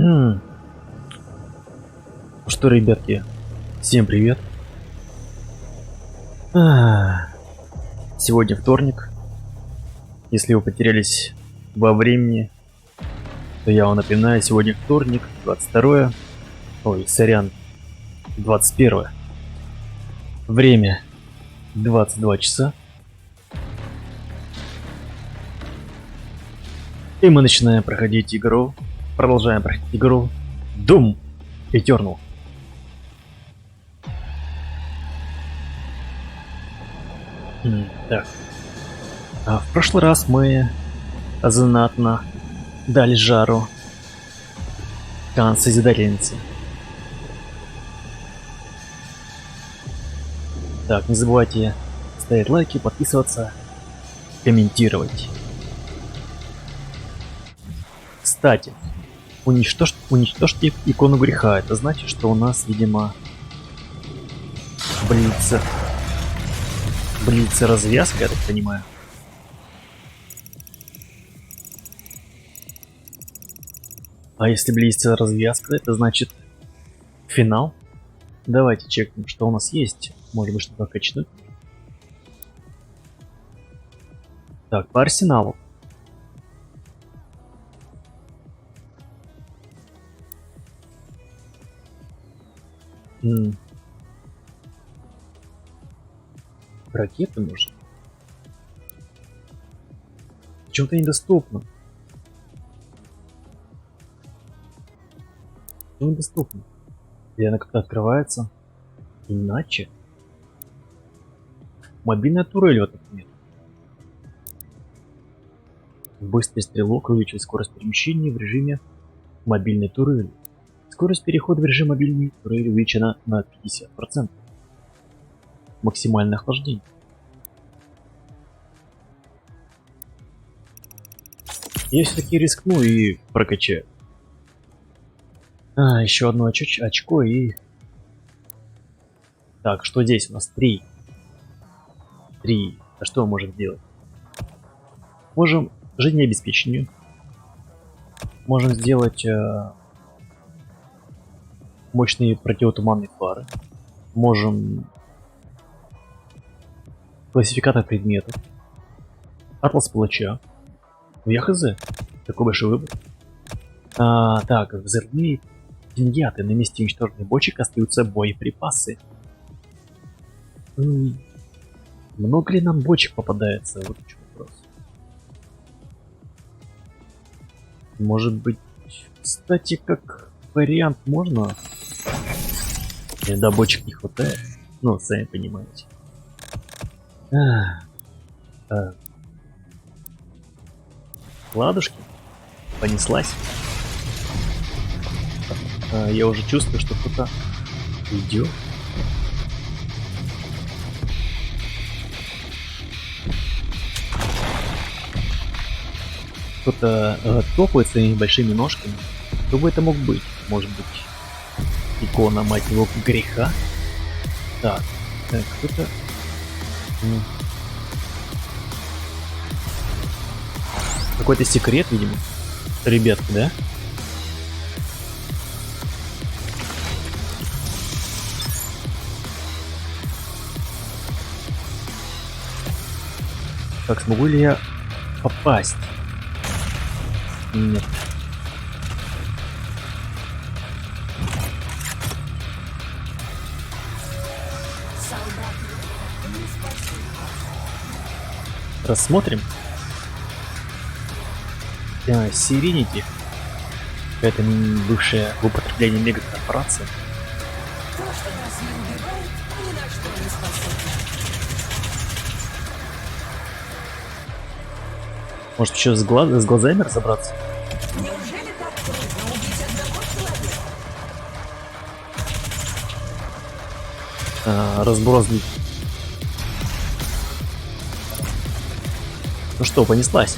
Ну что, ребятки, всем привет. Сегодня вторник. Если вы потерялись во времени, то я вам напоминаю, сегодня вторник, 22, ой, сорян, 21. Время 22 часа. И мы начинаем проходить игру. Продолжаем проходить игру Doom Eternal. Так. В прошлый раз мы знатно дали жару Созидательнице. Так, не забывайте ставить лайки, подписываться, комментировать. Кстати, уничтожьте икону греха. Это значит, что у нас, видимо, блица развязка, я так понимаю. А если близится развязка, это значит финал. Давайте чекнем, что у нас есть. Может быть, что-то качнуть. Так, по арсеналу. Ракеты можно. Почему-то недоступно. Почему недоступно? Или она как-то открывается иначе? Мобильная турель в этот нет. Быстрый стрелок увеличивает скорость перемещения в режиме мобильной турели. Скорость перехода в режим мобильной турели увеличена на 50%. Максимальное охлаждение. Я все-таки рискну и прокачаю. Еще одно очко и... Так, что здесь у нас? 3. А что мы можем делать? Можем жизнеобеспечению. Можем сделать мощные противотуманные фары. Можем классификатор предметов. Атлас палача. Ну я хз. Такой большой выбор. Так, взрывные пиньяты. На месте уничтоженных бочек остаются боеприпасы. Много ли нам бочек попадается? Вот в чем вопрос. Может быть, кстати, как вариант можно? Иногда бочек не хватает. Ну, сами понимаете. Ладушки. Понеслась. Я уже чувствую, что кто-то идет. Кто-то топает своими большими ножками. Кто бы это мог быть? Может быть, икона, мать его, греха? Так, кто-то... Какой-то секрет, видимо. Ребятки, да? Так, смогу ли я попасть? Нет. Рассмотрим. Serenity. Это бывшая в употреблении мегакорпорация. Может еще с глазами разобраться? Неужели так трудно убить одного человека? Разброс. Ну что, понеслась?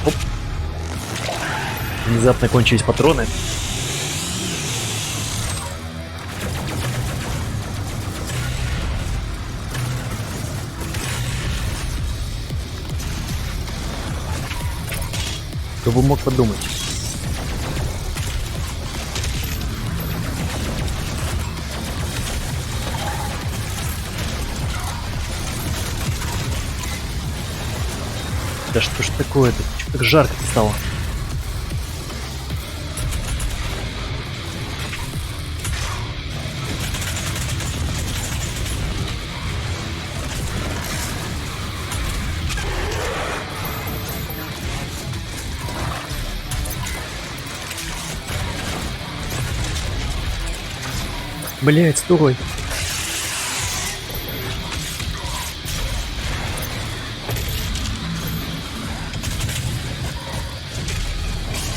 Оп. Внезапно кончились патроны. Кто бы мог подумать? Да что ж такое-то? Чё так жарко стало? Блять, стой!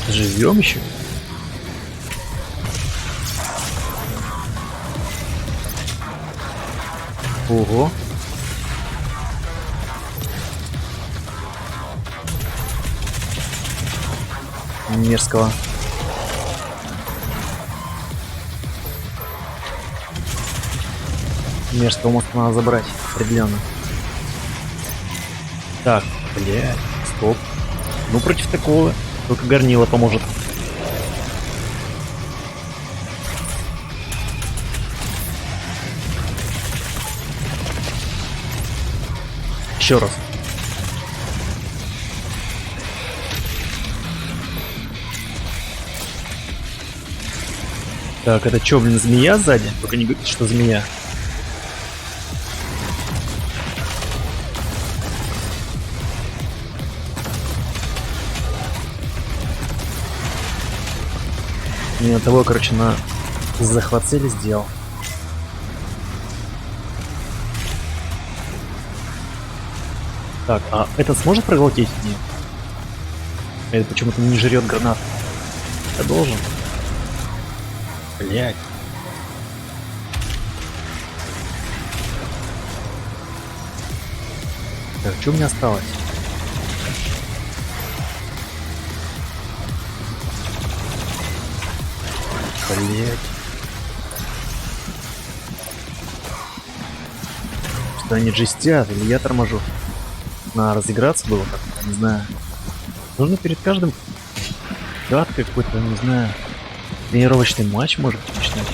Живем еще? Ого! Мерзкого. Мерзкого моста надо забрать, определенно. Так, блядь, стоп. Ну, против такого только горнило поможет. Еще раз. Так, это что, блин, змея сзади? Только не говорите, что змея. Не на того, короче, на захват цели сделал. Так, а этот сможет проглотить? Нет. Это почему-то не жрет гранат. Я должен. Блять. Так, что у меня осталось? Блять. Что они джестят, или я торможу? Надо разыграться было как-то, не знаю. Нужно перед каждым какой-то, не знаю, тренировочный матч может начинать.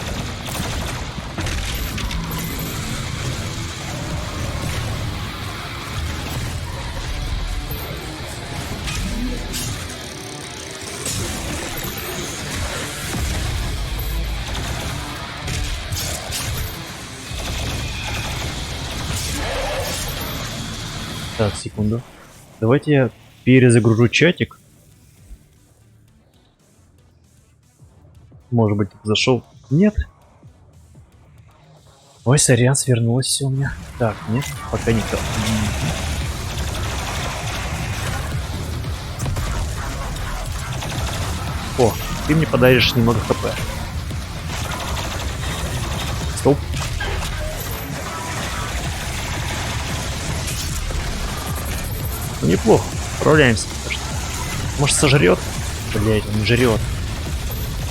Так, секунду. Давайте я перезагружу чатик. Может быть, зашел? Нет. Ой, сорян, свернулось все у меня. Так, нет, пока никто. О, ты мне подаришь немного хп. Стоп. Ну, неплохо, справляемся. Может, сожрет? Блять, он не жрет.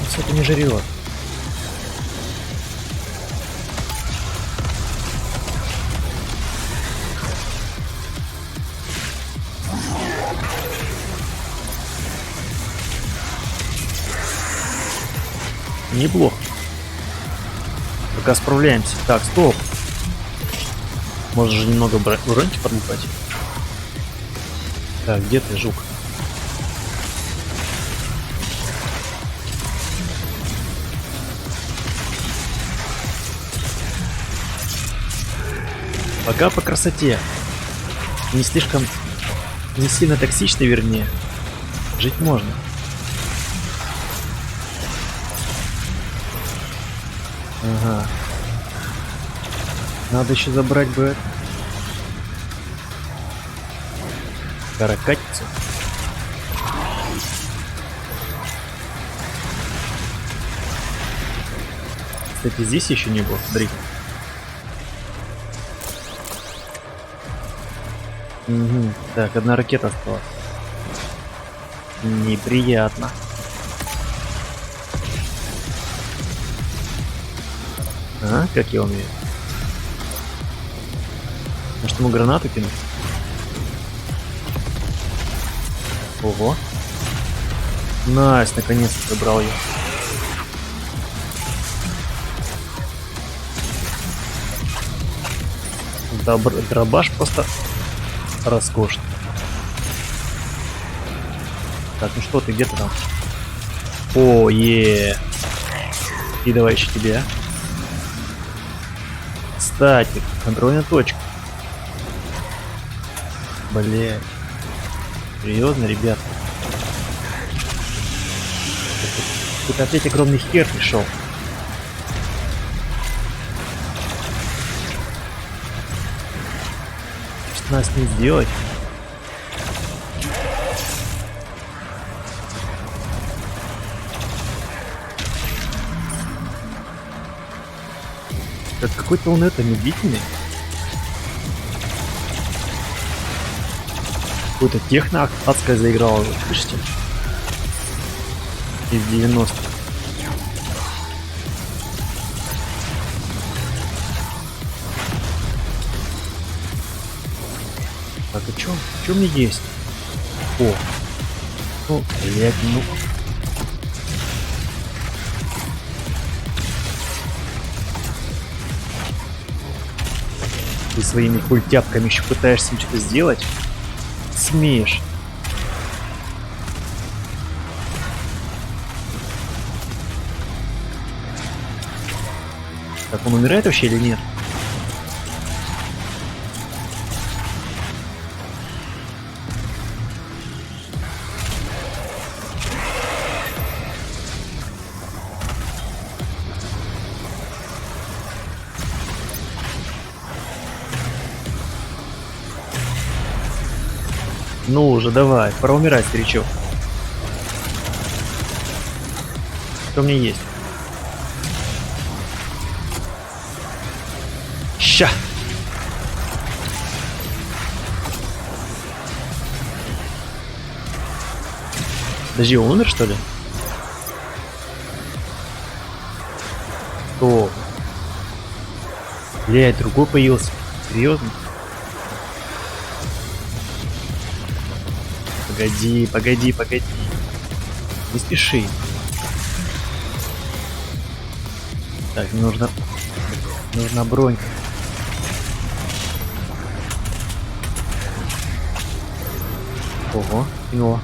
Все это не жрет. Неплохо. Пока справляемся. Так, стоп. Может же немного уронить подлупать. Так, где ты, жук? Пока по красоте. Не слишком... Не сильно токсичный, вернее. Жить можно. Ага. Надо еще забрать бы это. Каракатицу. Кстати, здесь еще не было, смотри. Угу. Так, одна ракета осталась. Неприятно. А, как я умею? Может, ему гранату кинуть? Ого. Найс, наконец-то забрал ее. Дробаш просто роскошный. Так, ну что ты, где ты там? О, и давай еще тебе. Кстати, контрольная точка. Блять. Серьезно, ребят? Тут опять огромный хер пришел. Что нас не сделать? Так какой-то он это медлительный. Какой-то техно адская заиграла, вы слышите? Из 90-х. Так, а чё? Чё мне есть? О! Ну, блядь, ну... Ты своими культяпками еще пытаешься что-то сделать? Смеешь. Так, он умирает вообще или нет? Ну уже, давай, пора умирать, старичок. Что мне есть? Ща! Подожди, он умер, что ли? О! Блядь, другой появился. Серьезно? Погоди, погоди, погоди. Не спеши. Так, нужна бронька. Ого, его.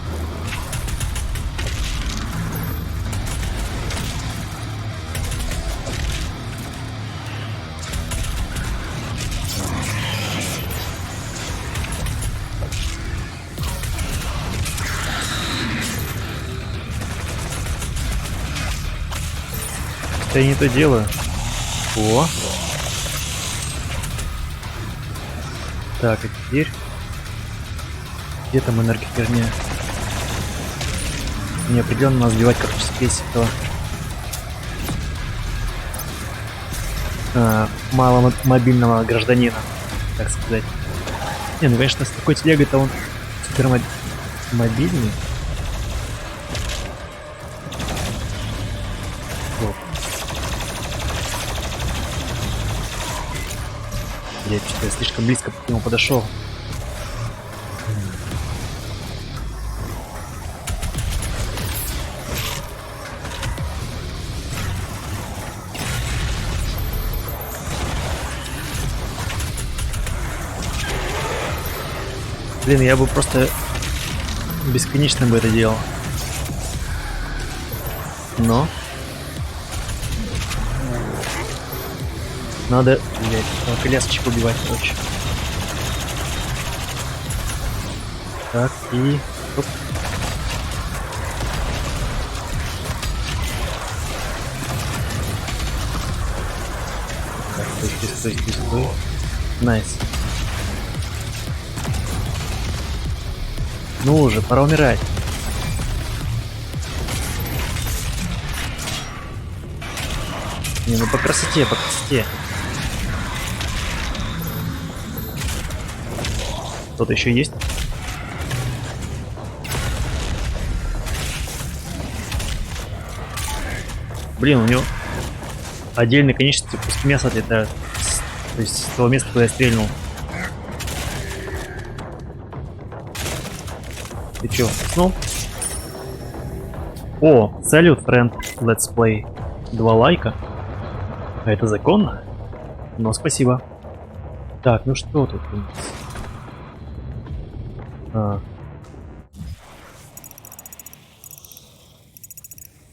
Я не то делаю. О. Так, а теперь... Где там энергохерня? Неопределенно надо сбивать карточки этого маломобильного гражданина, так сказать. Не, ну конечно, с такой телегой-то он супермобильный. Я что-то слишком близко к нему подошел. Блин, я бы просто бесконечно бы это делал. Но надо, блядь, колясочек убивать, короче. Так, и... Оп. Так, стой. Найс. Ну уже, пора умирать. Не, ну по красоте, по красоте. Кто-то еще есть? Блин, у него отдельные конечности после мяса отлетают. То есть с того места, куда я стрельнул. Ты чё, уснул? О, салют, френд. Let's play. 2 лайка. А это законно? Но спасибо. Так, ну что тут у нас?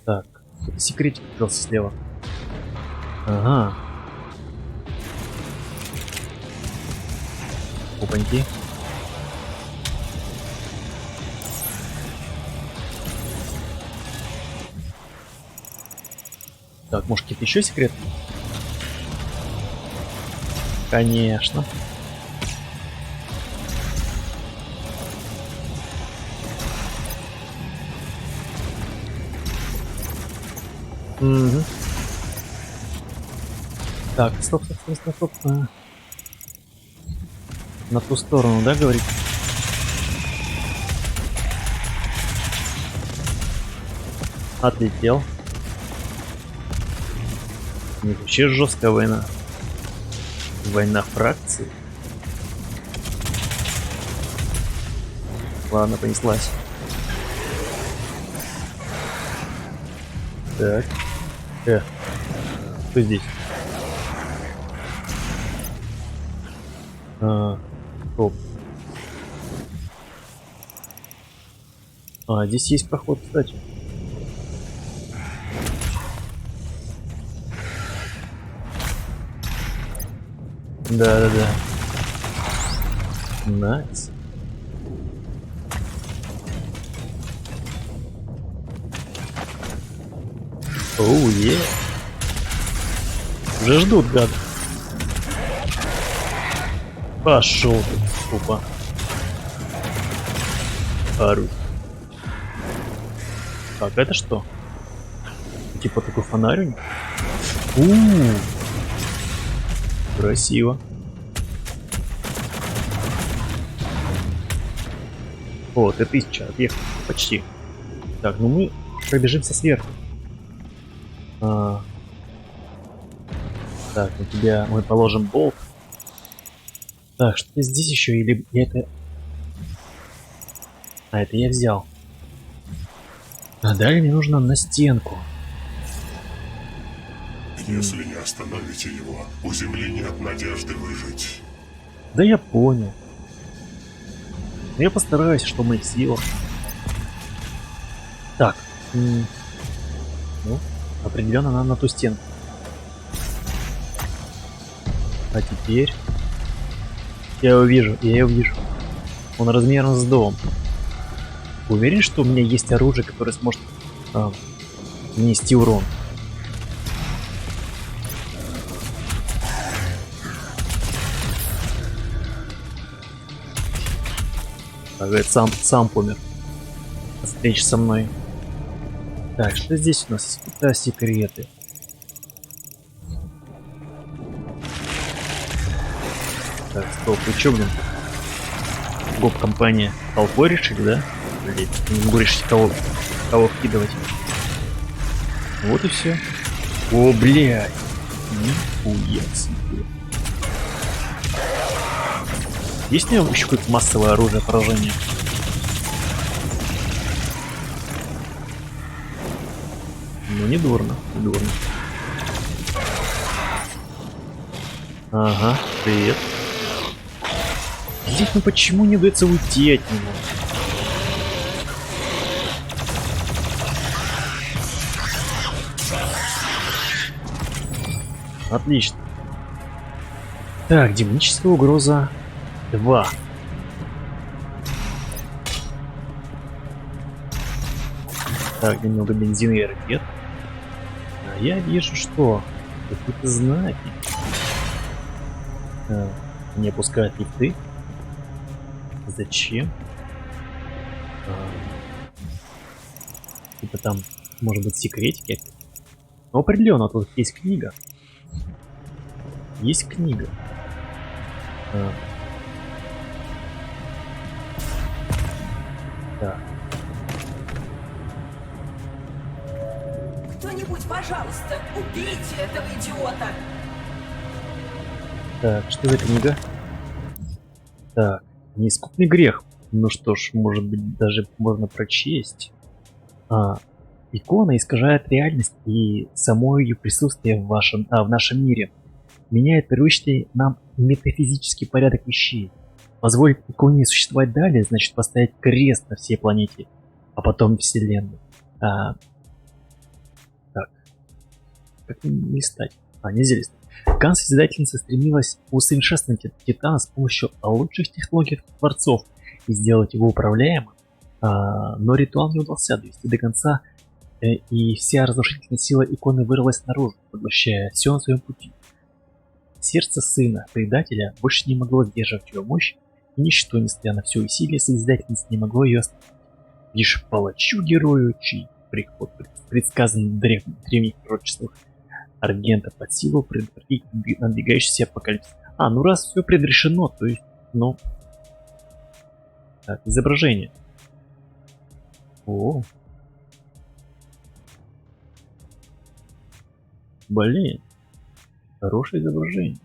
Так, это секретик открылся слева. Ага. Опаньки. Так, может какие-то еще секреты? Конечно. Угу. Так, стоп. На ту сторону, да, говорит? Отлетел. Не, вообще жесткая война. Война фракций. Ладно, понеслась. Так. Что здесь? Стоп. Здесь есть проход, кстати. Да. Найс. Оу, е. Уже ждут, гад. Пошел ты, опа. Орут. Так, это что? Типа такой фонарь у них? Красиво. О, Т-1000 отъехал. Почти. Так, ну мы пробежимся сверху. Так, на тебя мы положим болт. Так, что-то здесь еще или это... это я взял. А далее мне нужно на стенку. Если не остановите его, у Земли нет надежды выжить. Да я понял. Но я постараюсь, что в моих силах. Так. Ну, определенно надо на ту стенку. А теперь... Я его вижу. Он размером с дом. Уверен, что у меня есть оружие, которое сможет нанести урон. Говорит, сам помер. Встреча со мной. Так, что здесь у нас? Это секреты. Так, стоп, вы чё, блин? Гоп-компания толпой решили, да? Блин, не могу решить, кого вкидывать. Вот и все. О, блядь. Нихуя себе. Есть у него еще какое-то массовое оружие поражения? Ну, не дурно. Ага, привет. Здесь, ну почему не дается уйти от него? Отлично. Так, демоническая угроза 2. Так, немного бензина и ракет. А я вижу, что какие-то знаки. Не опускают лифты. Зачем? Типа там, может быть, секретики. Но определенно тут есть книга. Есть книга. Да. Кто-нибудь, пожалуйста, убейте этого идиота! Так, что за книга? Так, неискупный грех. Ну что ж, может быть, даже можно прочесть. Икона искажает реальность и само ее присутствие в нашем мире. Меняет привычный нам метафизический порядок вещей. Позволить иконе существовать далее, значит поставить крест на всей планете, а потом Вселенной. Так. Как листать? Нельзя листать. Кан-Созидательница стремилась усовершенствовать Титана с помощью лучших технологий творцов и сделать его управляемым, но ритуал не удался довести до конца, и вся разрушительная сила иконы вырвалась наружу, поглощая все на своем пути. Сердце сына, предателя, больше не могло сдерживать ее мощь, и ничто, несмотря на все усилия Созидательницы, не могло ее остановить. Лишь палачу-герою, чей приход предсказан в древних пророчествах Аргента под силу предотвратить надвигающийся апокалипсис. Ну раз все предрешено, то есть, Так, изображение. О. Блин. Хорошее изображение.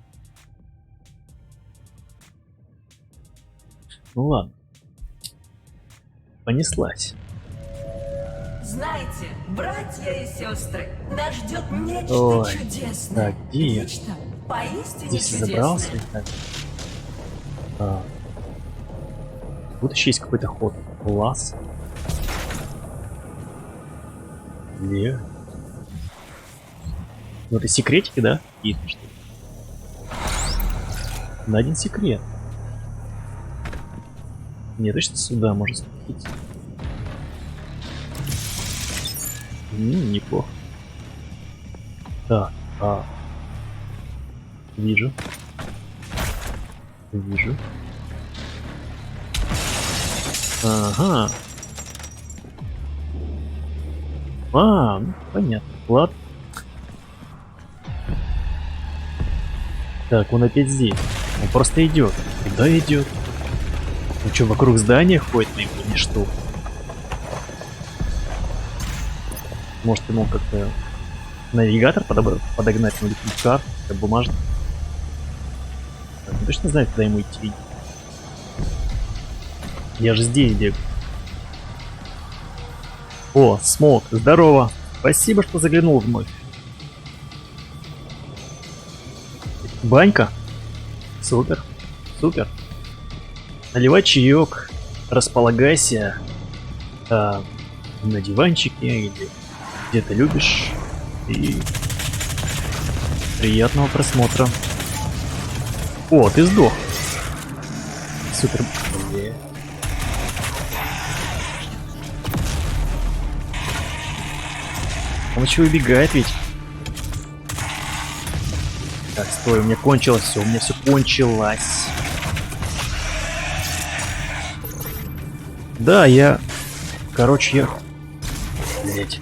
Ну ладно. Понеслась. Знаете, братья и сестры, нас ждет нечто Ой, чудесное. так, где я? Нечто поистине Здесь чудесное. забрался. Так. Вот еще есть какой-то ход. Класс. Где? Ну это секретики, да? Есть что ли? На один секрет. Не, точно сюда можно спуститься. Неплохо. Так, вижу. Вижу. Ага. Ну, понятно. Ладно. Так, он опять здесь. Он просто идет. Куда идет? Он что, вокруг здания ходит, на его ничто? Может, ему как-то навигатор подогнать, ну или карту, как бумажный. Так, он точно знает, куда ему идти. Я же здесь бегаю. О, Смок, здорово. Спасибо, что заглянул вновь. Банька? Супер, супер. Наливай чаек, располагайся на диванчике или где ты любишь. И приятного просмотра. О, ты сдох. Супер. Он еще убегает ведь. Так, стой, у меня кончилось все, у меня все кончилось. Да, короче, я... Блять.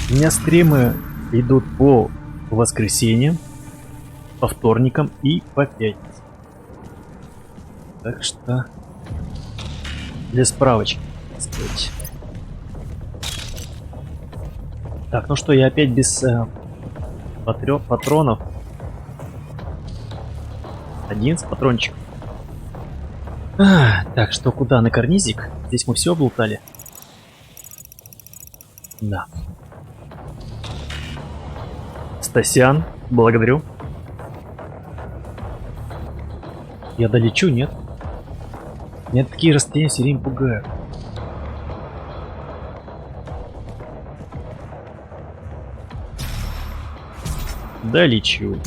У меня стримы идут по воскресеньям, по вторникам и по пятницам. Так что... Для справочки, так сказать. Так, ну что, я опять без патронов. 11 патрончиков. Так, что куда? На карнизик? Здесь мы все облутали. Да. Стасян, благодарю. Я долечу, нет? Меня такие расстояния все время пугают. Долечу.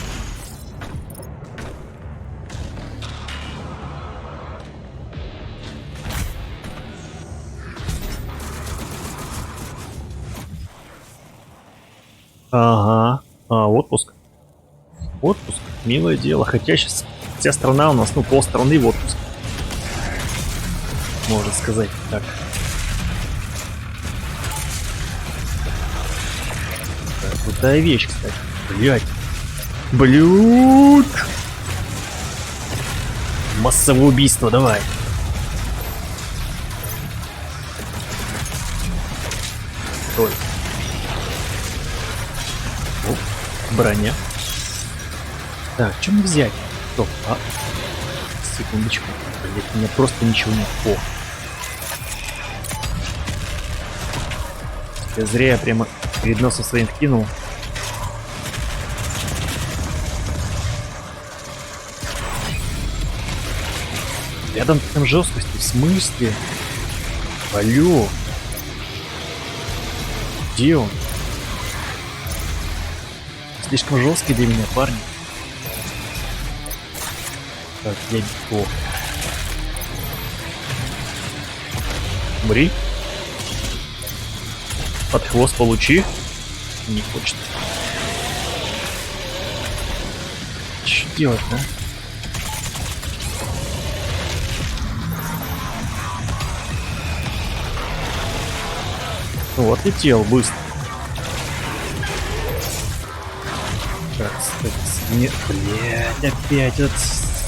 Ага. Отпуск. Отпуск. Милое дело. Хотя сейчас вся страна у нас, ну, полстраны в отпуск. Можно сказать так. Так, крутая вещь, кстати. Блять. Блюд. Массовое убийство, давай. Стой. О, броня. Так, что мне взять? Стоп, секундочку. Блять, у меня просто ничего нет. О. Я зря я прямо перед носом своим вкинул. Рядом там жесткости, в смысле? Алло. Где он? Слишком жесткий для меня, парни. Так, я не. О. Умри. Под хвост получи. Не хочет. Что делать, да? Вот летел быстро. Так, кстати, нет, блядь, опять этот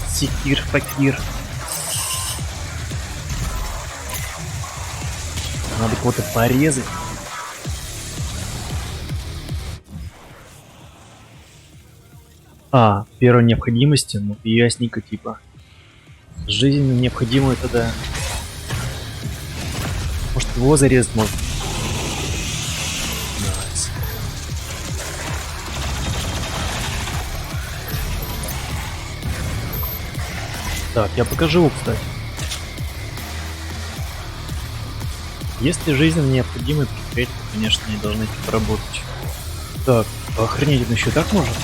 секир-факир. Надо кого-то порезать. А, первой необходимости, ну ясненько, типа. Жизненно необходимую тогда. Может его зарезать можно. Найс. Так, я покажу его, кстати. Если жизненно необходимый предприятие, то, конечно, они должны поработать. Так, охренеть, он еще так может?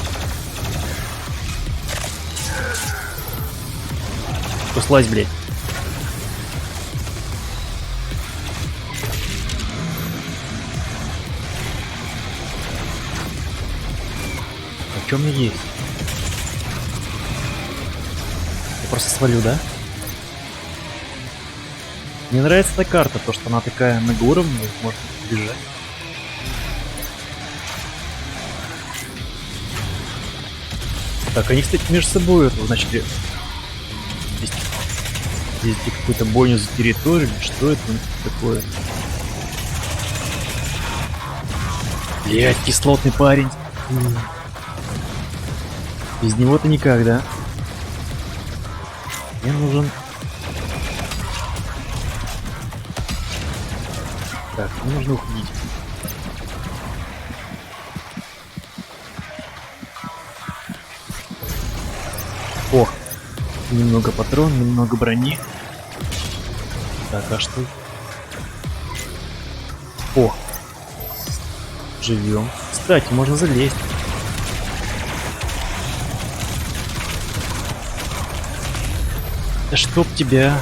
Послась, блядь. А что мне есть? Я просто свалю, да? Мне нравится эта карта, то что она такая многоуровневая, можно бежать. Так, они, кстати, между собой это начали вести какую-то бойню за территорию. Что это такое? Блять, кислотный парень. Без него-то никак, да? Мне нужен... Так, мне нужно уходить. О, немного патрон, немного брони. Так, а что? О, живем. Кстати, можно залезть. Да чтоб тебя.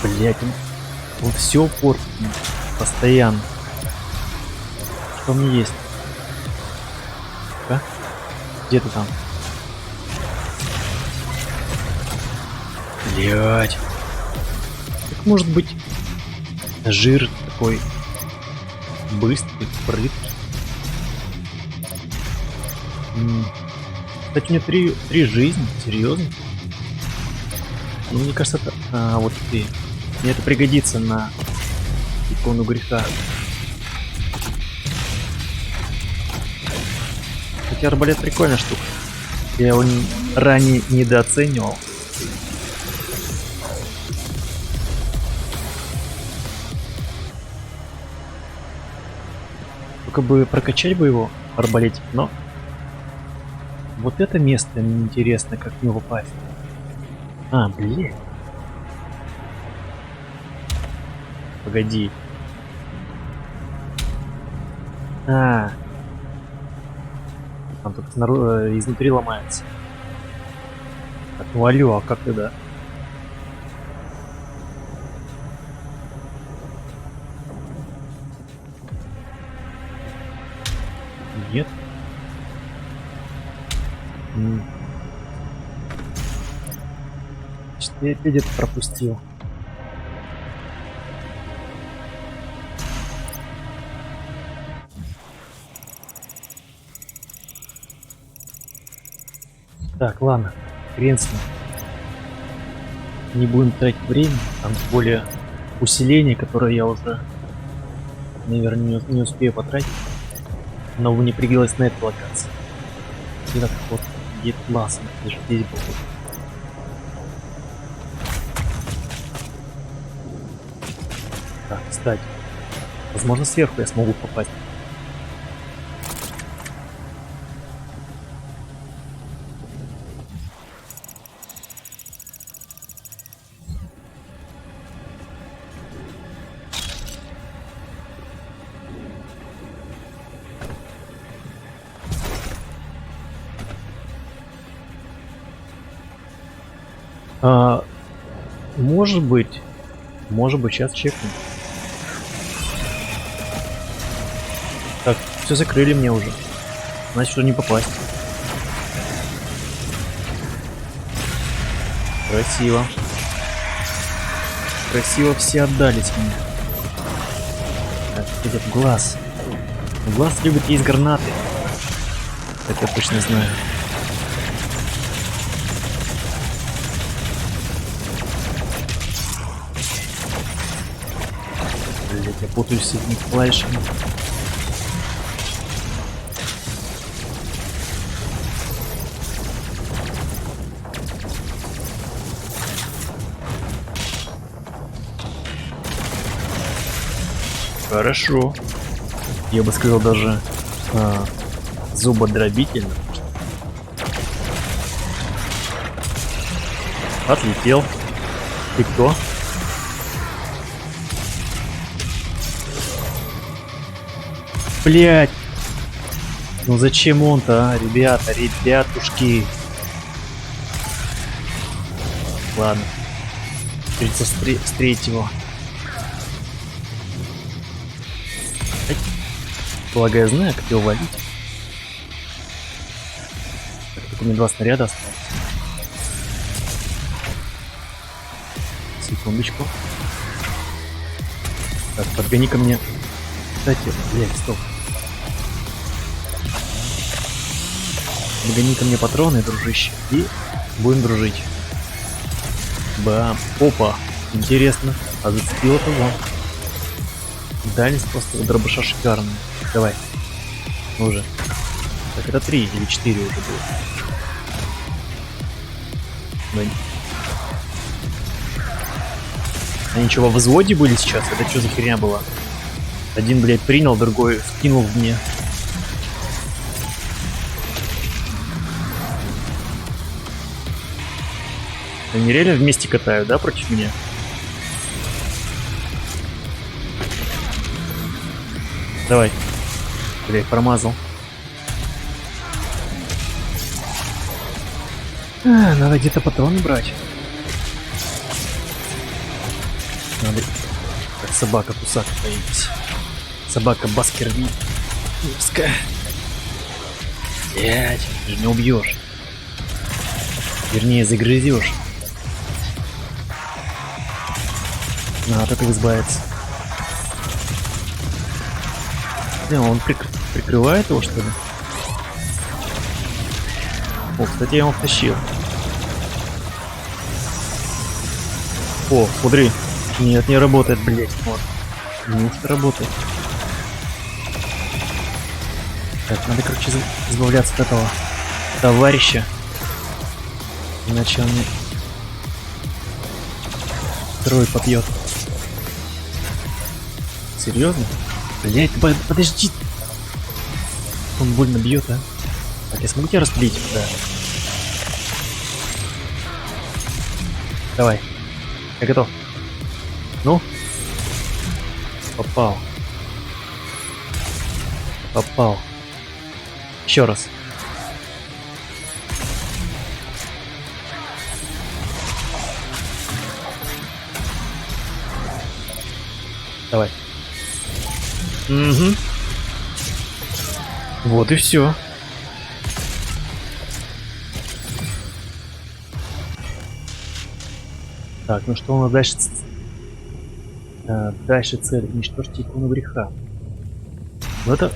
Блять, он все портит постоянно. Что мне есть? А? Где ты там? Блять. Как может быть жир такой быстрый, прыткий? Кстати, у меня три жизни, серьезно? Ну, мне кажется, это... А, вот ты. Мне это пригодится на икону греха. Хотя арбалет прикольная штука. Я его ранее недооценивал. Только бы прокачать бы его, арбалетик, но... Вот это место мне интересно, как в него попасть. А, блин. Погоди. А. Там только изнутри ломается. Так, ну алло, а как тогда? Нет. Я опять это пропустил. Так, ладно, хрен с ним. Не будем тратить время, там тем более усиление, которое я уже, наверное, не успею потратить. Оно бы не пригодилось на этой локации. И так вот, где классно, даже здесь был. Кстати, возможно, сверху я смогу попасть. А, может быть, сейчас чекну. Так, все закрыли мне уже. Значит, что не попасть. Красиво. Красиво все отдались мне. Так, идет в глаз. В глаз любит есть гранаты. Это я точно знаю. Блять, я путаюсь с этими клавишами. Хорошо. Я бы сказал даже зубодробительно. Отлетел. Ты кто? Блять. Ну зачем он-то, а? Ребятушки. Ладно. Придется встретить его. Полагаю, знаю, как его валить. Так, только у меня 2 снаряда осталось. Секундочку. Так, подгони ко мне. Кстати, блядь, стоп. Подгони ко мне патроны, дружище. И будем дружить. Бам. Опа. Интересно. А зацепило того. Дальность просто у дробаша шикарная. Давай. Ну уже. Так, это 3 или 4 уже было. Они что, во взводе были сейчас? Это что за херня была? Один, блядь, принял, другой вкинул в мне. Они реально вместе катают, да, против меня? Давай. Блядь, промазал. Надо где-то патроны брать. Надо... Как собака кусак появилась. Собака Баскервиль. Узкая. Блядь, ты же не убьешь. Вернее, загрызешь. Надо от этого избавиться. Блин, он прикрывает его, что ли? О, кстати, я его втащил. О, смотри. Нет, не работает, блять. Вот. Неужто работает? Так, надо, короче, избавляться от этого товарища. Иначе он мне второй попьет. Серьезно? Блять, подожди. Он больно бьет, а? Так, я смогу тебя распилить? Да. Давай. Я готов. Ну? Попал. Попал. Еще раз. Давай. Угу. Вот и все. Так, ну что у нас дальше? Дальше цель. Уничтожьте икону греха. Ну это,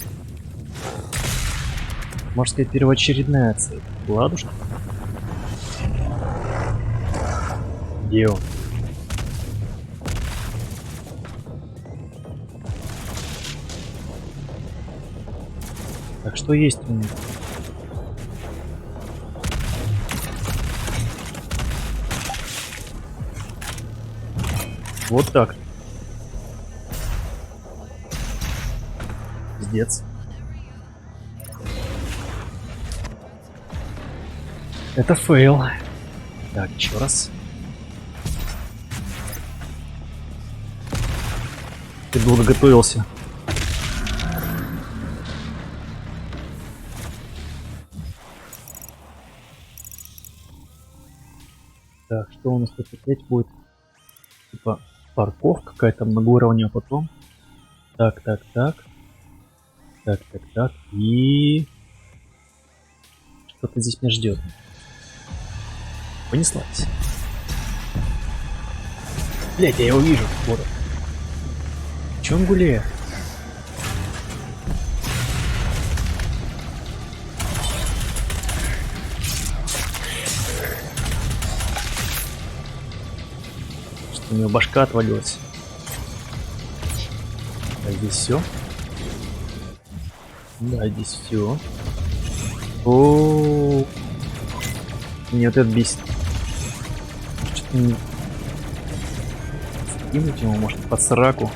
можно сказать, первоочередная цель. Ладушка. Где он? Так, что есть у них? Вот так. Пиздец. Это фейл. Так, еще раз. Ты долго готовился. Так, что у нас тут опять будет? Типа парковка какая-то многоуровневая потом. Так. Так. И... Что-то здесь меня ждет. Понеслась. Блять, я его вижу. Вот он. Че он гуляет? Что у него башка отвалилась. А здесь все? Да, здесь все. О, нет, это бесит. Что-то не... Скинуть его, может, под сраку.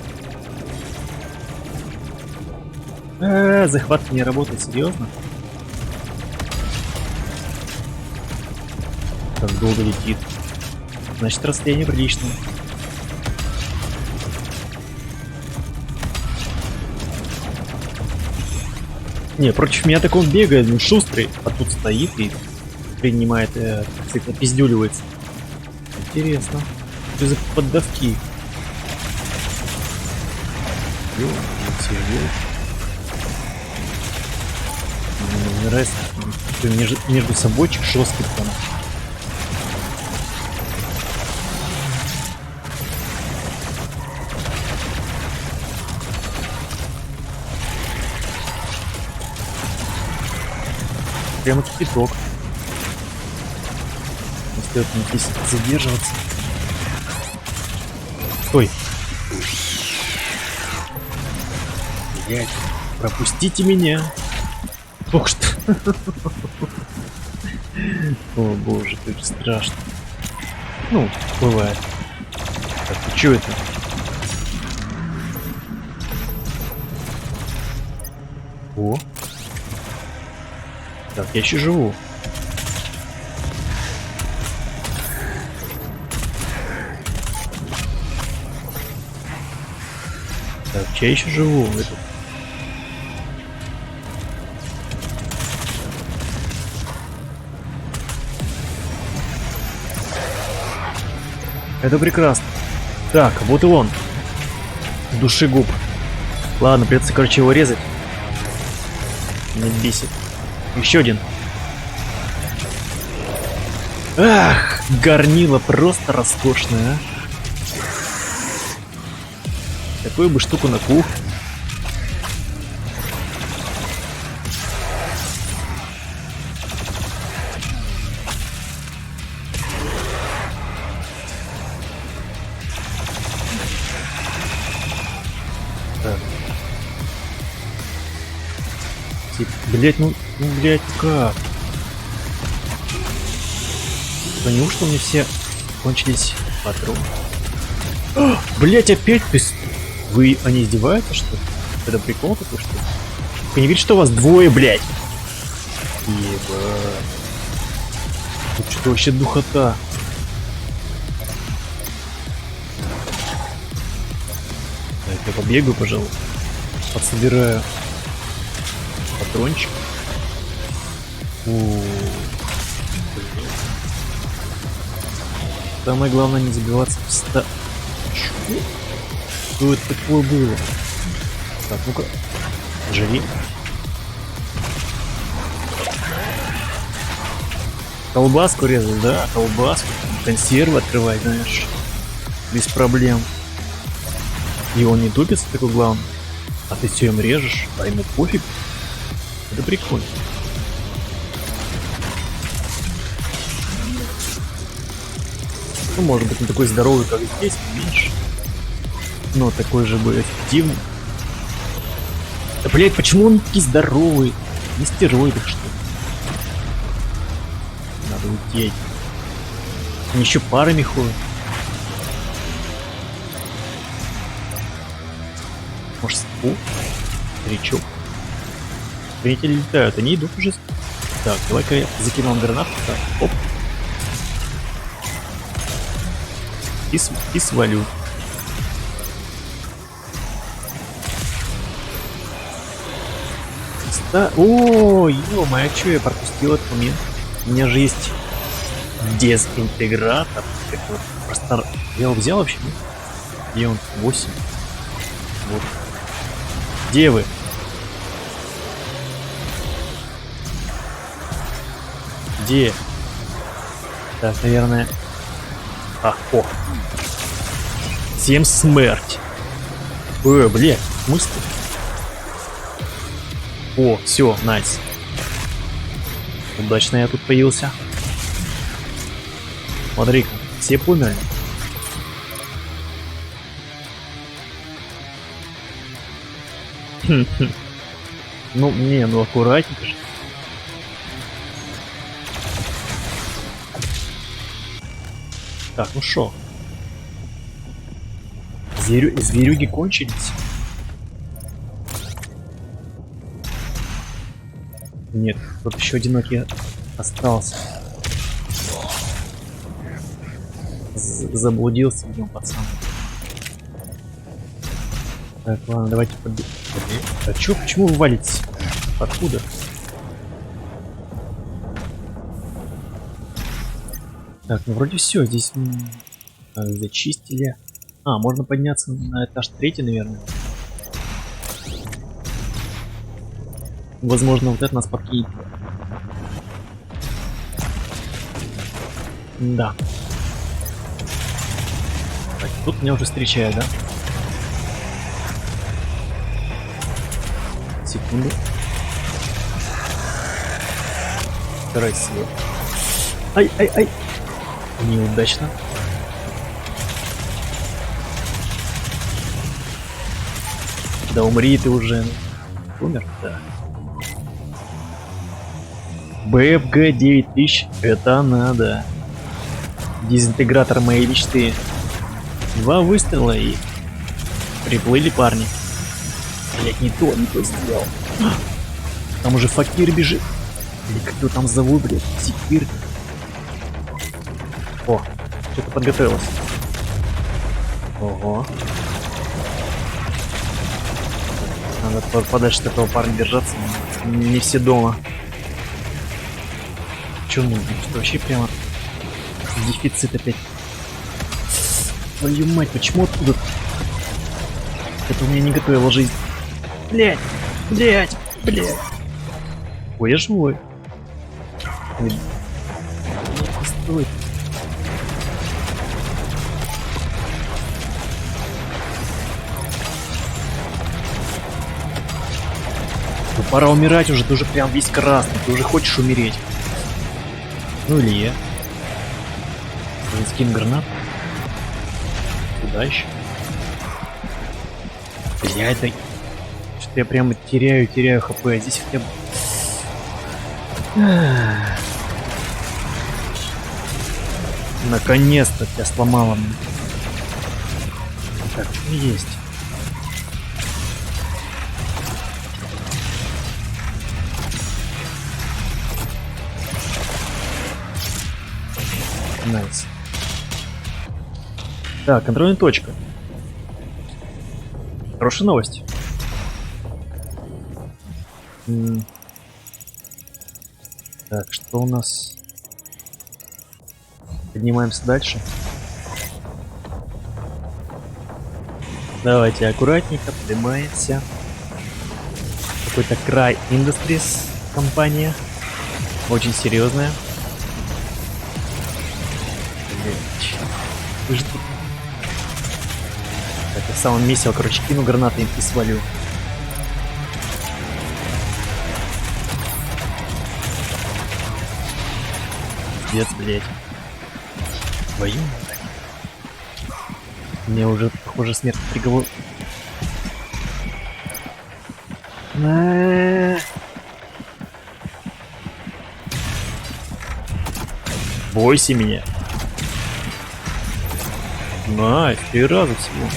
Захват не работает, серьезно? Как долго летит. Значит, расстояние приличное. Не, против меня так он бегает, ну шустрый, а тут стоит и принимает, пиздюливается. Интересно. Что за поддавки? Мне нравится, что между собой жесткий там. Прямо кипяток. Не стоит мне здесь задерживаться. Стой! Блять, пропустите меня! Ох что! О боже, как же страшно. Ну, бывает. Так, ты чё это? О! Так, я еще живу. Так, я еще живу. Это прекрасно. Так, вот и он. Душегуб. Ладно, придется, короче, его резать. Меня бесит. Еще один. Ах, горнило просто роскошное, а. Такую бы штуку на кухне. Так. Блять, ну блять, как? Ну неужто у меня все кончились патроны? Блять, опять ты... Вы, они издеваются, что ли? Это прикол такой, что ли? Вы не видите, что у вас двое, блять? Ебать. Тут что-то вообще духота. Так, я побегаю, пожалуй. Подсобираю патрончик. Самое главное не забиваться в ста... Чё? Что это такое было? Так, ну-ка. Живи. Колбаску резать, да? Колбаску. Консервы открывать, знаешь. Без проблем. И он не тупится, такой главный. А ты все им режешь, а ему пофиг. Это прикольно. Ну, может быть, не такой здоровый, как здесь, меньше. Но такой же бы эффективный. Да, блять, почему он такой здоровый? Не стероидах, что ли? Надо уйти. Они еще парами ходят. Может, старичок? Хранители летают, они идут уже. Так, давай-ка я закину гранату. Так, оп. И свалю. О, ё-моё, а чё я пропустил этот момент? У меня же есть дезинтегратор. Это просто... Я его взял вообще? Где он? 8. Вот. Где вы? Где? Так, наверное... А, о. Всем смерть. Бля, в смысле? О, все, найс. Удачно я тут появился. Смотри-ка, все померли. Ну, не, ну аккуратненько же. Так, ну шо? Зверюги кончились? Нет, тут еще одинокий остался. Заблудился в нем пацан. Так, ладно, давайте подбежим. А чё, почему вы валитесь? Откуда? Так, ну вроде все, здесь зачистили. А, можно подняться на этаж 3, наверное. Возможно, вот это нас подкинет. Да. Так, тут меня уже встречают, да? Секунду. Красиво. Ай-ай-ай. Неудачно. Да умри ты уже. Умер? Да. БФГ 9000. Это надо. Дезинтегратор моей мечты. 2 выстрела и... Приплыли парни. Блять, не то сделал. Там уже факир бежит. Или кто там зовут, блядь? Секир. О, что-то подготовилось. Ого. Надо подальше от этого парня держаться. Не все дома. Че ну, что вообще прямо дефицит опять. Твою мать, почему оттуда? Это у меня не готовила жизнь. Блять, блять, блять. Ой, я живой. Стой. Ну пора умирать уже, ты уже прям весь красный, ты уже хочешь умереть. Ну или я. Скин гранат. Куда еще? Бля, это... Что-то я прямо теряю хп, а здесь хотя бы... Наконец-то тебя сломало. Так, что есть? Найс. Так, контрольная точка. Хорошая новость. Так, что у нас? Поднимаемся дальше. Давайте аккуратненько поднимаемся. Какой-то Cry Industries компания. Очень серьезная. Вы же тут... Так, я в самом месте, короче, кину гранаты им и свалю. Пиздец, блять. Твою мать. Мне уже, похоже, смертный приговор. Бойся меня. Найс, 3 раза всего.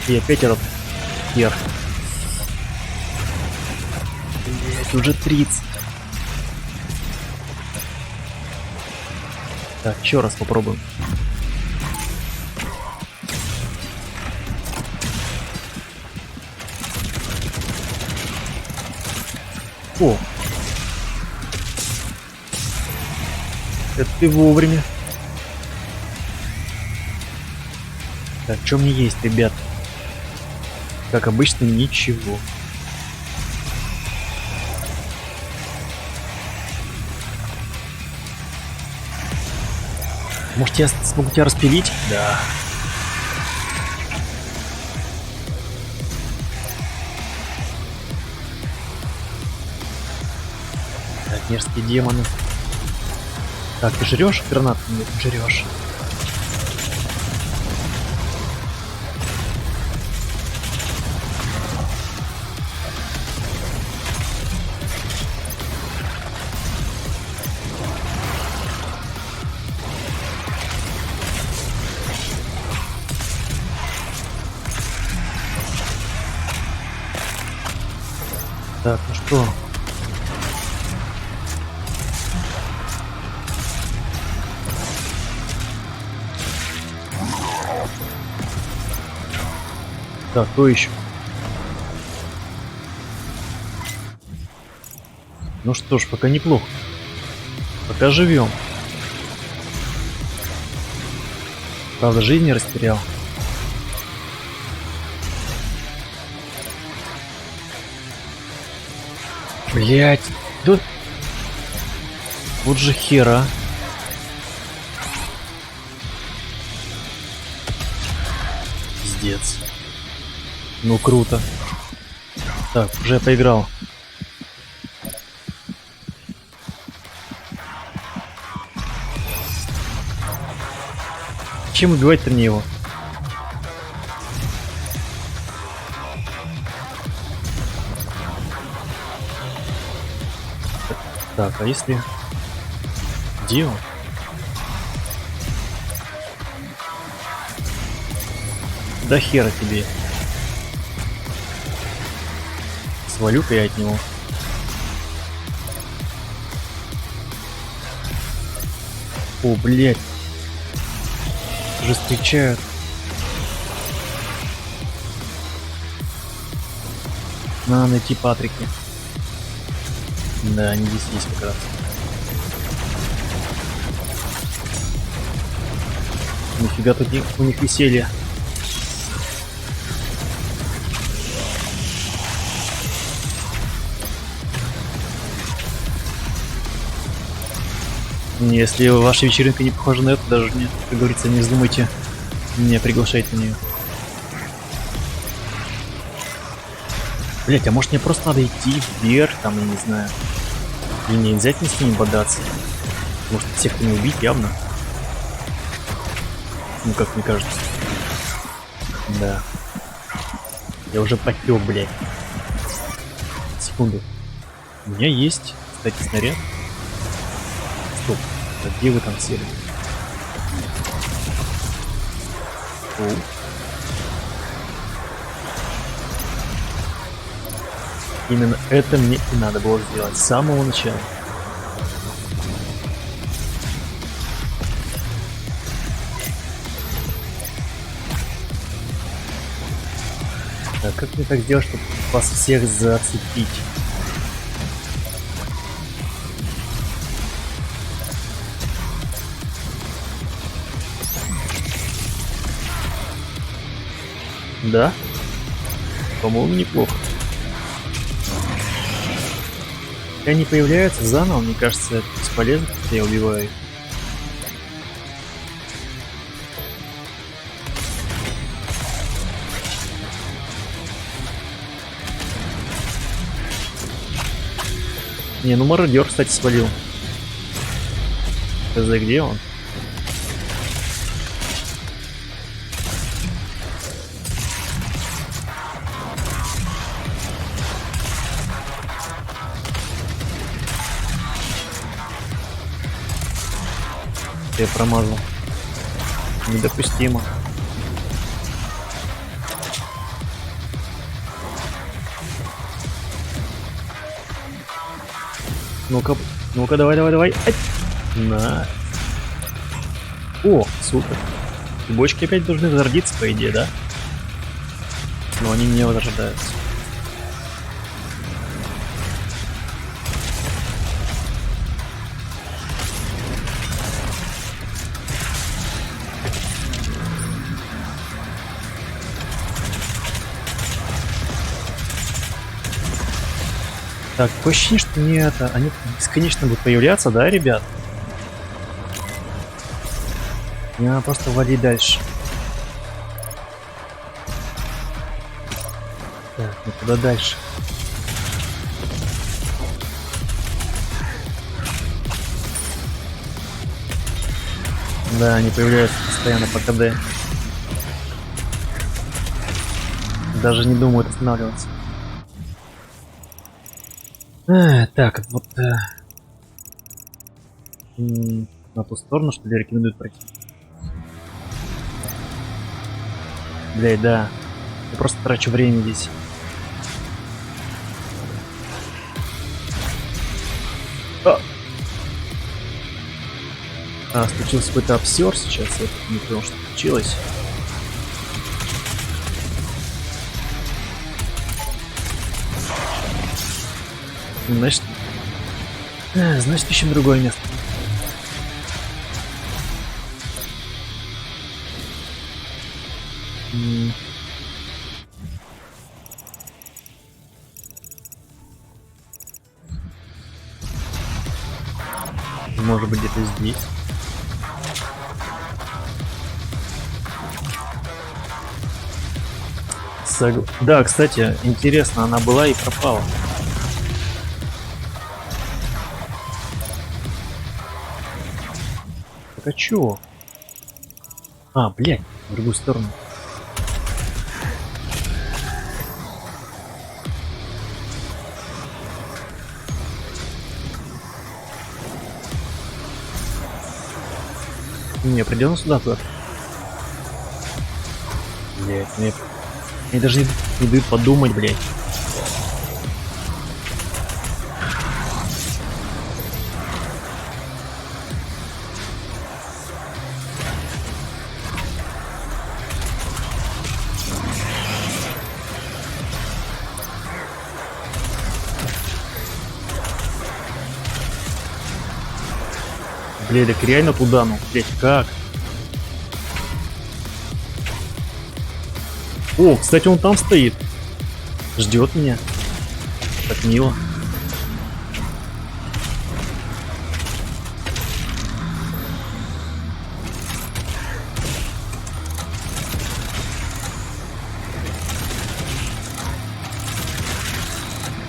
И опять этот хер. Блять, уже 30. Так, еще раз попробуем. О! Это ты вовремя. Так, что мне есть, ребят? Как обычно, ничего. Может, я смогу тебя распилить? Да. Так, мерзкие демоны. Так, ты жрешь гранату? Нет, не жрешь. Так, ну что? Так, кто еще? Ну что ж, пока неплохо. Пока живем. Правда, жизнь растерял. Блять, тут вот же хера. Пиздец. Ну круто. Так, уже я поиграл. Чем убивать-то мне его? Так, а если... Где он? Да хера тебе. Свалю-ка я от него. О, блядь. Уже встречают. Надо найти Патрики. Да, они здесь есть как раз. Нифига тут у них веселье. Если ваша вечеринка не похожа на эту, даже нет, как говорится, не вздумайте меня приглашать на нее. Блять, а может мне просто надо идти вверх, там, я не знаю. Или не обязательно с ними бодаться. Может всех не убить явно. Ну как мне кажется. Да. Я уже потек, блять. Секунду. У меня есть, кстати, снаряд. Стоп. А где вы там сели? О. Именно это мне и надо было сделать с самого начала. Так, как мне так сделать, чтобы вас всех зацепить? Да? По-моему, неплохо. Когда они появляются заново, мне кажется, это бесполезно, когда я убиваю их. Не, ну мародер, кстати, свалил. Хз, где он? Я промазал. Недопустимо. Ну-ка, ну-ка, давай, давай, давай. Ай! На. О, супер. И бочки опять должны возродиться, по идее, да? Но они не возрождаются. Так, такое ощущение, что не это, они бесконечно будут появляться, да, ребят? Мне надо просто вводить дальше. Так, ну куда дальше? Да, они появляются постоянно по КД. Даже не думают останавливаться. Так, вот на ту сторону, что ли, рекомендуют пройти? Блядь, да. Я просто трачу время здесь. Случился какой-то обсер сейчас. Я не понял, что случилось. Значит, ищем другое место. Может быть, где-то здесь. Да, кстати, интересно, она была и пропала. Так а чё? А, блядь, в другую сторону. Не, определенно сюда куда-то. Блядь, мне даже не дают подумать, блядь. Блядь, так реально туда, ну, блядь, как? О, кстати, он там стоит. Ждет меня. Так мило.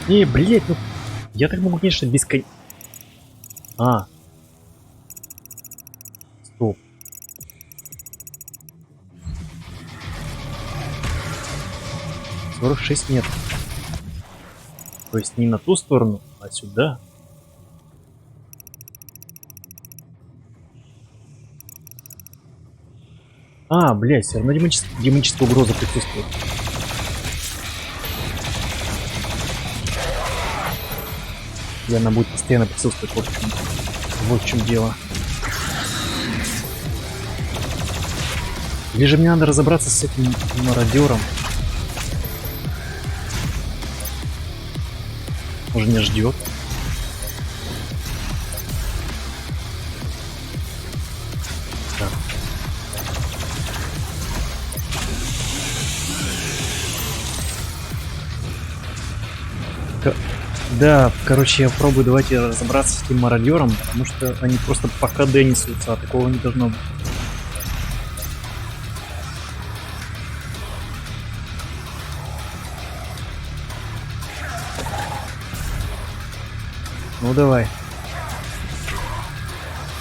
Не, блядь, ну... Я так могу, конечно, бесконечно... А. Стоп. Сорок 6 метров. То есть не на ту сторону, а сюда. А, блядь, все равно демоническая угроза присутствует. И она будет постоянно присутствовать. Вот в чем дело. Или же мне надо разобраться с этим мародером. Он же меня ждет. Да, короче, я пробую, давайте разобраться с этим мародером, потому что они просто по КД несутся, а такого не должно быть. Ну давай.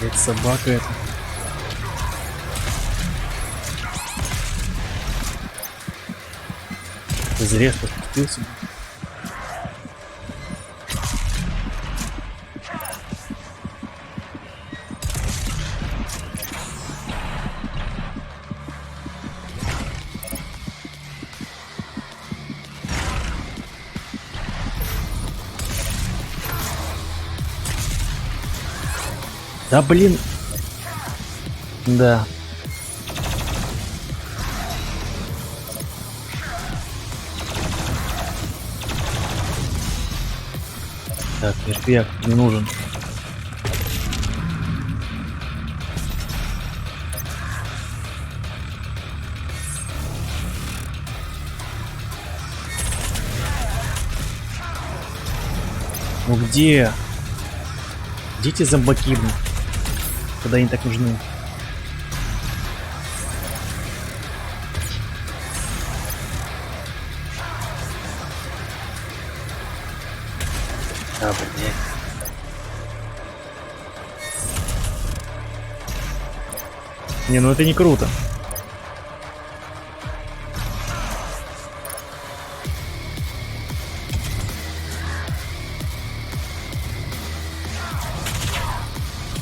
Это собака это. Зря что спустился. Да блин. Да. Так, мертвяк не нужен. Ну где? Где эти зомбаки, блин? Когда они так нужны? А, блин. Не, ну это не круто.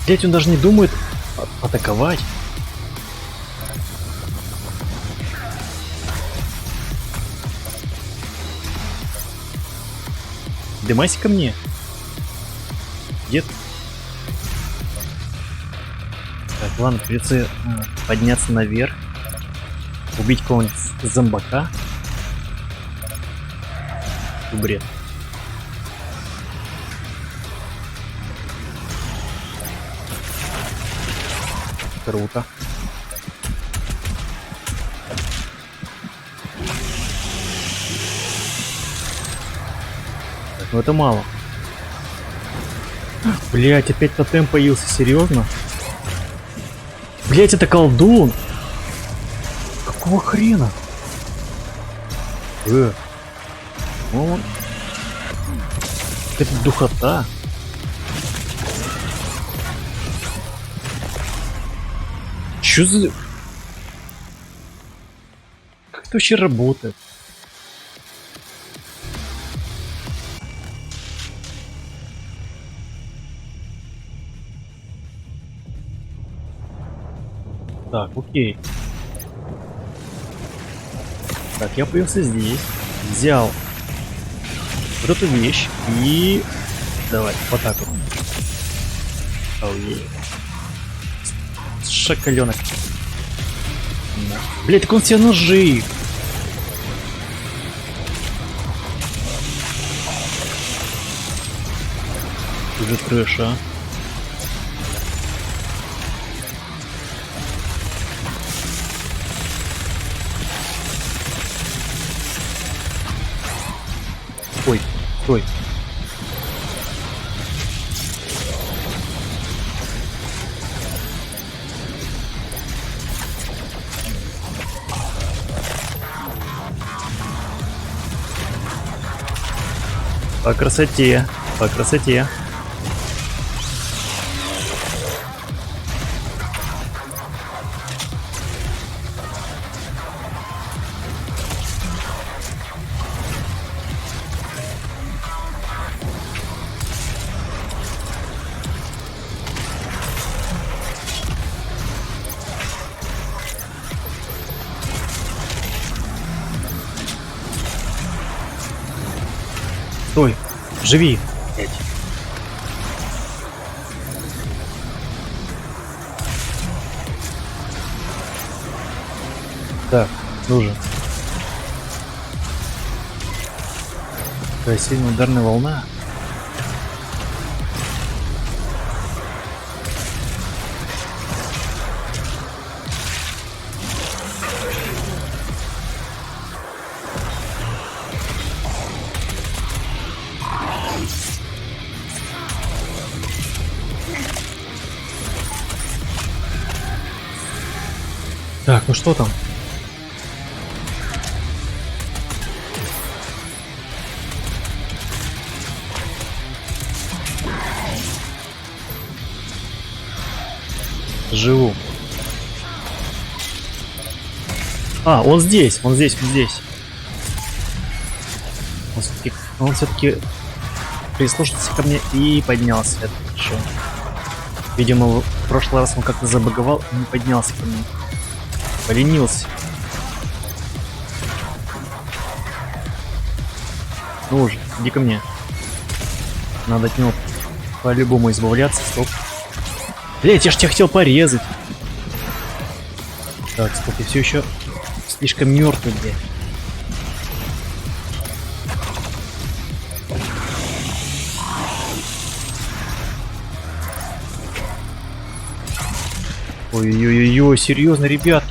Блять, он даже не думает атаковать. Дымайся ко мне. Дед. Так, ладно, придется подняться наверх. Убить кого-нибудь зомбака. Бред. Круто. Так, ну это мало. Блять, опять тотем появился, серьезно? Блять, это колдун! Какого хрена? Ну, это духота. Чё за... Как это вообще работает? Так, окей. Так, я появился здесь. Взял вот эту вещь и... Давай, вот так вот. Ой. Шоколенок. Блять, так он все равно жив. Уже трэш, а? Ой, стой. По красоте, по красоте. Стой, живи. Блять. Так, нужен. Такая сильная ударная волна. Так, ну что там? Живу. А, он здесь, он здесь, он здесь. Он все-таки прислушался ко мне и поднялся. Это хорошо. Видимо, в прошлый раз он как-то забаговал и не поднялся ко мне. Поленился. Ну уже, иди ко мне. Надо от него по-любому избавляться. Стоп. Блять, я ж тебя хотел порезать. Так, стоп, я все еще слишком мертвый, блядь. Ой-ой-ой, серьезно, ребят.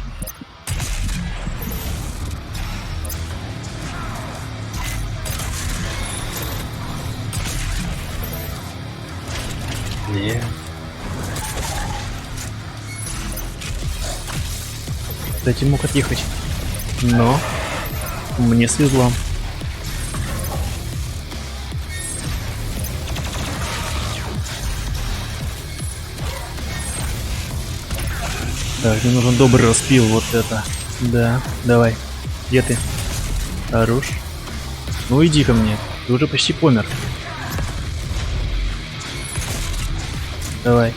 Бля. Кстати, мог отъехать. Но мне свезло. Так, мне нужен добрый распил, вот это. Да, давай. Где ты? Хорош. Ну иди ко мне. Ты уже почти помер. Давай.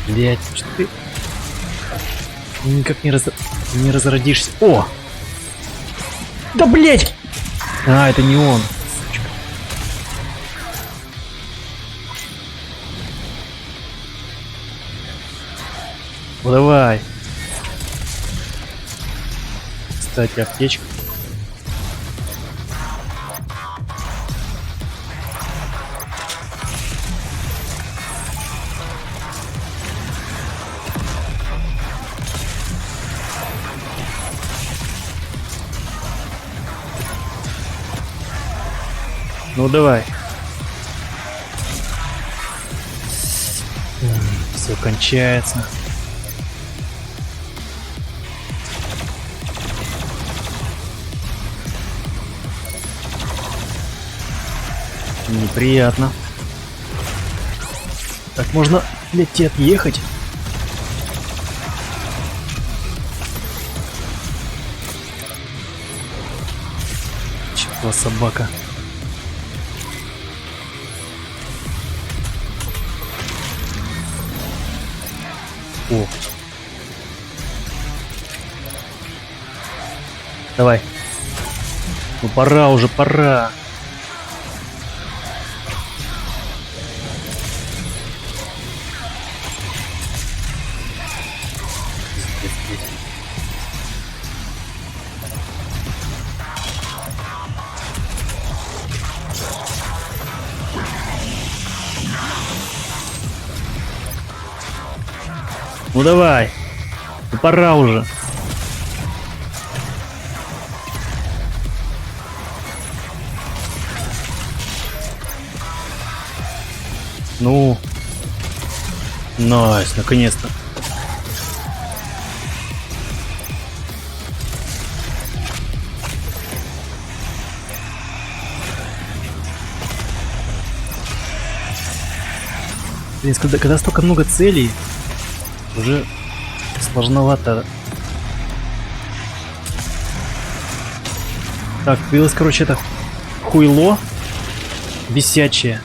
Блять, что ты никак не разродишься. О! Да блять! А, это не он. Сучка. Ну давай. Кстати, аптечка. Ну давай. Все кончается. Неприятно. Так можно лететь, отъехать. Чё собака. О. Давай. Ну пора уже, пора. Ну давай. Ну пора уже. Ну. Найс, наконец-то. Блин, когда столько много целей, уже сложновато. Так, появилось, короче, это хуйло висячее.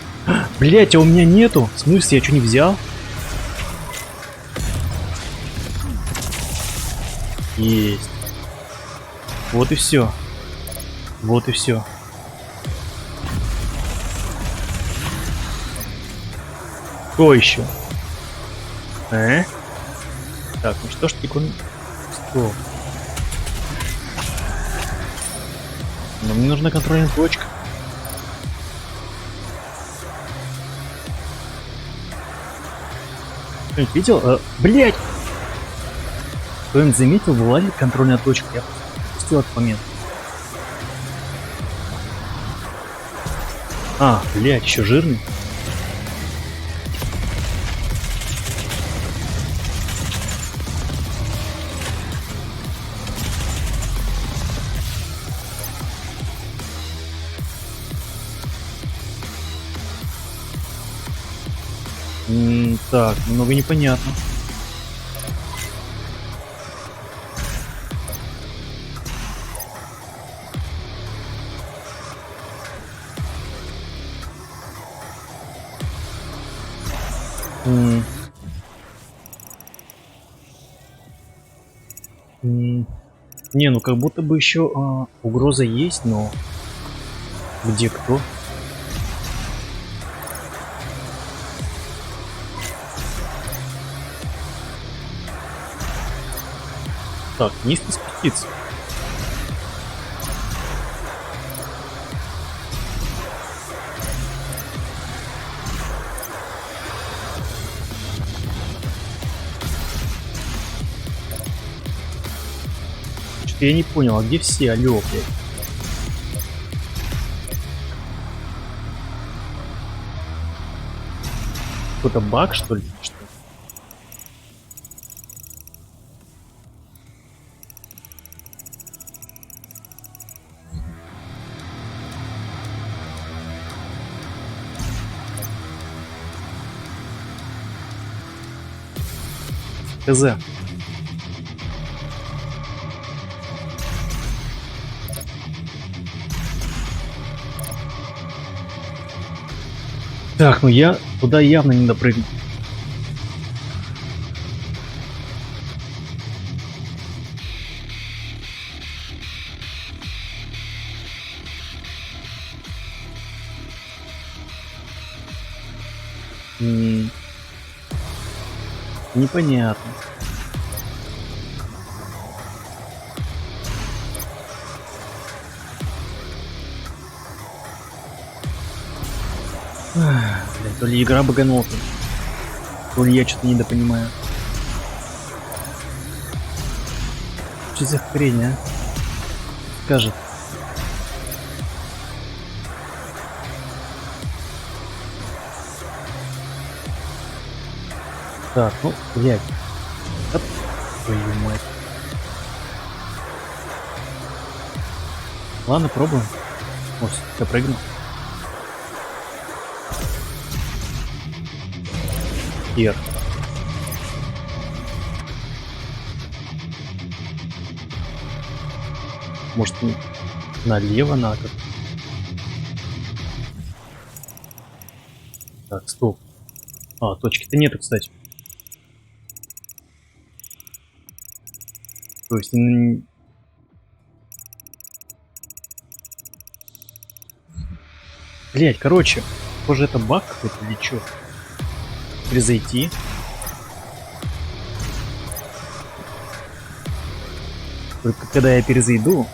Блять, а у меня нету. В смысле, я что, не взял? Есть. Вот и все. Вот и все. Кто еще? Так, ну что ж ты Стоп. Но мне нужна контрольная точка. Кто-нибудь видел? Блять! Кто-нибудь заметил, была ли контрольная точка? Я пропустил этот момент. А, блять, еще жирный. Так, немного непонятно. Не, ну как будто бы еще угроза есть, но где кто? Так, низко спуститься. Что-то я не понял, а где все? Алло, блядь. Какой-то баг, что ли? Что? ХЗ. Так, ну я туда явно не допрыгну. Непонятно. Блин, то ли игра баганула, то ли я что-то недопонимаю. Что за хрень, а? Скажет. Так, ну, блядь. Оп, твою мать. Ладно, пробуем. Может, допрыгну. Вверх. Может, налево надо? Так, стоп. А, точки-то нету, кстати. То есть... Блять, короче, похоже, это баг какой-то или чё? Перезайти. Только когда я перезайду...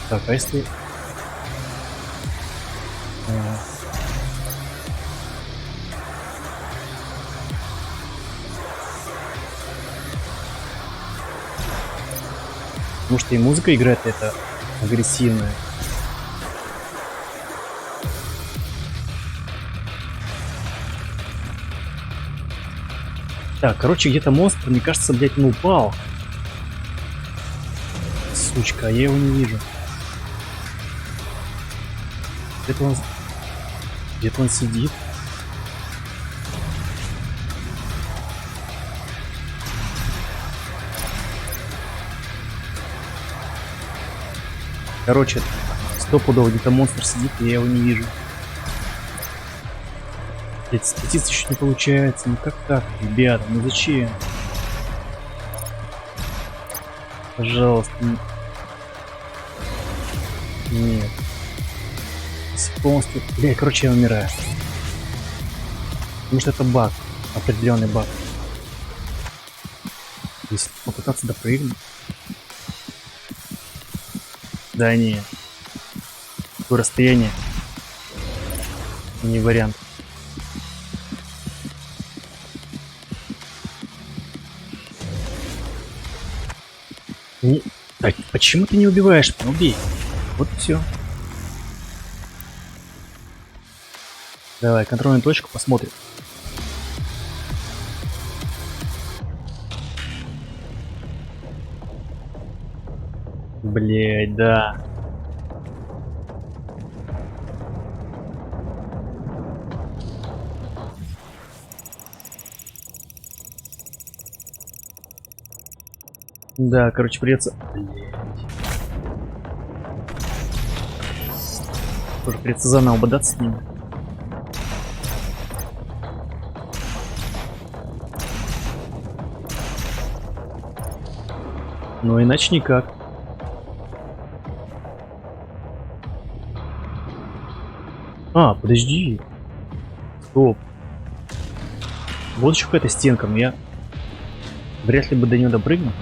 Так, а если... Потому что и музыка играет это агрессивная. Так, короче, где-то монстр, мне кажется, блядь, он упал. Сучка, а я его не вижу. Где-то он сидит. Короче, стопудово где-то монстр сидит, и я его не вижу. Блять, спуститься еще не получается. Ну как так, ребята? Ну зачем? Пожалуйста. Нет. Полностью... Блять, короче, я умираю. Потому что это баг. Определенный баг. Если попытаться допрыгнуть. Да не. Такое расстояние. Не вариант. Не... Так, почему ты не убиваешь? Ну, убей. Вот и все. Давай, контрольную точку посмотрим. Блять, да. Да, короче, придется... Тоже придется заново бодаться с ними. Но иначе никак. Подожди. Стоп. Вот еще какая-то стенка, но я вряд ли бы до нее допрыгнул.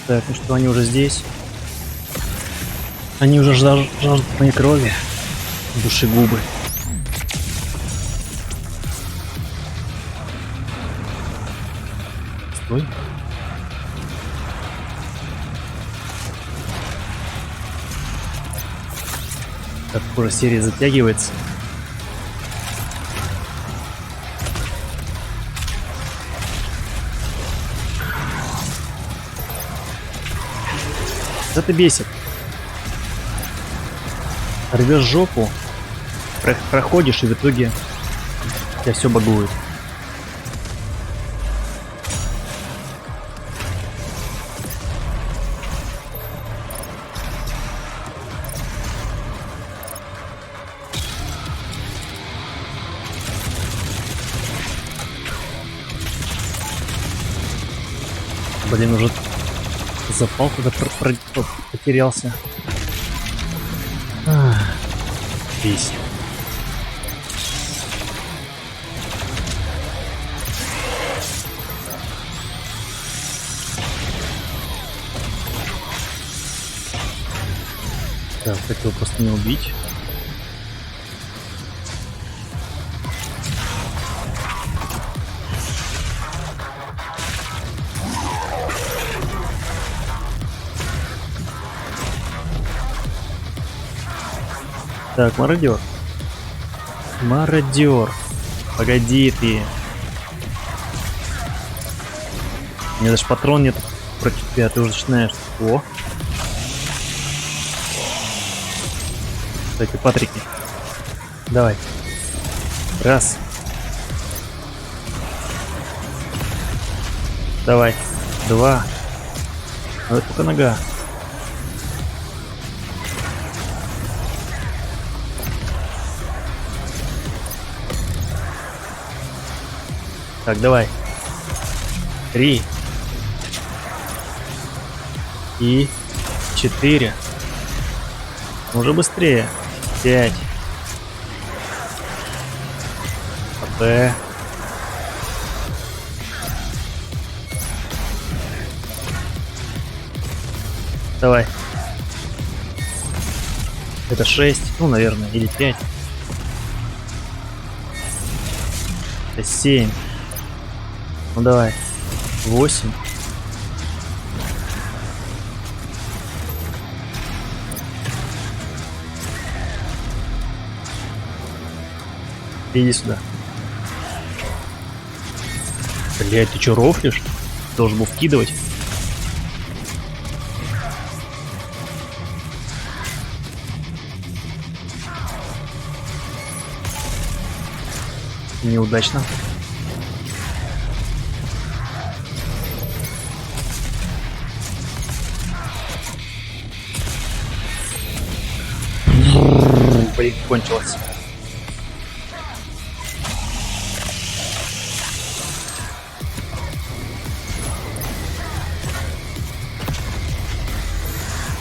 Так, ну что, они уже здесь. Они уже жаждут моей крови. Душегубы. Стой. Так, скоро серия затягивается. Это бесит. Рвешь жопу, проходишь, и в итоге у тебя все багует. Блин, уже запал куда потерялся. Весь. Так, хотел просто не убить. Так, мародер. Мародер. Погоди ты. У меня даже патрон нет против тебя, ты уже начинаешь. О. Кстати, Патрики. Давай. Раз. Давай. Два. Ну это только нога. Так, давай. 3. И 4. Уже быстрее. 5. АП. Давай. Это 6. Ну, наверное, или 5. Это 7. Ну давай. 8. Иди сюда. Блять, ты чё рофлишь? Должен был вкидывать. Неудачно. Блин, кончилось.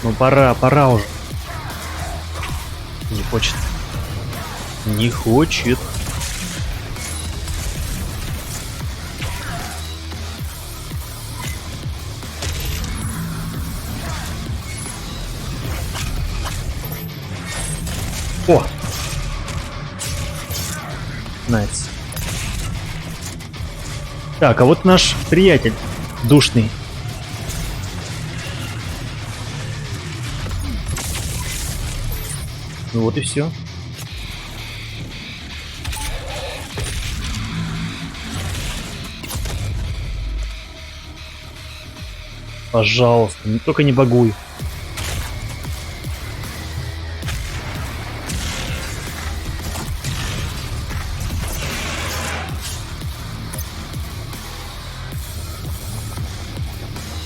Ну пора уже. Не хочет. Не хочет. О! Найс. Так, а вот наш приятель душный. Ну вот и все. Пожалуйста, только не багуй.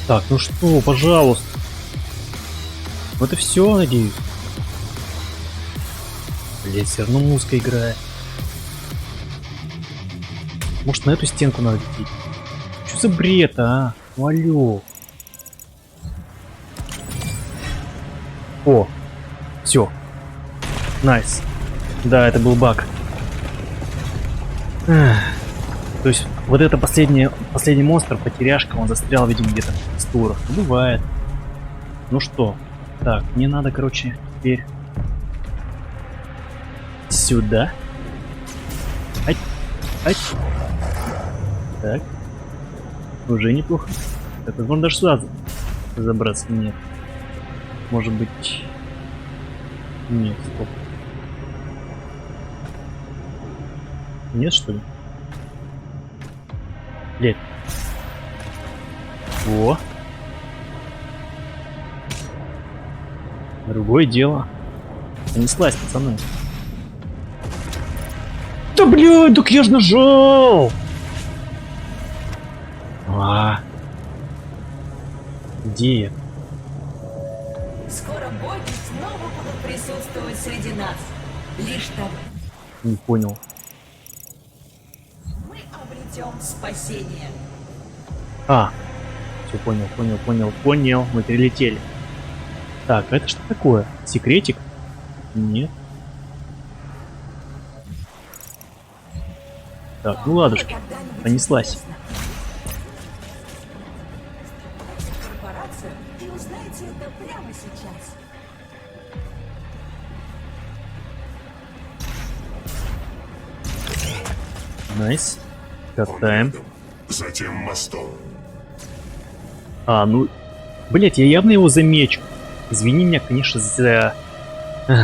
Так, ну что, пожалуйста. Вот и все, надеюсь. Блять, все равно музыка играет. Может, на эту стенку надо лететь? Что за бред, а? Ну алё. О, все. Найс. Да, это был баг. Эх. То есть, вот это последний монстр, потеряшка, он застрял, видимо, где-то в текстурах. Ну, бывает. Ну что? Так, мне надо, короче, теперь сюда. Ать, ать. Так. Уже неплохо. Так, возможно, даже сюда забраться. Нет. Может быть... Нет, стоп. Нет, что ли? Блять. О. Другое дело. Понеслась, пацаны. Да блядь, так я ж нажал! Где я? Скоро боги снова будут присутствовать среди нас. Лишь тогда Не понял. мы обретем спасение. А, все понял. Мы прилетели. Так, это что такое? Секретик? Нет. Так, ну ладушки, Когда-нибудь понеслась. интересно. Корпорацию, и узнаете это прямо сейчас. Найс. Катаем. Затем мостом. А, ну... Блять, я явно его замечу. Извини меня, конечно, за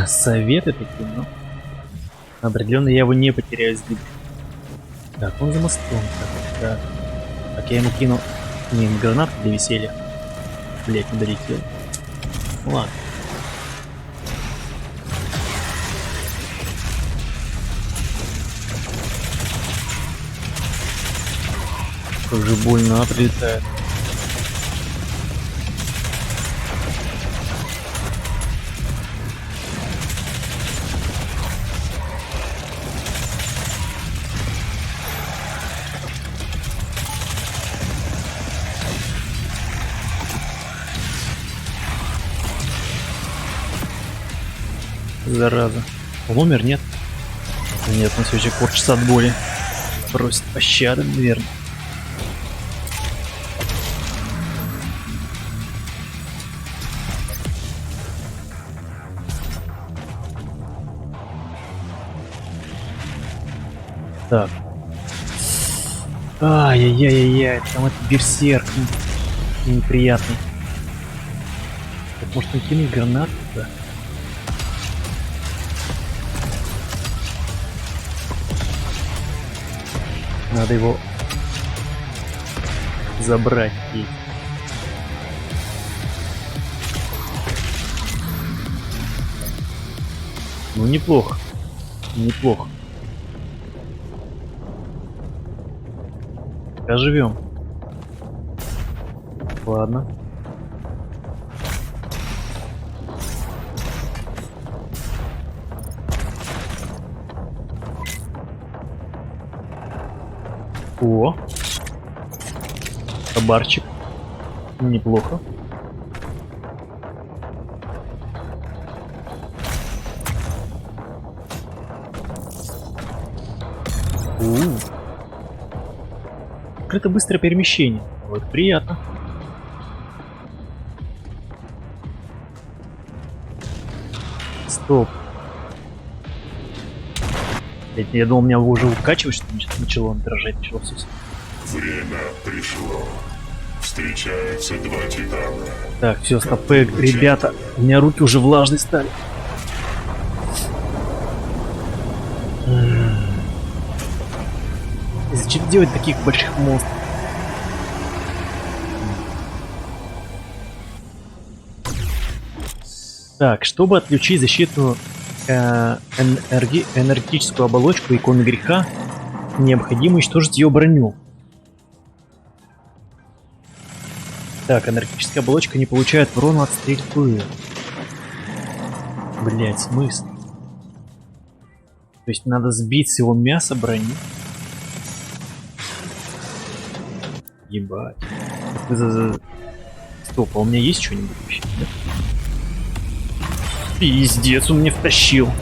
советы такие, но... Определенно я его не потеряю из виду. Так, он за мостом. Так. Так, я ему кину... Не, гранатку для веселья. Блять, не долетел. Ну ладно. Как же больно прилетает. Зараза. Он умер, нет? Нет, он все еще корчится от боли. Просит пощады, наверное. Так. Ай-яй-яй-яй, там этот берсерк неприятный. Так, может, накинуть гранату туда? Надо его забрать. И... Ну, неплохо. Неплохо. Пока живем. Ладно. О, кабарчик. Неплохо. Это быстрое перемещение. Вот приятно. Стоп. Я думал, меня уже укачивать, что начало он дрожать, начало все. Время пришло. Встречаются два титана. Так, все, стоп, ребята, у меня руки уже влажные стали. Зачем делать таких больших монстров? Так, чтобы отключить защиту энергетическую оболочку иконы греха, необходимо уничтожить ее броню. Так, энергетическая оболочка не получает урона от стрельбы. Блять, смысл? То есть надо сбить с его мяса брони? Ебать. Стоп, а у меня есть что-нибудь вообще? Нет? Пиздец, он мне втащил.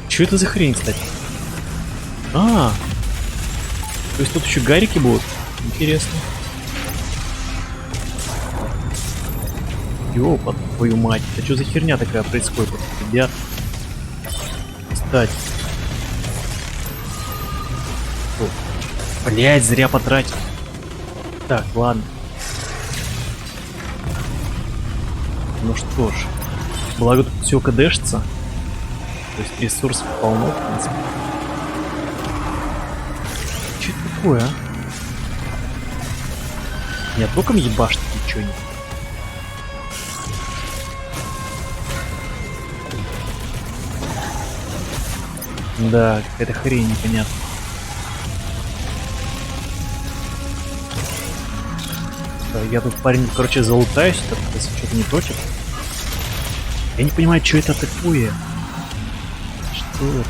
Что это за хрень, кстати? А, то есть тут еще гарики будут? Интересно. Ёпа, твою мать. Это что за херня такая происходит? Ребят. Кстати. Блять, зря потратил. Так, ладно. Ну что ж. Благо тут все кдэшится. То есть ресурсов полно, в принципе. Что это такое, а? Я током ебашь таки что-нибудь. Да, какая-то хрень непонятная. Я тут, парень, короче, залутаюсь, если что-то не точит. Я не понимаю, что это такое. Что это?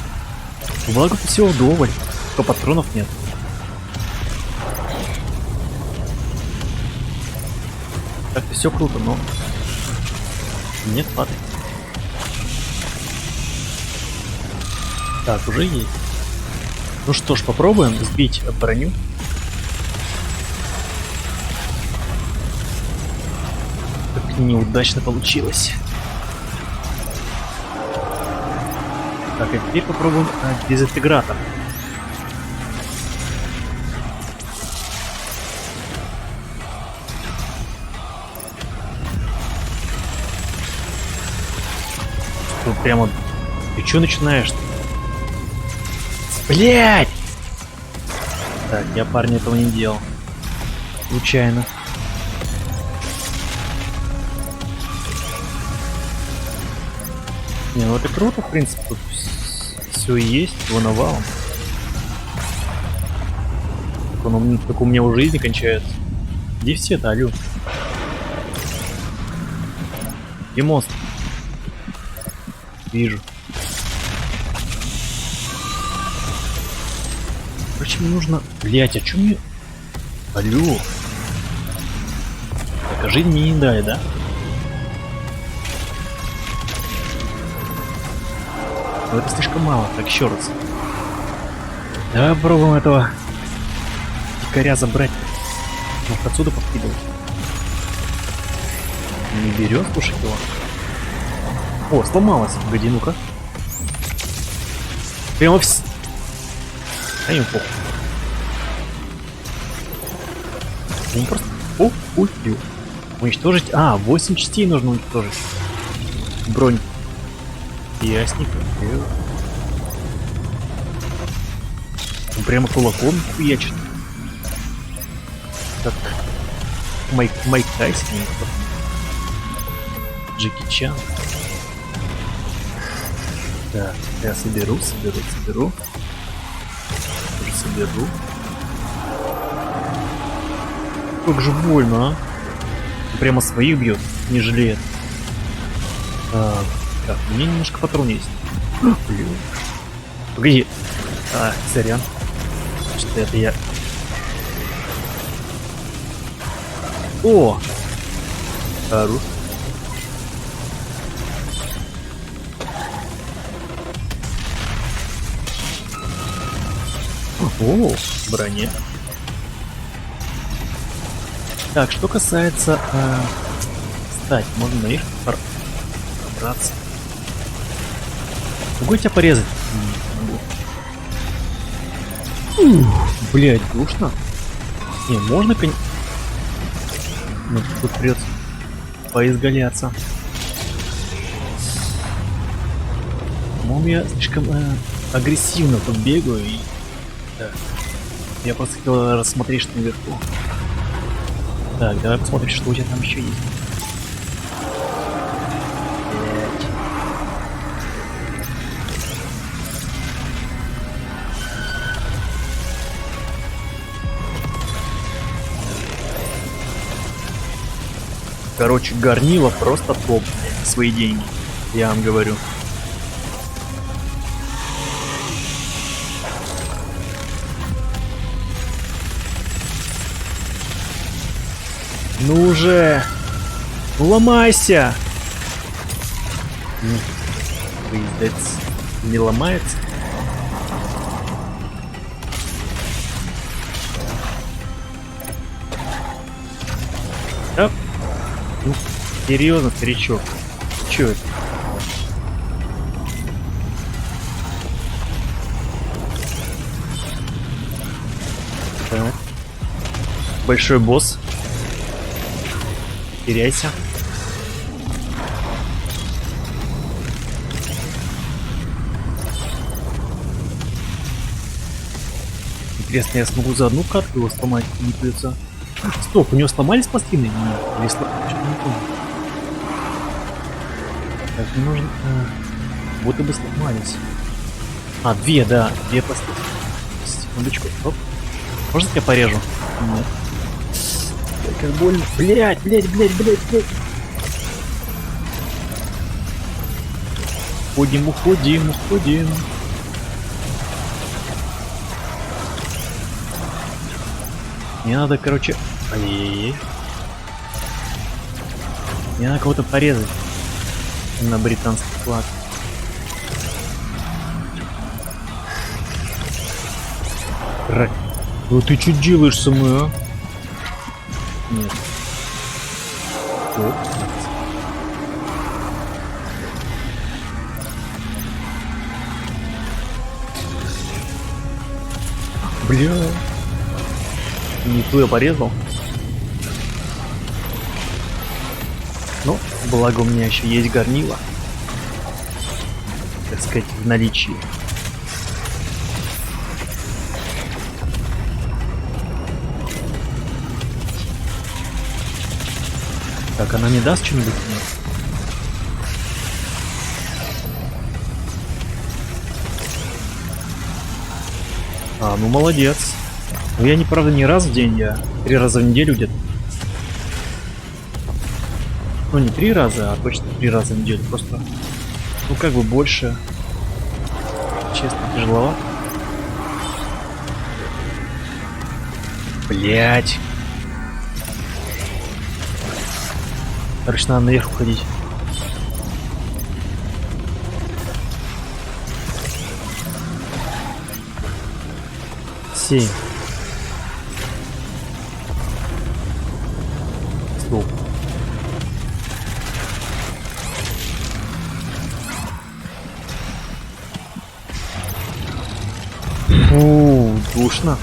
Благо тут всего вдоволь, только патронов нет. Так-то все круто, но нет падает. Так, уже есть. Ну что ж, попробуем сбить броню. Как неудачно получилось. Так, а теперь попробуем дезинтегратор. Что прямо... Ты чё начинаешь-то? Блять! Так, я, парни, этого не делал. Случайно. Не, ну это круто, в принципе, тут все есть, его навалом. Только у меня уже жизнь кончается. Где все-то, алё? Где монстр? Вижу. Короче, мне нужно... Блять, а чё мне... Алло. Так, а жизнь мне не дай, да? Но это слишком мало. Так, еще раз. Давай попробуем этого дикаря забрать. Может, отсюда подкидывать. Не берет, слушай, его. О, сломалась. Погоди, ну-ка. Прямо в... А им похуй. Он просто... О, убил. Уничтожить... А, 8 частей нужно уничтожить. Бронь. Ясненько. Он прямо кулаком хуячит. Как Майк Тайсон. Джеки Чан. Так, я соберу. Тоже соберу. Как же больно, а? Прямо своих бьет, не жалеет. Так, у меня немножко патрон есть. Блин. Погоди. Сорян. Что это я... О! Хорош. О, броня. Так, что касается... Кстати, можно наверх пробраться. Могу тебя порезать? Не могу. Блять, душно. Не, можно, конечно. Ну, тут придется поизгаляться. По-моему, я слишком агрессивно тут бегаю и... Да. Я просто хотел рассмотреть, что наверху. Так, давай посмотрим, что у тебя там еще есть. Короче, горнило просто топ. Свои деньги. Я вам говорю. Ну уже! Ну ломайся! Выездец не ломается? Оп. Ну, серьезно, старичок. Чё это? Так. Большой босс. Теряйся. Интересно, я смогу за одну катку его сломать? Не придется. Стоп, у него сломались пластины? Нет, или сломались? Что-то не помню. Так, мне нужно... будто бы сломались. А, две, да. Две пластины. Секундочку. Оп. Можно я порежу? Нет. Ой, как больно. Блять. Уходим. Мне надо, короче... Ай-яй-яй. Мне надо кого-то порезать. На британский флаг. Ну ты что делаешь со мной, а? Нет. Оп. Бля. Не ту я порезал. Ну, благо у меня еще есть горнило. Так сказать, в наличии. Так, она не даст что-нибудь? Нет. А, ну молодец. Ну я, не правда, не раз в день, я 3 раза в неделю где-то. Ну не 3 раза, а точно 3 раза в неделю. Просто, ну как бы больше. Честно, тяжеловато. Блять. Короче, надо наверх уходить. Семь. Стоп. Фу, душно.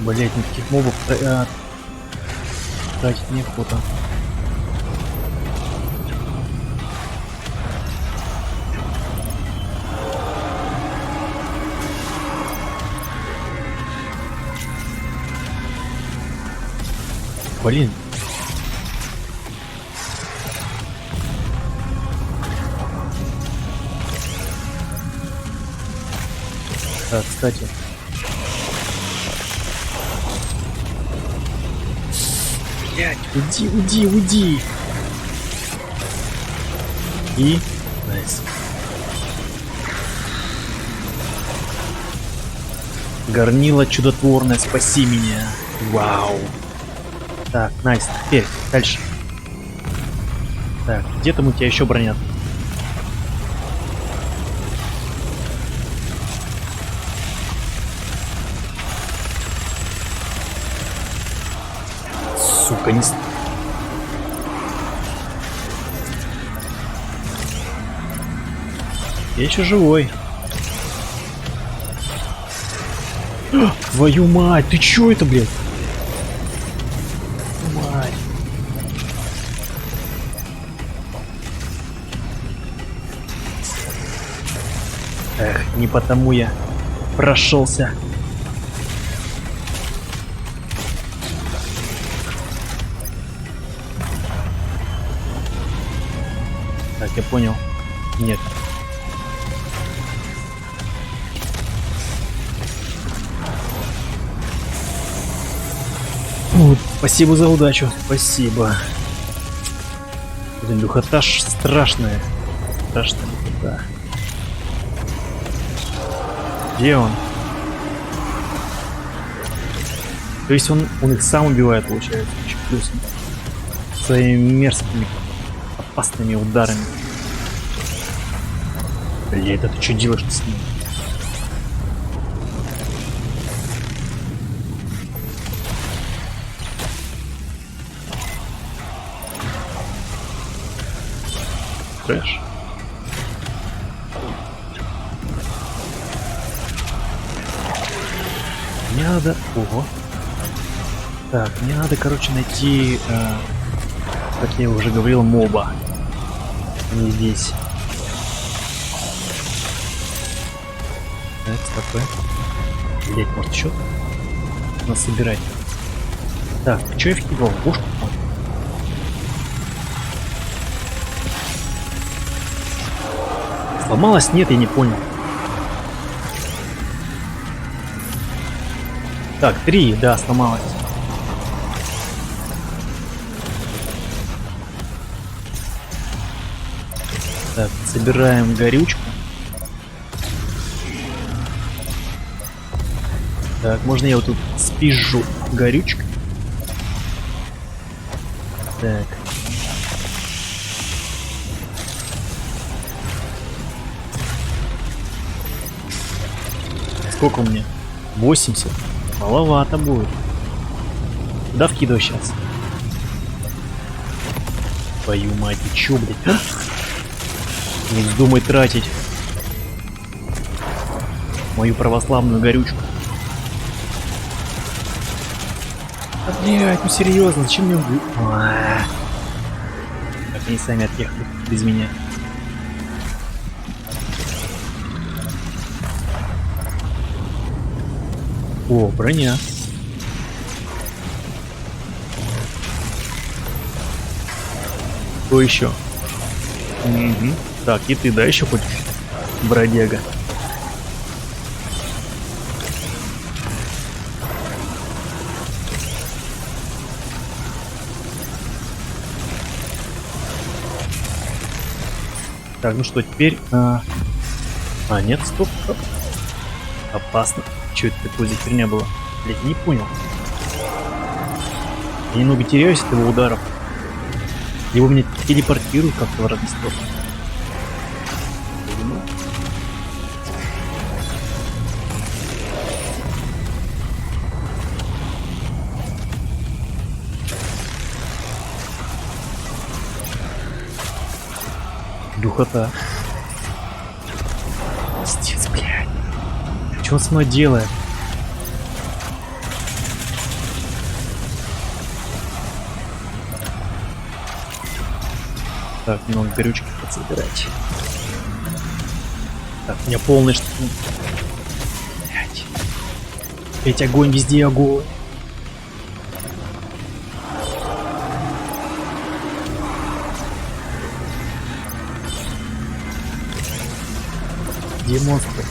Блять, никаких мобов тратить неохота. Блин. Так, кстати. Блять, уйди. И... Найс. Горнило чудотворное, спаси меня. Вау. Так, найс. Теперь, дальше. Так, где там у тебя еще бронят? Сука, не... Я еще живой. Твою мать, ты чё это, блядь? Мать. Эх, не потому я прошелся. Так, я понял. Нет. Спасибо за удачу. Спасибо. Блин, духота страшная. Страшная духота. Где он? То есть он их сам убивает, получается, еще плюс. Своими мерзкими, опасными ударами. Блядь, да ты что делаешь с ним? Трэш. Мне надо... Ого. Так, мне надо, короче, найти, как я уже говорил, моба. Не здесь. Так, стопы. Блять, может еще? Надо собирать. Так, что я вкидывал? Пушку? Сломалась? Нет, я не понял. Так, 3, да, сломалась. Так, собираем горючку. Так, можно я вот тут спижу горючкой? Так. Сколько у меня? 80. Маловато будет. Куда вкидываю сейчас? Твою мать, ты чё, блядь? А? Не вздумай тратить мою православную горючку. А, блядь, ну серьезно, зачем мне убить? Как они сами отъехали без меня. О, броня. Что еще? Угу. Так, и ты, да, еще хочешь, бродяга? Так, ну что, теперь... нет, стоп, стоп. Опасно. Что это такое за херня была? Блять, не понял. Я немного теряюсь от его ударов. Его меня телепортируют как-то в разные стороны. Духота. Пиздец, блядь. Что он со мной делает? Так, немного горючки подсобирать. Так, у меня полный что... Блядь. Опять огонь, везде огонь. Где монстры?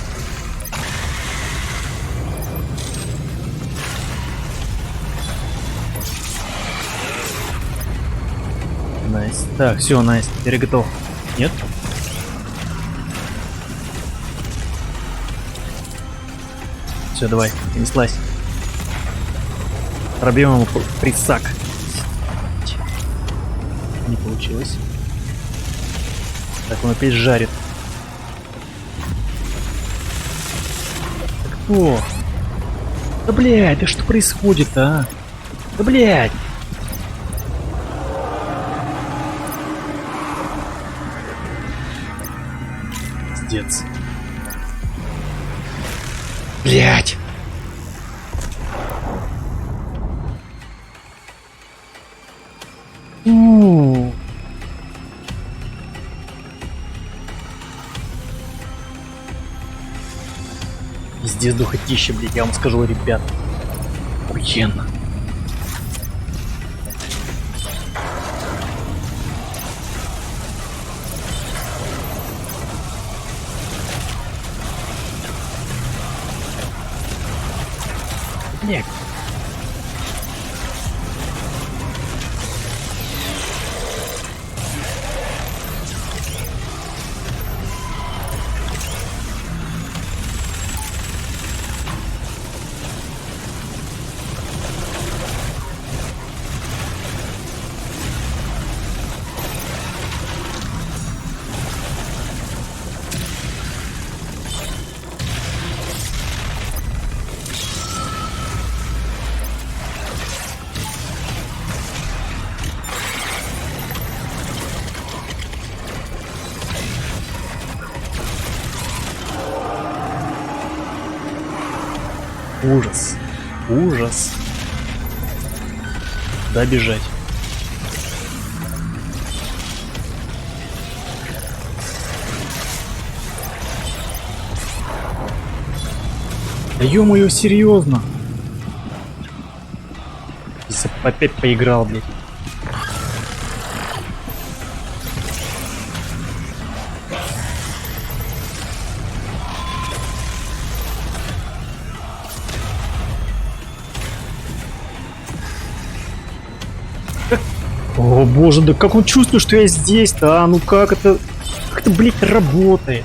Найс. Так, все, найс. Теперь готов. Нет? Все, давай, понеслась. Пробьем ему присак. Не получилось. Так, он опять жарит. О! Да блядь, да что происходит, а? Да блядь! Пиздец. Блядь! Пиздец, духотища, блядь, я вам скажу, ребят. Охуенно. Блядь. Ужас. Ужас. Да, бежать. Да ё-моё, серьезно? Если б опять поиграл, блядь. О боже, да как он чувствует, что я здесь-то, а? Ну как это, блядь, работает?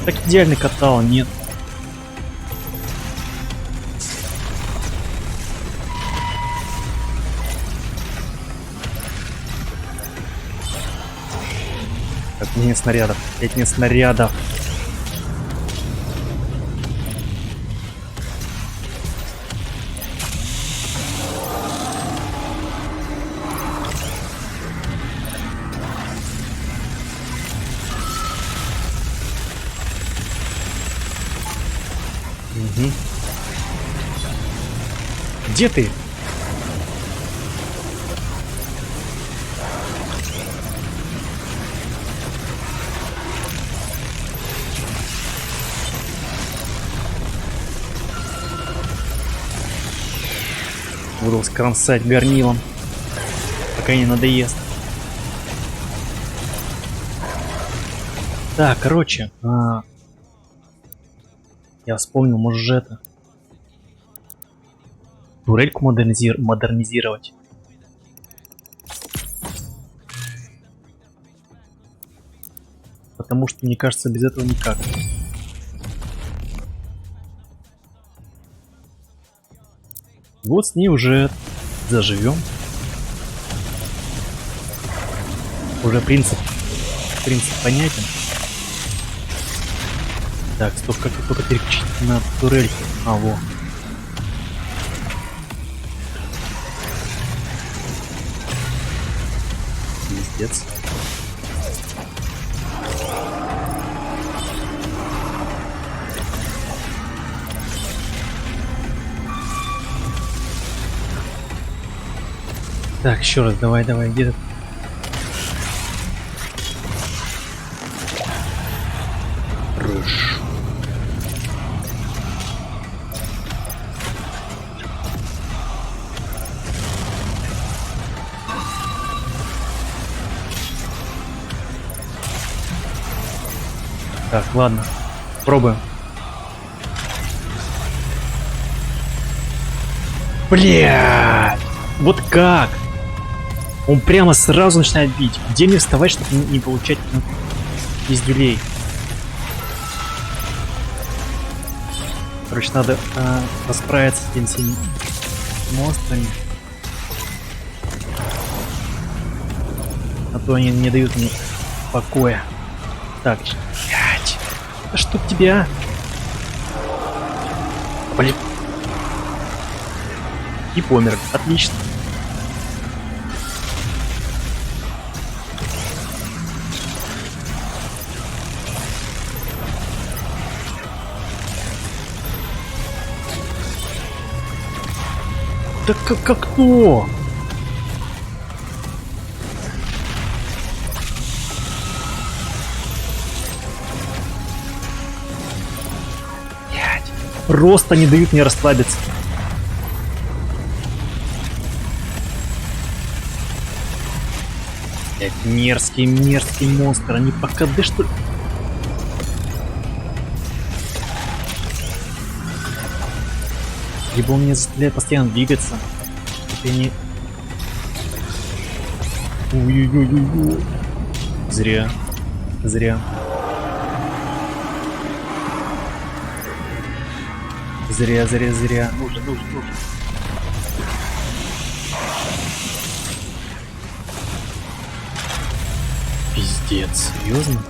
Так идеально катал, нет. Так, нет снарядов, опять нет снарядов. Угу. Где ты? Буду скромсать горнилом, пока не надоест. Так, короче, я вспомнил, может же это турельку модернизировать. Потому что, мне кажется, без этого никак. Вот с ней уже заживем. Уже принцип понятен. Так, стоп, как только переключить на турельку. А, во. Пиздец. Так, еще раз, давай, где ты? Рыж. Так, ладно, пробуем. Бля! Вот как? Он прямо сразу начинает бить. Где мне вставать, чтобы не получать пиздюлей? Короче, надо расправиться с этими всеми монстрами. А то они не дают мне покоя. Так, блядь. Да чтоб тебя... Блин. И помер. Отлично. Да как кто? Блядь. Просто не дают мне расслабиться. Блядь, мерзкий монстр. Они по КД, что ли? Либо он меня заставляет постоянно двигаться. Это не... Ой-ой-ой-ой-ой. Зря. Зря. Нужен. Пиздец, серьезно?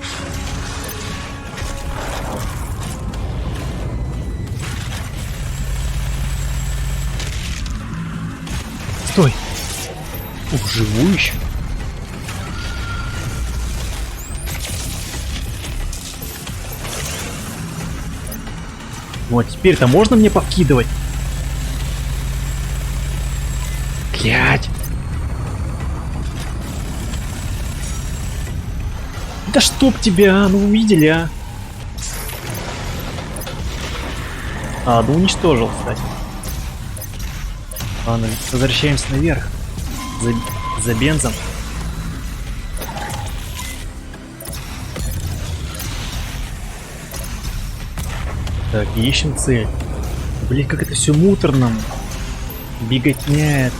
Стой! Ух, живу еще. Ну а теперь-то можно мне повкидывать? Блять. Да чтоб тебя, ну увидели, а. А, ну уничтожил, кстати. Ладно, возвращаемся наверх. За бензом. Так, ищем цель. Блин, как это все муторно. Беготняет.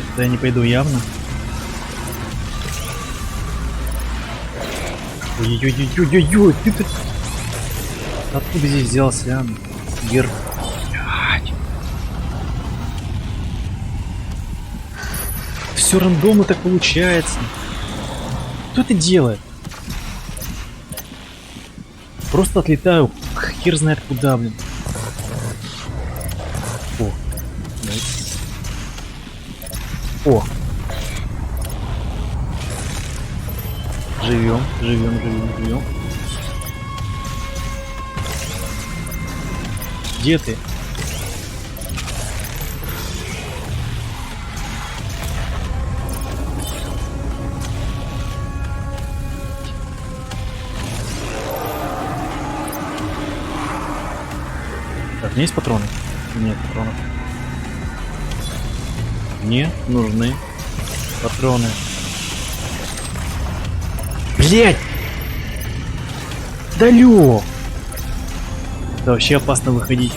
Туда я не пойду явно. Ой-ой-ой-ой-ой-ой, ты-то... Откуда здесь взялся, а? Блядь. Все рандомно так получается. Что это делает? Просто отлетаю, хер знает куда, блин. О, найс. О. Живем, живем, живем, живем. Где ты? Так, у меня есть патроны? Нет патронов. Мне нужны патроны. Блять! Далё! Да вообще опасно выходить.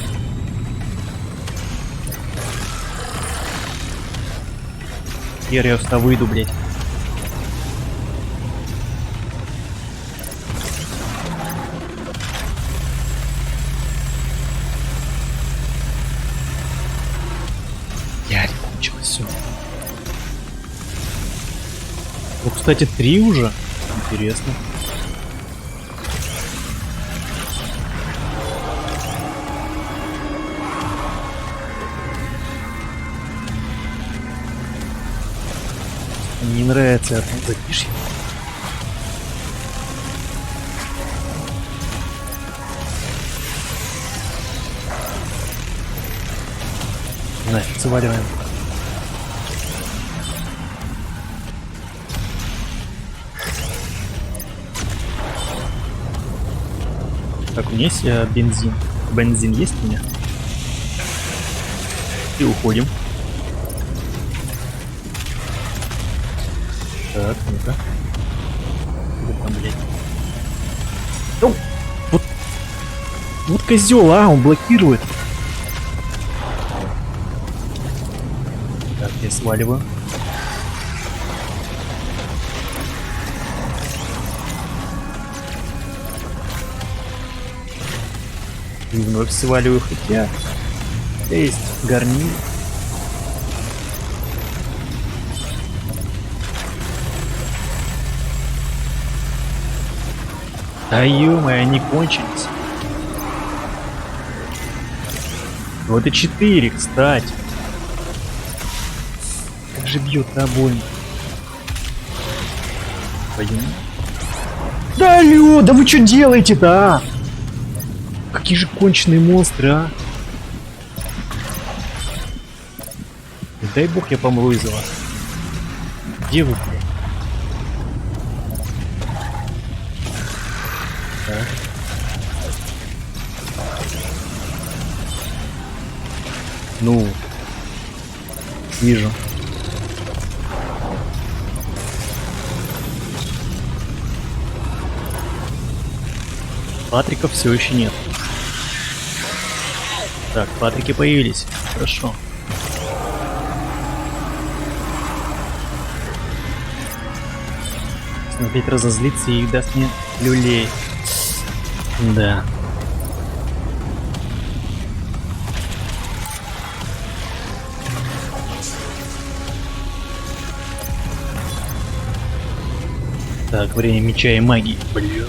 Хер я сюда выйду, блять. Кончилось все. Ну, кстати, 3 уже. Интересно. Не нравится, а запиши. Нафиг, заваливаем. Так, у меня есть бензин. Бензин есть у меня? И уходим. Так, ну-ка. Где там, блядь? Ну, вот козел, а, он блокирует. Так, я сваливаю. И вновь сваливаю, хотя есть гарнир. Да ё-моё, они кончились. Вот и 4, кстати. Как же бьет-то обоим. Пойдем. Да алё, да вы что делаете-то, а? Какие же конченые монстры, а? Не дай бог я помру из-за вас. Где вы, блядь? Так. Ну, вижу. Патриков все еще нет. Так, Патрики появились. Хорошо. Он опять разозлится и даст мне люлей. Да. Так, время меча и магии. Блин.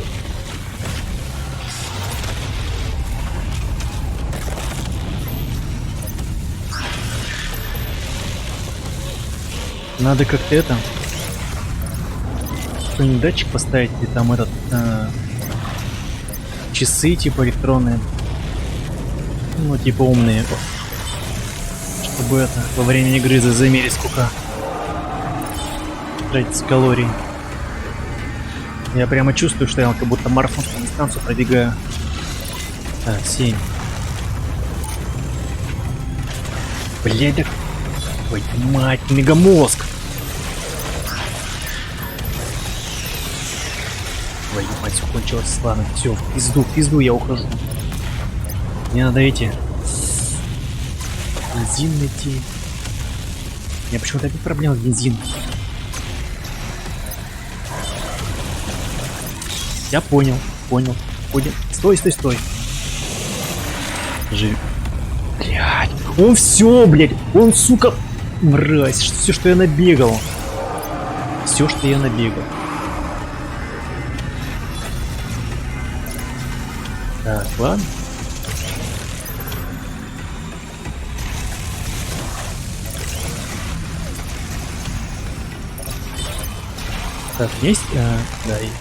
Надо как-то это какой-нибудь датчик поставить, или там этот часы типа электронные, ну типа умные, чтобы это во время игры замерить сколько тратится калорий. Я прямо чувствую, что я как будто марафонскую дистанцию пробегаю. Так, 7. Блядь, да... Ой, мать, мегамозг! Твою мать, все кончилось, ладно, все, в пизду, я ухожу. Мне надо эти... Бензин найти. У меня почему-то опять проблема с бензином. Я понял. Ходим. Стой. Живи. Блядь. Он все, блядь. Он, сука, мразь. Все, что я набегал. Так, ладно. Так, есть? Да, есть.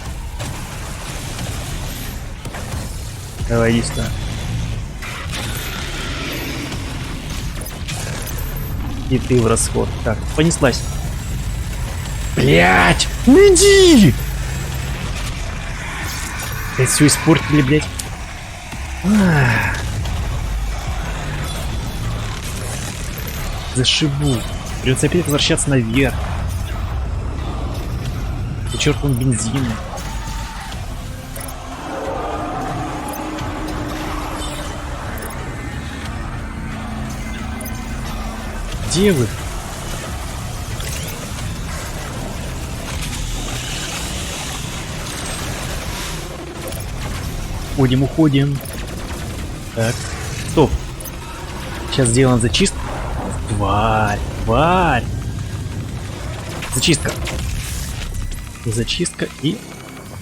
Давай, иди сюда. И ты в расход. Так, понеслась. Блять! Иди! Это все испортили, блять. Зашибу. Придется опять возвращаться наверх. И черт он бензин. Где вы? Уходим. Так, стоп. Сейчас сделаем зачистку. Тварь. Зачистка и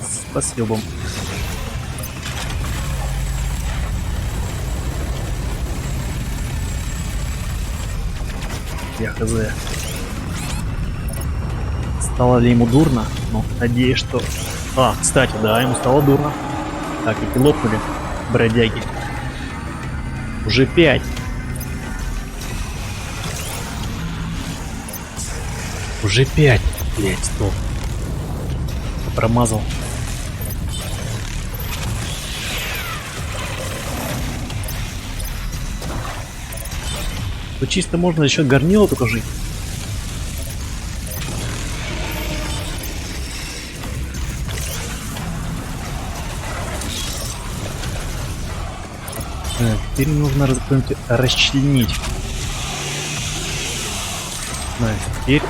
с посъебом. Я хз. Стало ли ему дурно? Ну, надеюсь, что... кстати, да, ему стало дурно. Так, эти лопнули, бродяги. Уже 5. Блять, стоп. Промазал. Тут чисто можно за счет горнила только жить. Так, теперь нужно расчленить. Так, теперь...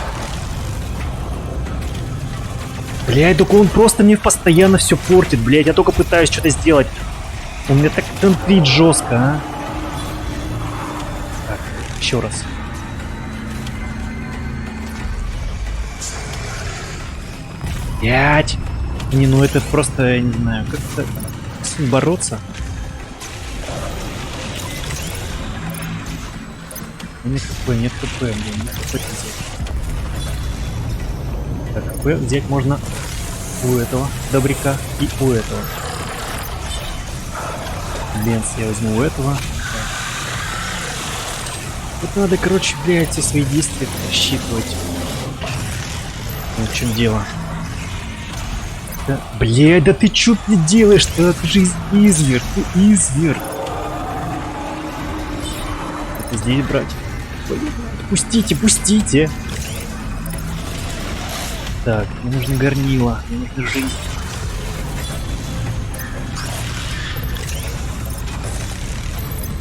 Блядь, только он просто мне постоянно все портит, блядь. Я только пытаюсь что-то сделать. Он меня так контрит жестко, а. Так, еще раз. Блядь. Не, ну это просто, я не знаю, как-то с ним бороться. Нет ХП, блин, нет ХП взять. Так, ХП взять можно у этого добряка и у этого. Ленс я возьму у этого. Тут надо, короче, блядь, все свои действия рассчитывать. Вот в чем дело. Да, блядь, да ты чё ты делаешь-то? Ты же изверг, Это здесь брать. Пустите. Так, мне нужно горнило, мне нужно жизнь.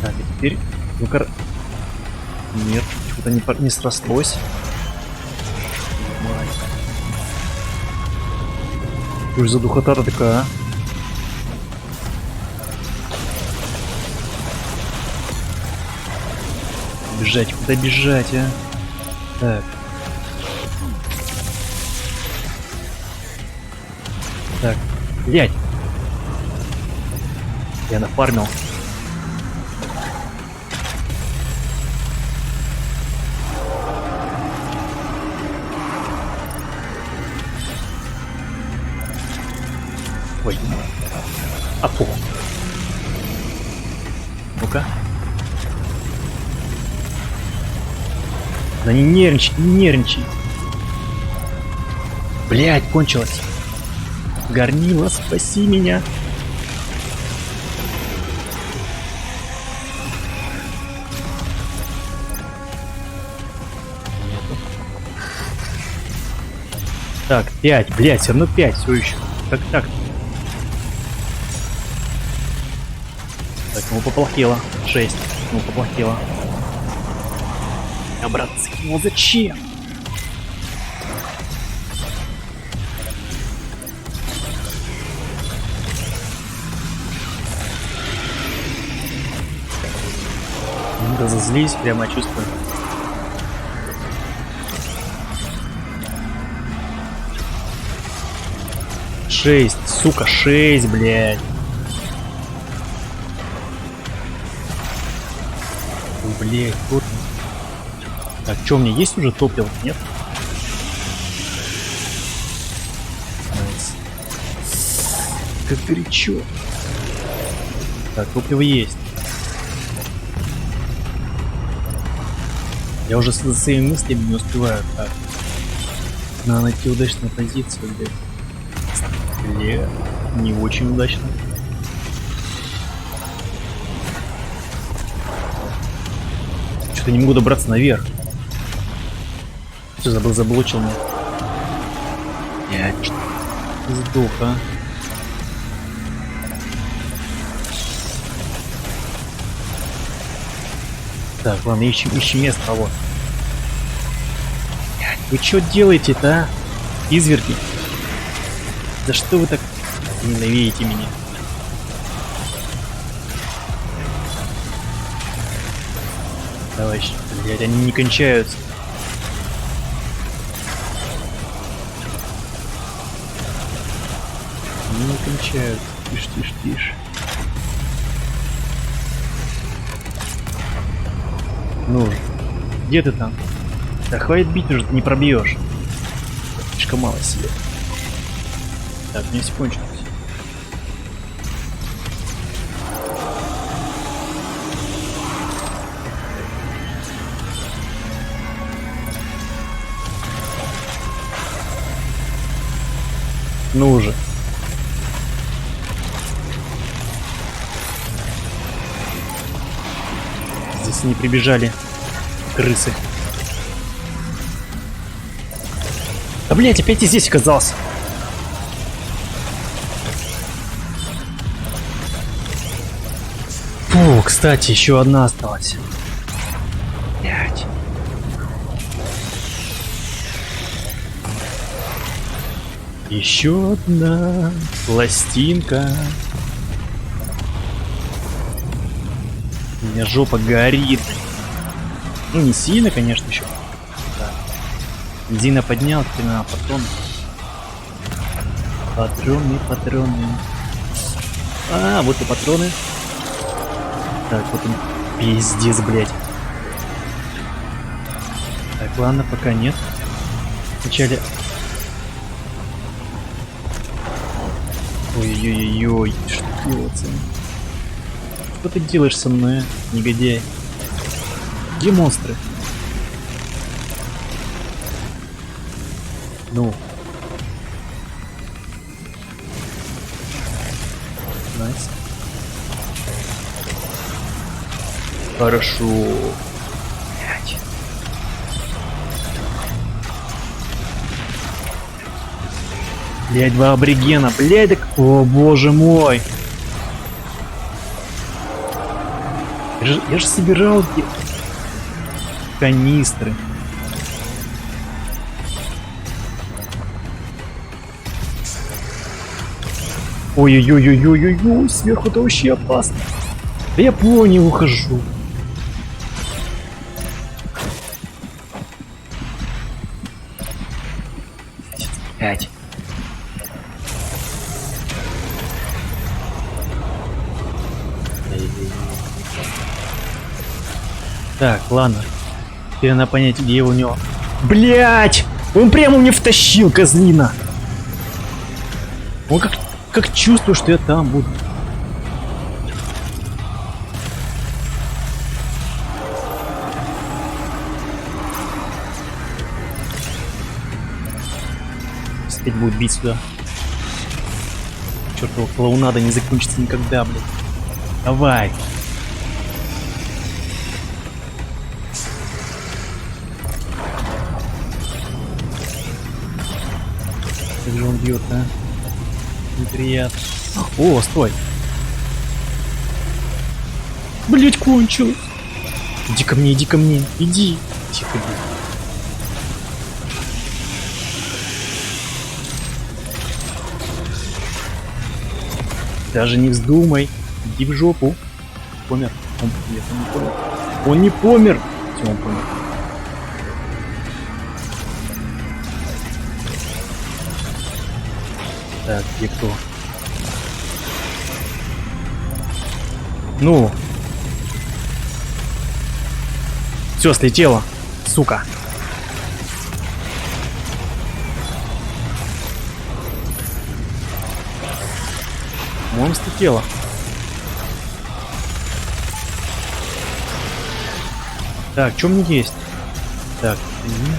Так, и теперь... Ну-ка... Нет, что-то не срослось. Что ж за духота-то такая, а? Бежать, куда бежать, а? Так. Так, блять. Я нафармил. Ой. А фу. Ну-ка. Да не нервничай, не нервничай. Блять, кончилось. Горнило, спаси меня. Нету. Так, 5, блять, все равно 5 все еще. Как так? Так, ему поплохело. 6. Ему поплохело. Обратно закинул. Зачем? Да зазлись, прямо чувствую. Шесть, сука, 6, блядь. Блять, вот. Так, что, у меня есть уже топливо? Нет? Найс. Как горячо. Так, топливо есть. Я уже за своими мыслями не успеваю. Так. Надо найти удачную позицию, блядь. Бля, не очень удачно. Что-то не могу добраться наверх. Все, заблочил меня. Я сдох, а. Так, ладно, ищем место, а вот. Вы что делаете-то, а? Изверги? Да что вы так ненавидите меня? Товарищи, блядь, они не кончаются. Они не кончаются. Тише, тише, тише. Ну же, где ты там? Да хватит бить уже, ты не пробьешь. Слишком мало себе. Так, мне все кончилось. Ну уже. Здесь не прибежали крысы. Да блять, опять и здесь оказался. Фу, кстати, еще одна осталась. Блять. Еще одна пластинка. У меня жопа горит. Ну, не сильно, конечно, еще. Да. Бензина поднял, теперь на патроны. Патроны, патроны. А, вот и патроны. Так, вот он. Пиздец, блядь. Так, ладно, пока нет. Вначале... Ой-ой-ой-ой, что делается? Что ты делаешь со мной, а, негодяй? Где монстры? Ну. Найс. Хорошо. Блять. Блять, два аборигена. Блять, так... О, боже мой. Я же собирал канистры. Ой-ой-ой-ой-ой-ой, сверху это вообще опасно. Да я понял, ухожу. Пять. Так, ладно. Теперь надо понять, где у него. Блять! Он прямо мне втащил, козлина! Он как Как чувствую, что я там буду. Опять будет бить сюда. Чёртова клоунада не закончится никогда, блядь. Давай. Как же он бьет, а? Неприятно. О, стой. Блять, кончилось. Иди ко мне, иди ко мне. Иди. Тихо, блядь. Даже не вздумай. Иди в жопу. Помер. Нет, он не помер. Он не помер. Все, он помер. Так, где кто? Ну. Все, слетело. Сука. По-моему, слетело. Так, что мне есть? Так, нет.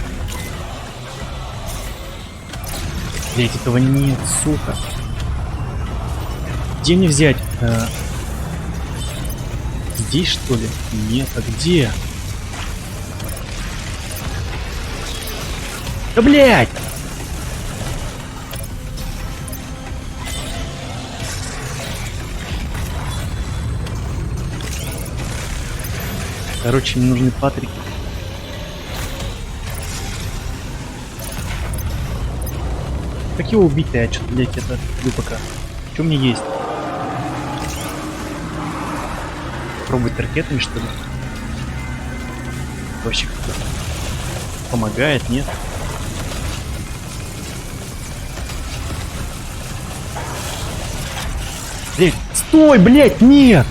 Блять, этого нет, сука. Где мне взять? Здесь, что ли? Нет, а где? Да, блять! Короче, мне нужны патрики. Как его убить-то? Я что-то, блядь, это люблю пока. Что мне есть? Пробовать ракетами, что ли? Вообще как-то помогает, нет? Блядь, стой, блядь, нет!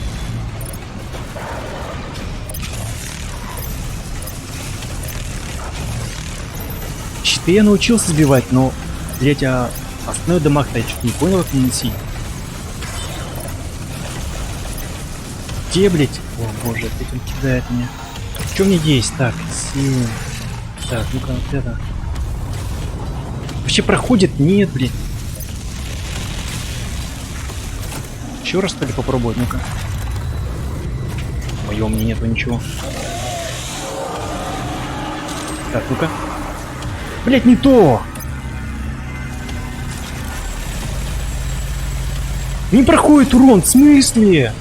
Щиты я научился сбивать, но, блядь, основной дамаг-то я что-то не понял, как наносить. Где, блядь? О, боже, опять он кидает меня. Что мне есть? Так, силы. Так, ну-ка, вот это. Вообще проходит? Нет, блядь. Еще раз, что ли, попробовать? Ну-ка. В моем мне нету ничего. Так, ну-ка. Блять, не то! Не проходит урон, в смысле?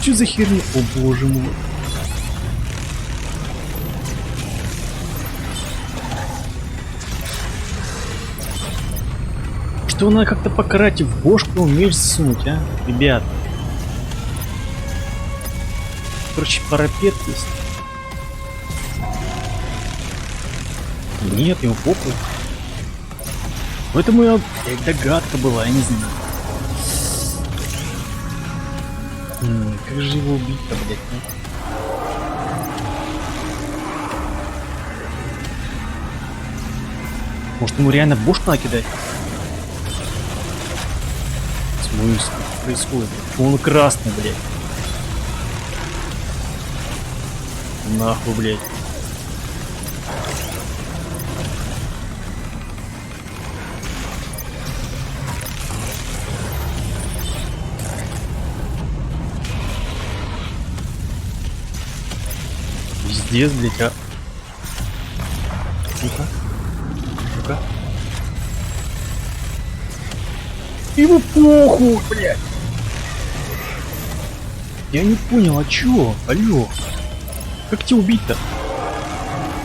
Что за херня? О боже мой. Что надо как-то покарать и в бошку меч засунуть, а? Ребят. Короче, парапет есть. Нет, ему похуй. Это моя догадка была, я не знаю. Как же его убить-то, блядь, Может, ему реально бошку накидать? В смысле, что происходит? Он красный, блядь. Нахуй, блядь. Пиздец, блядь, а. Ну-ка. Ну-ка. Ему похуй, блядь. Я не понял, а чё? Алло. Как тебя убить-то?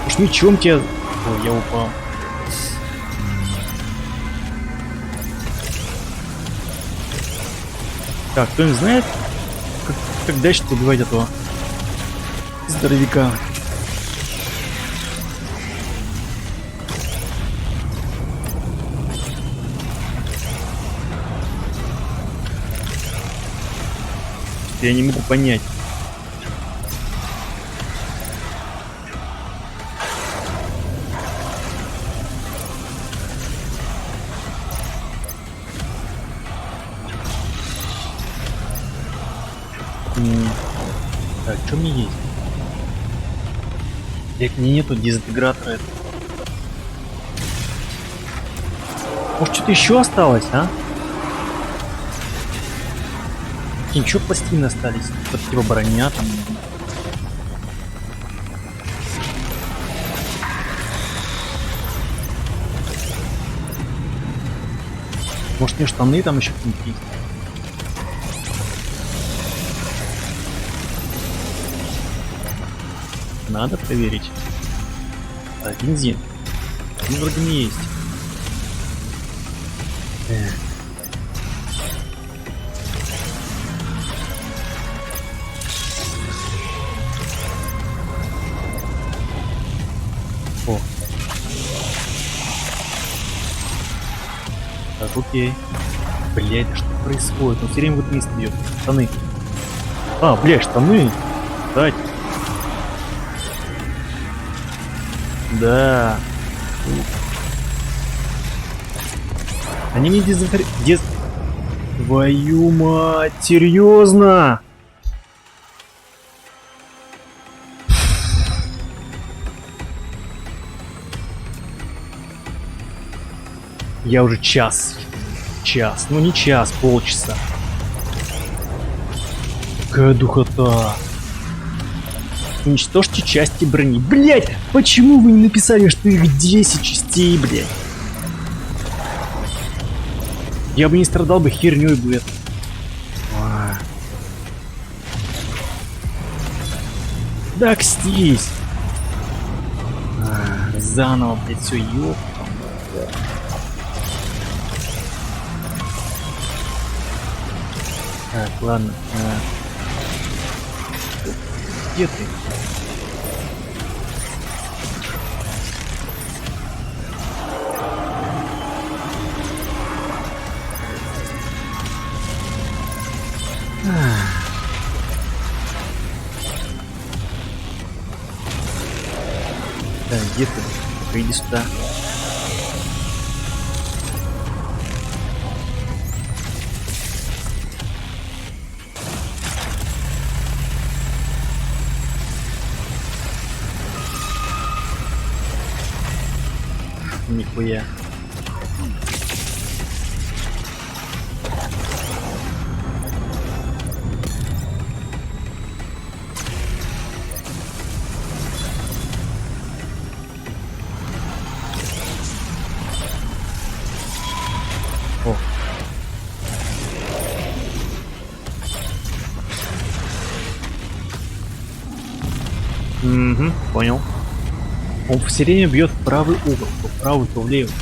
Уж мечом тебя... Ой, я упал. Так, кто-нибудь знает, как дальше убивать этого здоровяка? Я не могу понять. Так, что мне есть? Блять, мне нету дезинтегратора этого. Может, что-то еще осталось, а? Ничего пластины остались. Вот типа броня там. Может, мне штаны там еще какие-нибудь есть? Надо проверить. Так, бензин. Ну, вроде не есть. О. Так, окей. Блять, что происходит? Он все время вот вниз идет. Штаны. А, блять, штаны. Кстати. Да. Они не Твою мать, серьезно? Я уже час, ну не час, полчаса. Какая духота. Уничтожьте части брони. Блять, почему вы не написали, что их 10 частей, блять? Я бы не страдал бы херней бы это. Да, кстись. Заново, блять, все, ёп. Так, ладно. Где ты? Так, где ты? Иди сюда. Нихуя. О. Угу, понял. Он все время бьет в правый угол, то в правый, то в левый.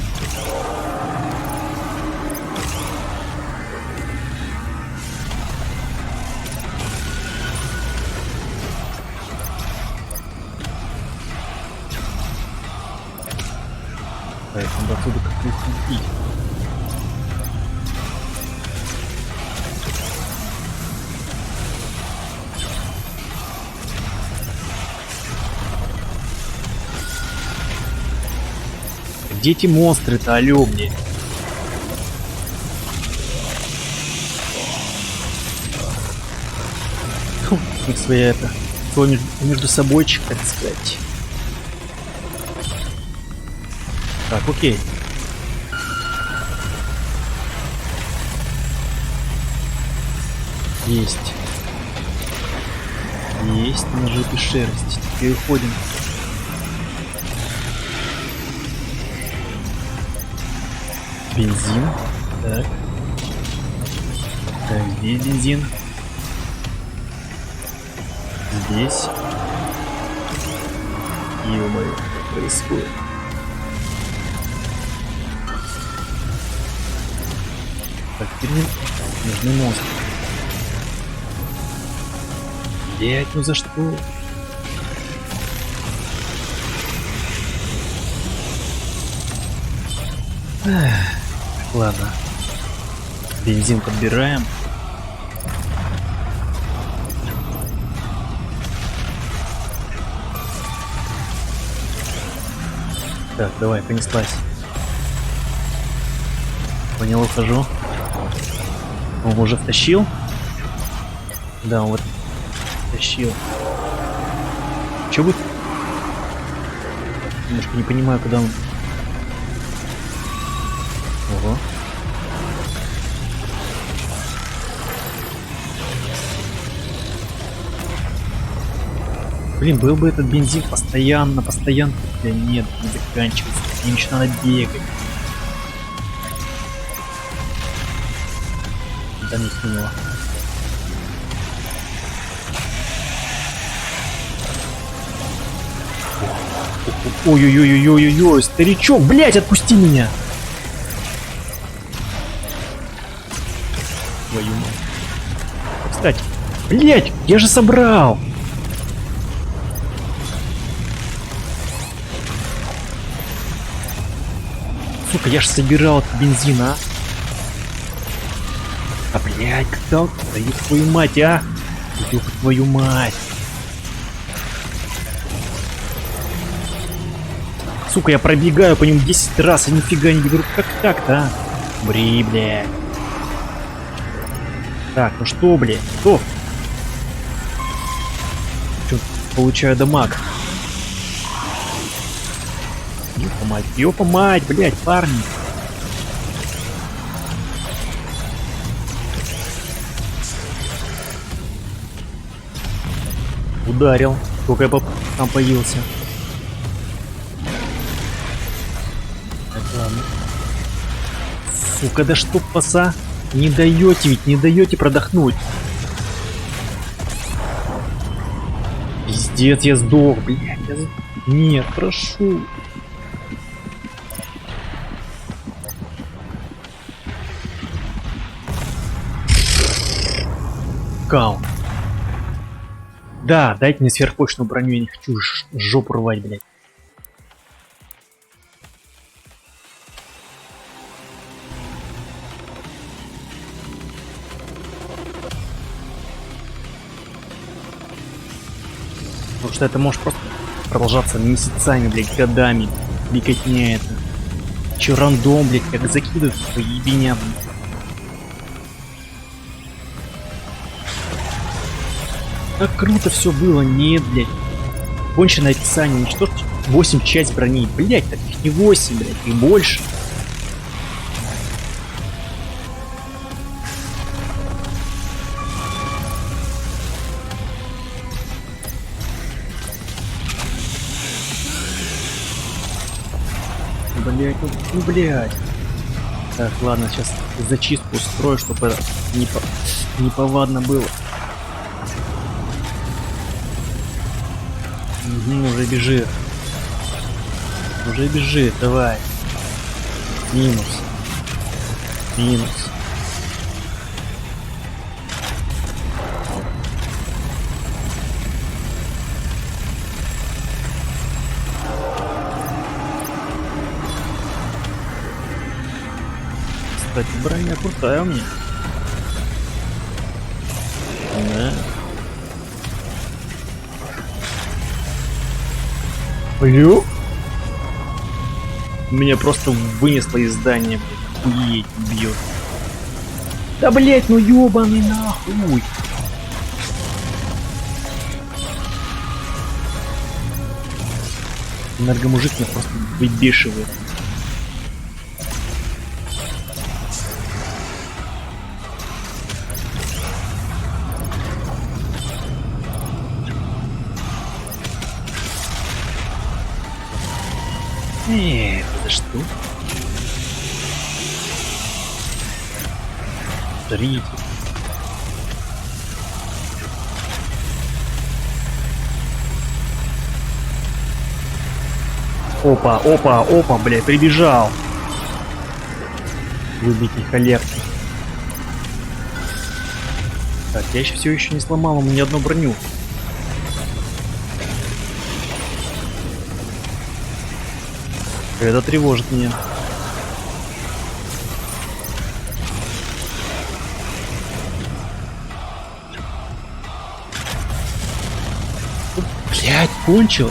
Так, надо отсюда как-то уйти. Где эти монстры-то, алё, мне? Фу, их своя это... Свой между собойчик, так сказать. Так, окей. Есть. Есть ножи и шерсть. Теперь уходим. Бензин. Так. Так, здесь бензин. Здесь. Ё-моё, что происходит? Так, теперь нужны монстры. Блять, ну за что? Ладно. Бензин подбираем. Так, давай, понеслась. Понял, ухожу. Он уже втащил. Да, он вот Тащил. Чё вы... Немножко не понимаю, куда он... Ого. Блин, был бы этот бензин постоянно. Бля, нет, не заканчивается. Им еще надо бегать. Да не снимала. Ой-ой-ой-ой-ой-ой, старичок, блядь, отпусти меня! Твою мать. Кстати, блядь, я же собрал! Сука, я же собирал этот бензин, а? А, блядь, кто? Да ёб твою мать, а? Ёб твою мать! Сука, я пробегаю по нему 10 раз и нифига не беру. Как так-то, а? Бри, блядь. Так, ну что, блядь? Что? Чё, получаю дамаг. Ёпа мать, блядь, парни. Ударил. Сколько я там появился. Так, ладно. Сука, да что, паса? Не даете ведь, не даете продохнуть. Пиздец, я сдох, блядь. Нет, прошу. Кал. Да, дайте мне сверхмощную броню, я не хочу жопу рвать, блядь. Потому что это может просто продолжаться месяцами, блядь, годами. Беготня это. Че рандом, блядь, как закидывают по ебеня, блядь. Как круто все было, нет, блядь. Конченое описание, уничтожьте 8 часть брони. Блядь, так их не 8, блядь, и больше. Блядь, ну блядь. Так, ладно, сейчас зачистку устрою, чтобы это неповадно было. Угу, уже бежит. Уже бежит, давай. Минус. Минус. Кстати, броня крутая у меня. Да. Алло? Меня просто вынесло из здания, блядь. Охуеть, бьет. Да, блядь, ну ёбаный нахуй. Энергомужик меня просто выбешивает. За что? Смотрите. Опа, опа, опа, блядь, прибежал. Выбитый холерки. Так, я еще все еще не сломал ему ни одну броню. Это тревожит меня. Блять, кончил.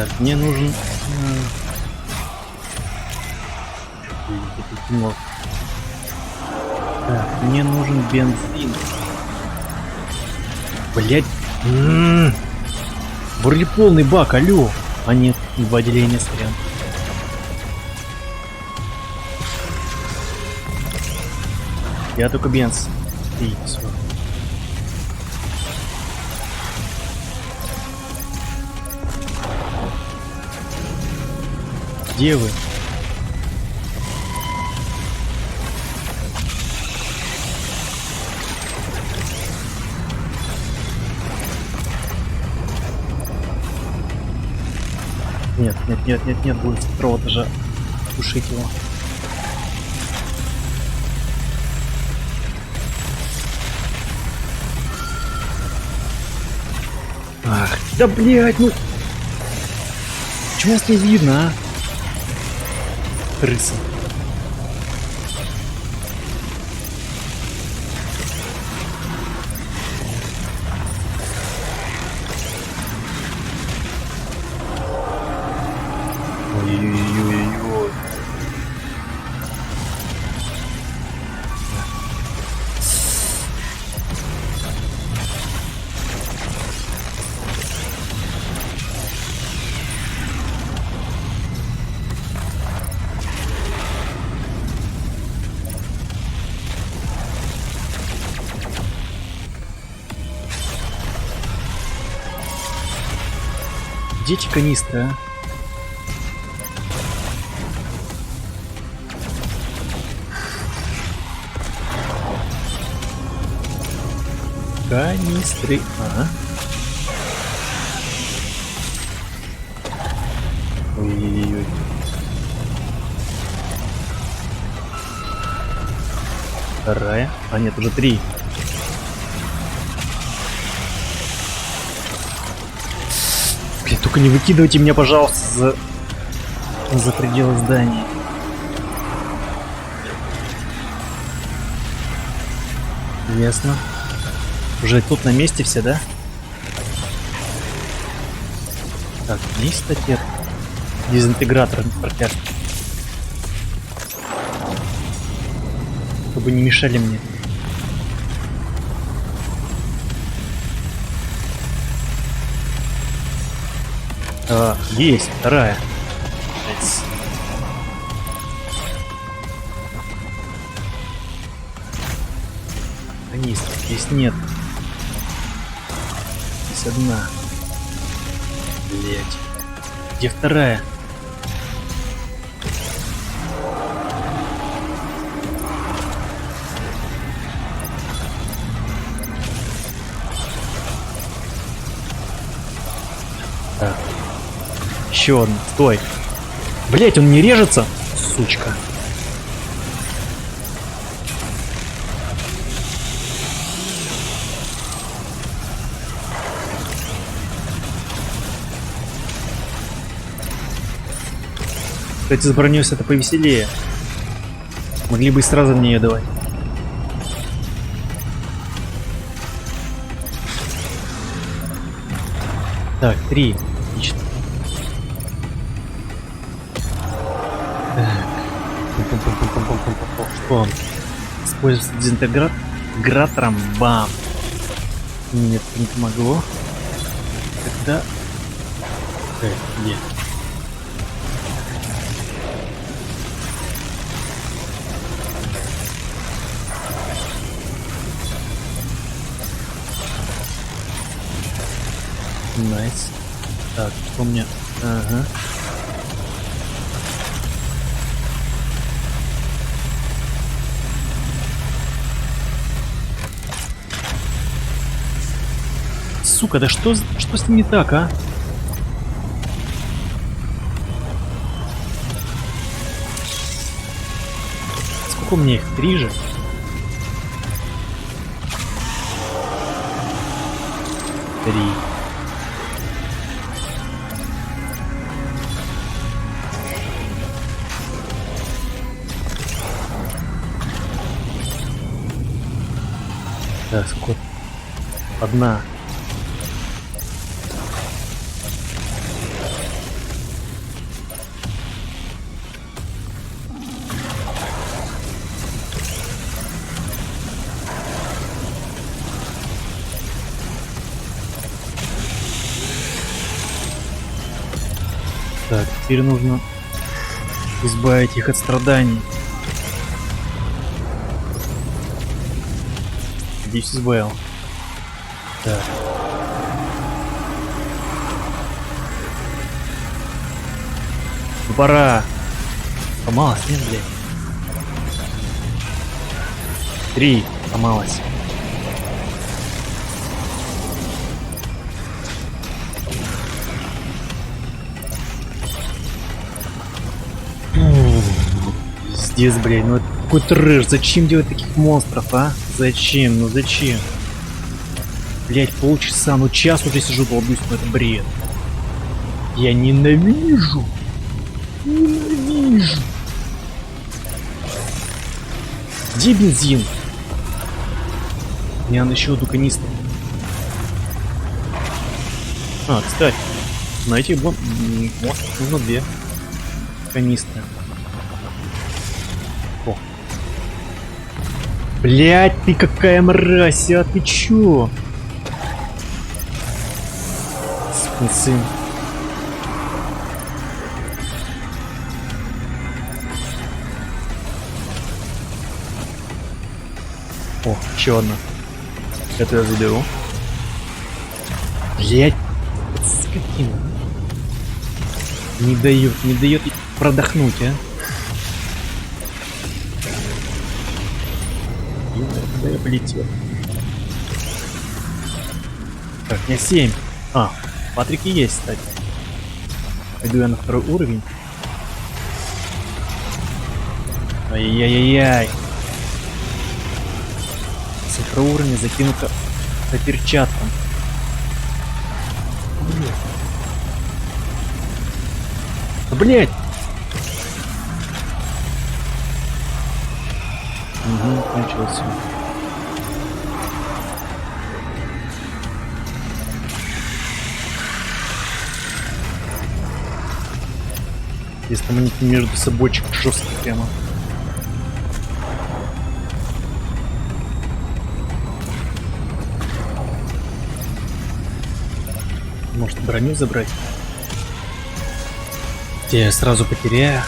Так, мне нужен... Так, мне нужен бензин. Блять. Вроде полный бак, алё. А нет, два отделения сорян. Я только бенз. И всё. Где вы? Нет, будет с второго этажа тушить его. Ах, да блять, ну... Почему вас не видно, а? Крыса. Ой-ой-ой-ой. Где эти канистры, а? Канистры. Ага. Ой-ой-ой. Вторая. А нет, уже 3. Блин, только не выкидывайте меня, пожалуйста, за пределы здания. Ясно. Уже тут на месте все, да? Так, есть статья. Дезинтегратор протяжки. Чтобы не мешали мне. Есть, вторая. Канистр, здесь нет. Здесь одна. Блять. Где вторая? Так. Еще одна. Стой. Блять, он не режется? Сучка. Кстати, с броней это повеселее. Могли бы и сразу мне ее давать. Так, 3. Отлично. Так. Что он? Используется дезинтегратором. Бам. Нет, не помогло. Тогда... Нет. Найс. Так, что у меня? Ага. Сука, да что с ним не так, а? Сколько у меня их? 3 же? 3. Так, сколько? 1. Теперь нужно избавить их от страданий. Надеюсь, избавил. Так. Ну пора. Сломалась, нет, блядь? 3. Сломалась. Пиздец, блядь, ну это какой трэш. Зачем делать таких монстров, а? Зачем? Ну зачем? Блядь, полчаса, ну час уже сижу, долбюсь, ну это бред. Я ненавижу. Ненавижу. Где бензин? Мне надо еще одну канистру. А, кстати, на этих монстров нужно 2 канистры. О. Блять, ты какая мразь, а ты чё? Сукин сын. О, еще одна. Это я заберу. Блять, скотина. Не дает продохнуть, а? Куда я полетел? Так, у меня 7. А, Патрики есть, кстати. Пойду я на 2-й уровень. Ай-яй-яй-яй. С 2-го уровня закинуто по перчаткам. Блять! Угу, кончилось всё. Если там они между собойчик жестко прямо. Может, броню забрать? Я сразу потеряю.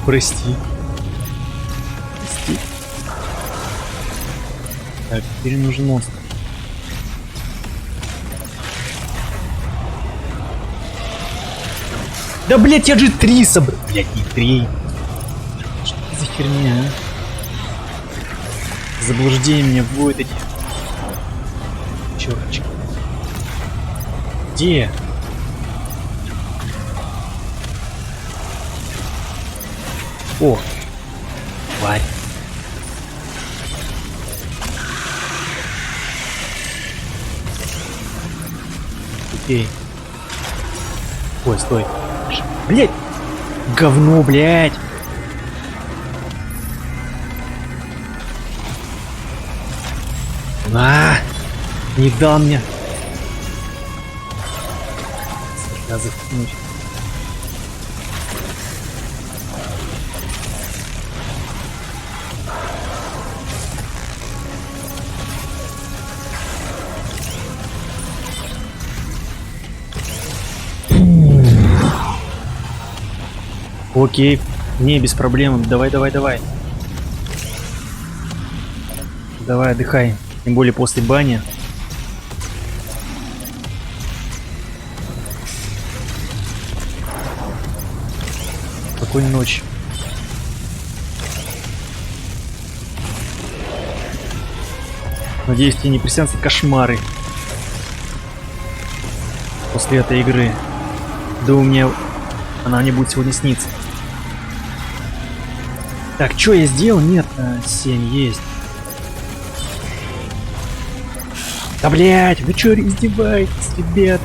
Прости. Прости. Так, теперь нужен монстр. Да, блять, я же 3 собрал. Блять, не 3. Что это за херня, а? Заблуждение меня вводит эти черточки. Где? О! Тварь. Окей. Ой, стой. Блять! Говно, блять! На! Не дал мне. Надо заткнуть. Окей, не, без проблем. Давай, давай, давай. Давай, отдыхай. Тем более после бани. Спокойной ночи. Надеюсь, тебе не приснятся кошмары после этой игры. Думаю, мне она не будет сегодня сниться. Так, что я сделал? Нет, 7 есть. Да, блять, вы что издеваетесь, ребят?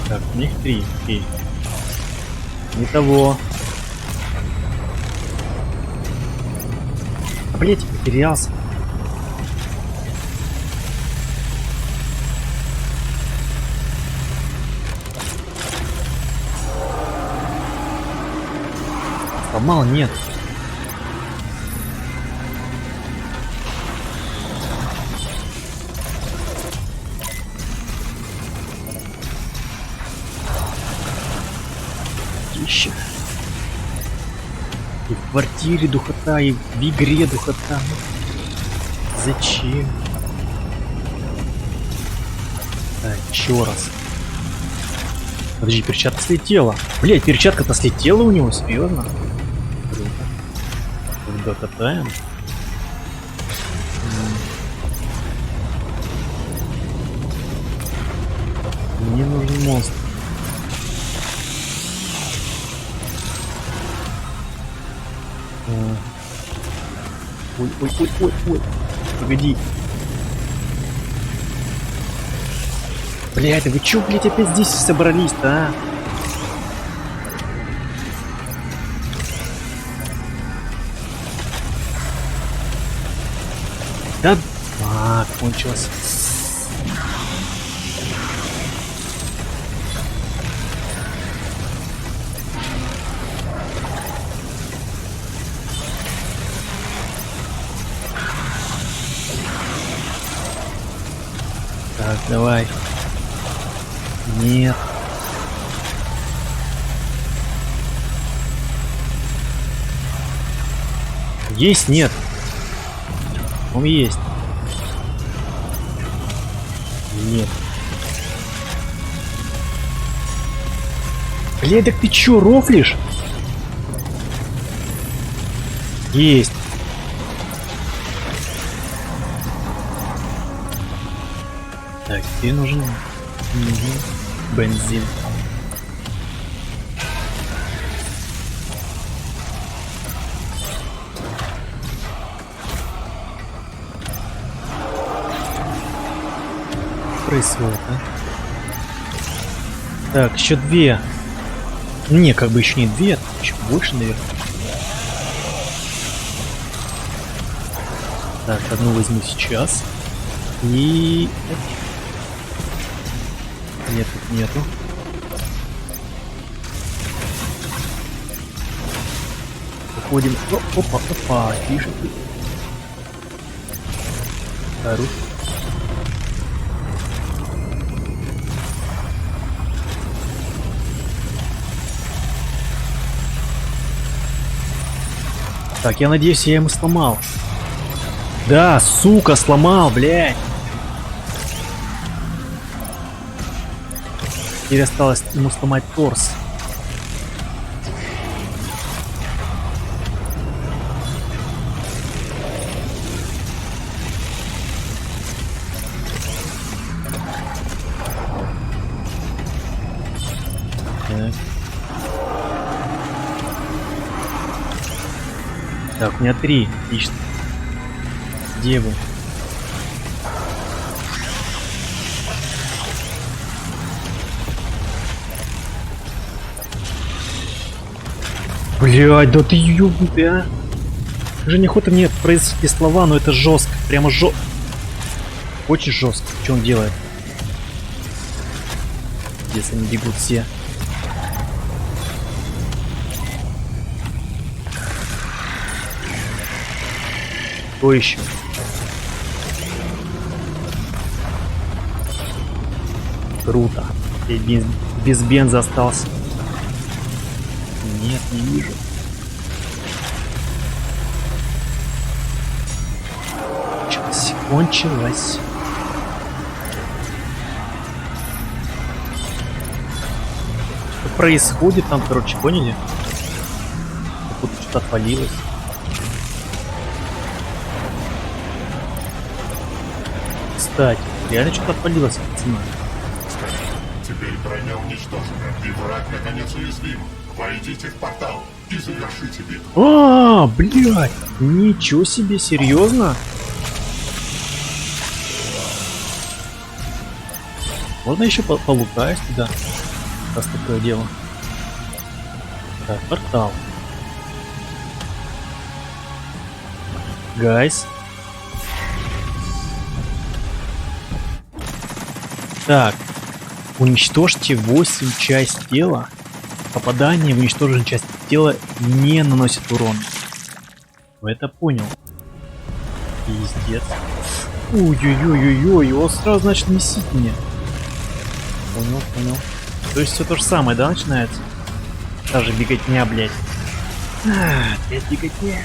Так, у них 3, окей. Не того. А, блять, потерялся. сломал, нет. Еще. И в квартире духота, и в игре духота. Зачем? Так, еще раз. Подожди, перчатка слетела. Блять, перчатка-то слетела у него, серьезно? Круто. Тогда катаем. Мне нужен монстр. Ой, ой, ой, ой, ой. Погоди. Блядь, да вы чё, блядь, опять здесь собрались-то, а? Да... А, кончилось. Так, давай. Нет. Есть, нет. Он есть. Нет. Блядь, так ты чё, рофлишь? Есть. Так, тебе нужен бензин. Происходит, а? Так, еще две. Не, как бы еще не две, еще больше, наверное. Так, одну возьму сейчас. И... Нет, тут нету. Уходим. Опа, опа, тише. Хорош. Так, я надеюсь, я ему сломал. Да, сука, сломал, блядь. Теперь осталось ему сломать торс. Так. Так, у меня 3. Отлично. Где вы? Блядь, да ты ёбнутый, а? Уже неохота мне произнести слова, но это жестко. Прямо жестко. Очень жестко. Что он делает? Если они бегут все. Кто еще? Круто. Я без бенза остался. Нет, не вижу. Кончилось. Что происходит там, короче, поняли? Тут что-то отвалилось. Кстати, реально что-то отвалилось, пацаны. Теперь броня уничтожена, и враг наконец уязвим. Войдите в портал и завершите битву. А, блядь, ничего себе, серьезно? Можно еще полутаюсь туда, раз такое дело. Так, портал. Гайс. Так, уничтожьте 8 часть тела. Попадание в уничтоженную часть тела не наносит урон. Вы это понял? Пиздец. Ой-ой-ой-ой-ой, его сразу, значит, месить мне. Понял. То есть все то же самое, да, начинается? Та же беготня, блядь. Опять беготня.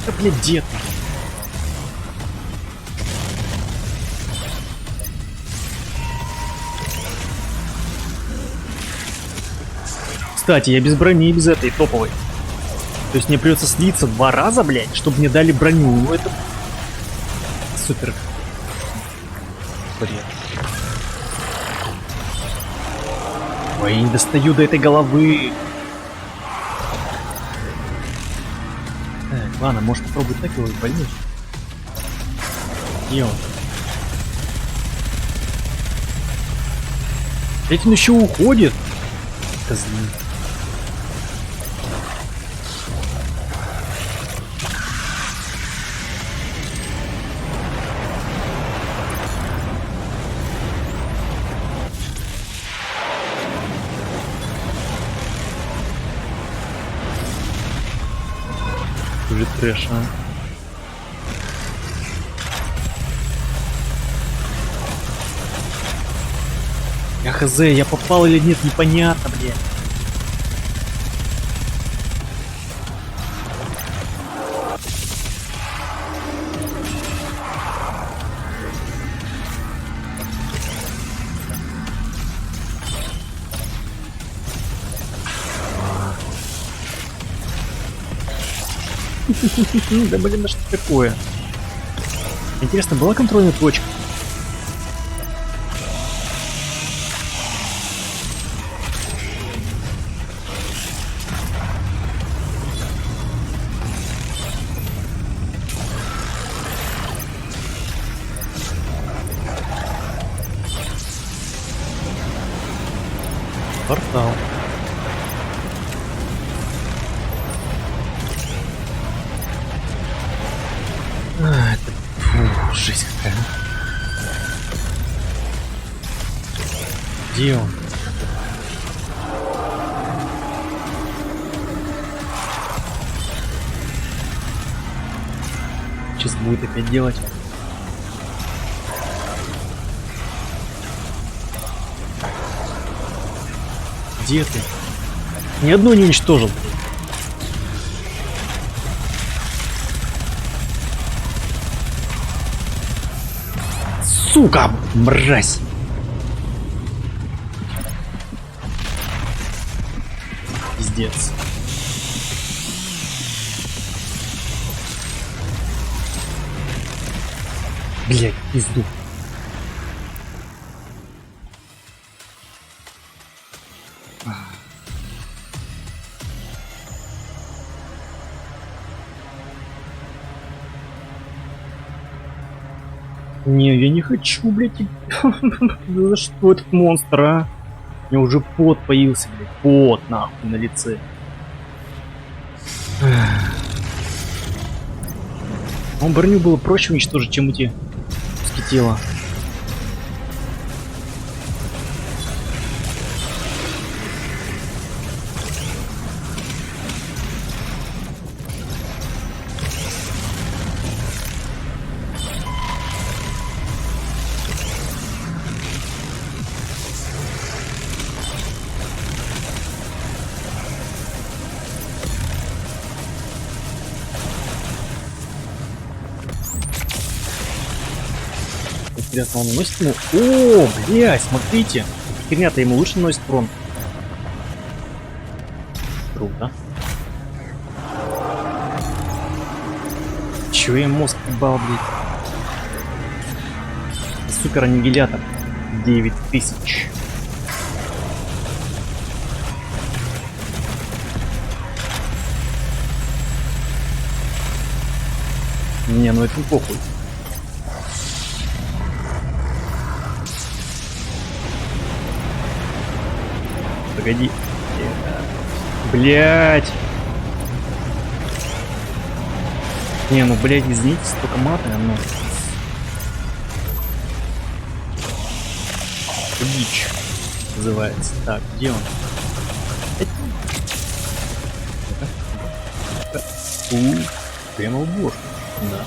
Да, блядь, дед. Кстати, я без брони и без этой топовой. То есть мне придется слиться 2 раза, блядь, чтобы мне дали броню. Ну это супер. Бред. Ой, я не достаю до этой головы. Так, ладно, может попробовать так его больнуть. Где он? Этим еще уходит. Козлы. Уже трэш, а? Я хз, я попал или нет, непонятно, блядь. Да блин, да что такое? Интересно, была контрольная точка? Портал. Это жесть какая. Где он? Сейчас будет опять делать. Где ты? Ни одну не уничтожил. Сука, мразь! Пиздец. Блять, пизду. Не, я не хочу, блядь. За что этот монстр, а? У меня уже пот появился, блядь. Пот, нахуй, на лице. Он броню было проще уничтожить, чем эти куски тела. Интересно, он наносит ему... О, блядь, смотрите. Херня-то ему лучше наносит урон. Круто. Чё я мозг ебал, блядь? Супер аннигилятор. 9000. Не, ну это не похуй. Погоди. Блять. Не, ну блять, извините, столько мата, но... Бич называется. Так, где он? Прямо в бошку. Да.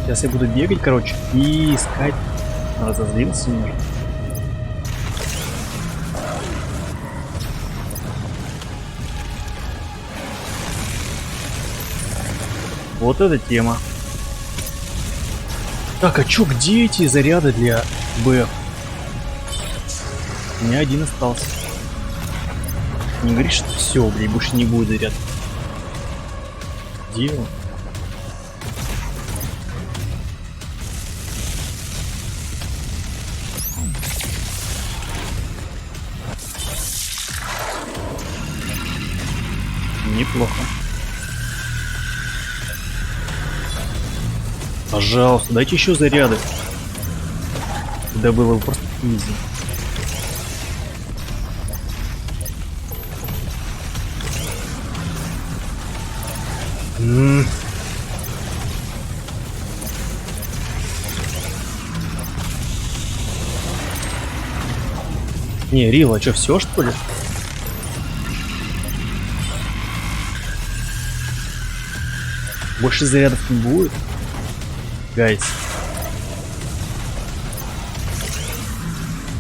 Сейчас я буду бегать, короче, и искать. Разозлился немножко. Вот эта тема. Так, а чё, где эти заряды для БФ? У меня один остался. Не говори, что все, блин, больше не будет заряд. Где он? Неплохо. Пожалуйста, дайте еще заряды. Когда было бы просто изи. Не, Рил, а что, все что ли? Больше зарядов не будет? Гайс.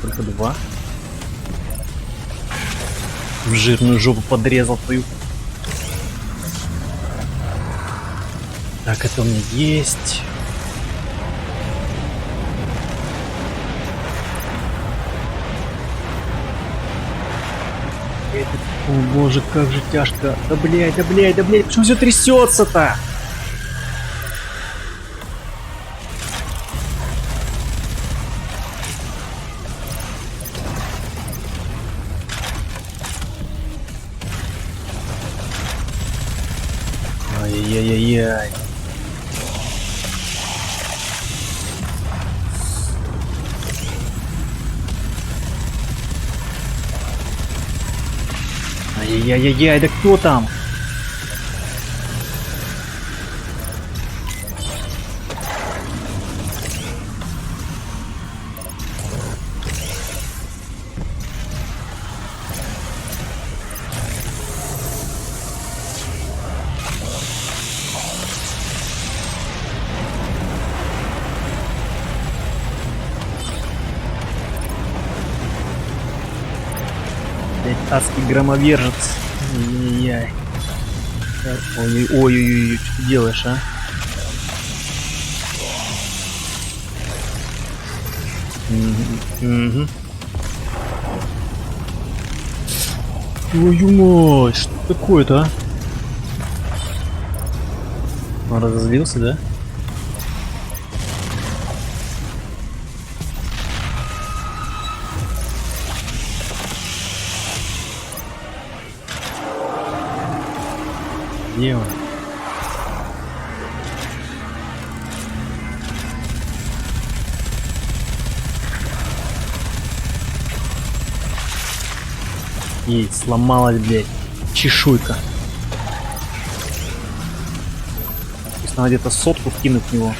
Только 2. В жирную жопу подрезал твою. Так, это у меня есть. О боже, как же тяжко. Да блять, да блять, да блять, почему все трясется-то? Ай-яй-яй-яй. Ай-яй-яй-яй, да кто там? Адский громовержец. Ай-яй-яй. Ой-ой-ой, что ты делаешь, а? Угу. Твою мать, что такое-то, а? Он разозлился, да? Где он? Ей, сломалась, блядь, чешуйка. Пусть надо где-то сотку кинуть в него.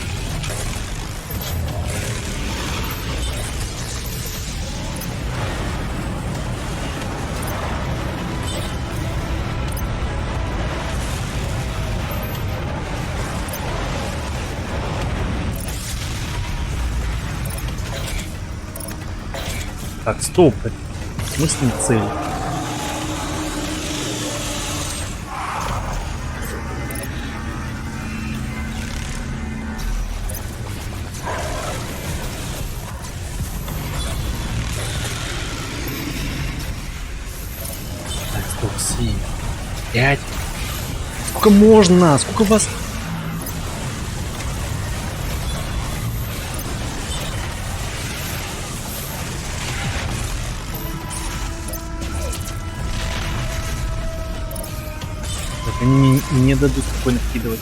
Так, стоп. В смысле цель? Так, стоп, 7. 5. Сколько можно? Сколько вас... Они не дадут спокойно вкидывать.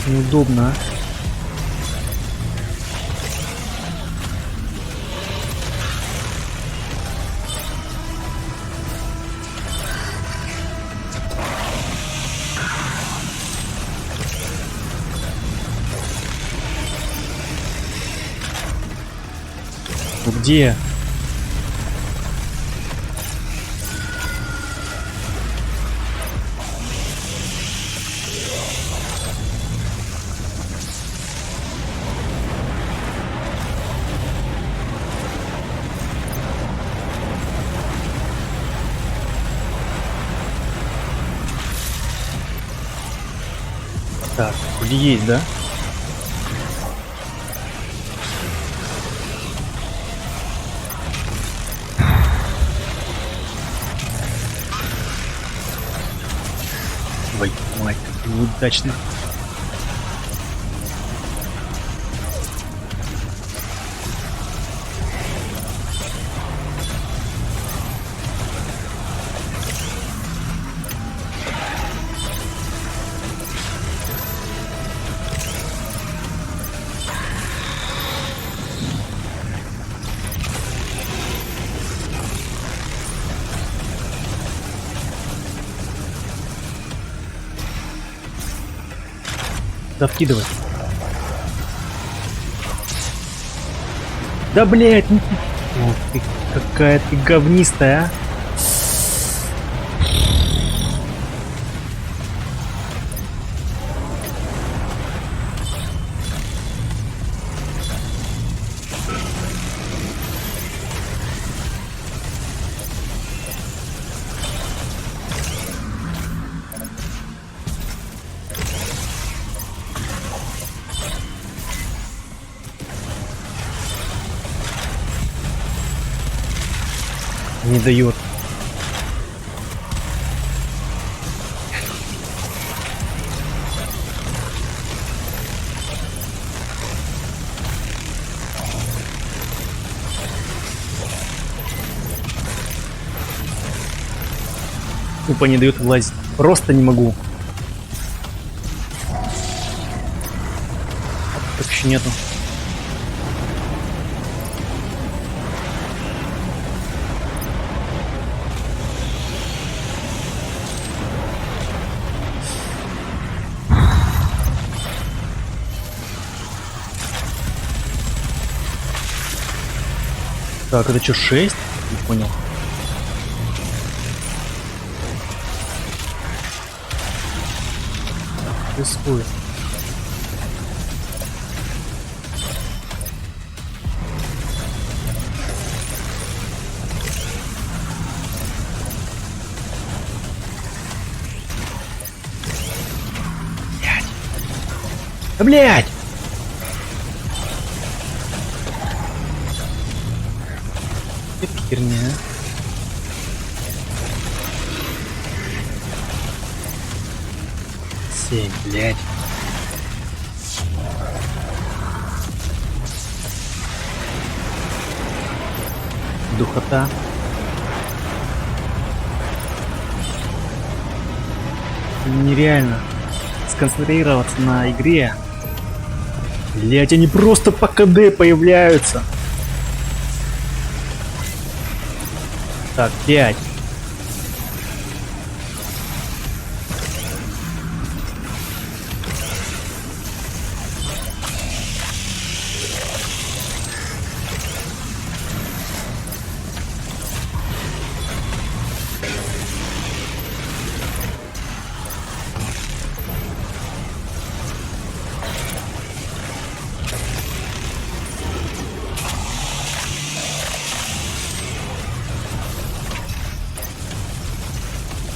Неудобно. Ну где? Так, вроде есть, да? Ой, мать, неудачно. Да вкидывай. Да блять! Ох ты, какая ты говнистая, а! Не дает. Тупо не дает влазить. Просто не могу. Так еще нету. Так, это что, 6? Не понял. Происходит. Блять. Да блять! Это херня. Семь, блять. Духота. Нереально сконцентрироваться на игре. Блять, они просто по КД появляются. Так, 5.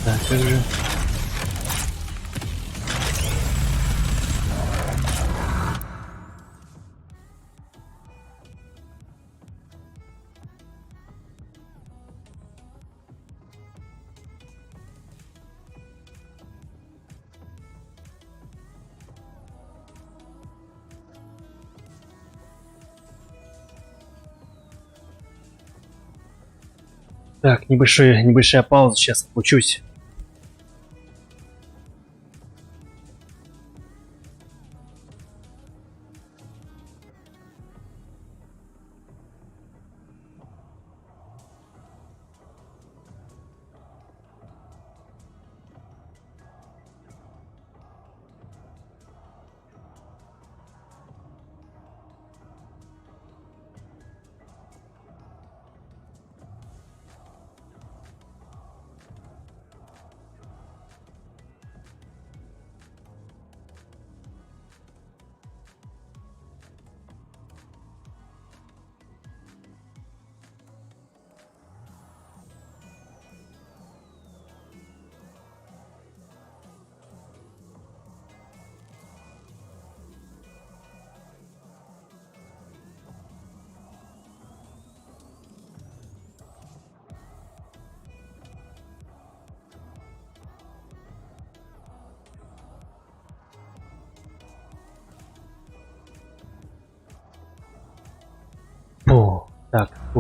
Так, как же... Так, небольшая пауза, сейчас учусь.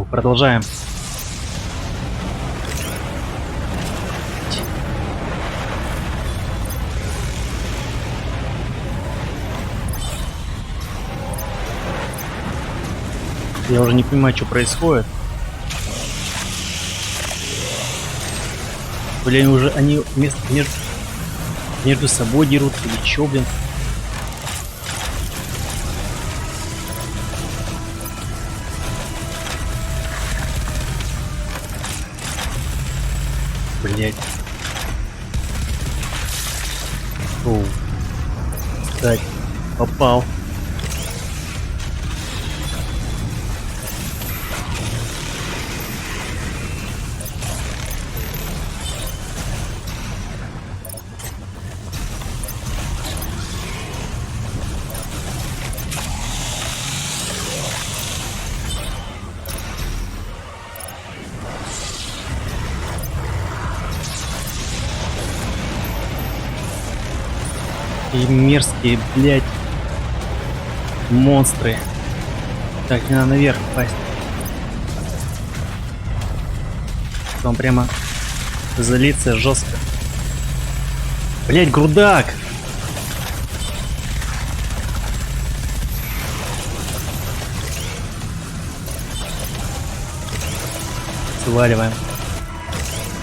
Продолжаем. Я уже не понимаю, что происходит. Блин, уже они между собой дерутся или чё, блин? Блять. Оу. Кстати, попал. И мерзкие, блядь, монстры. Так, мне надо наверх пасть. Там прямо залиться жестко. Блядь, грудак! Сваливаем.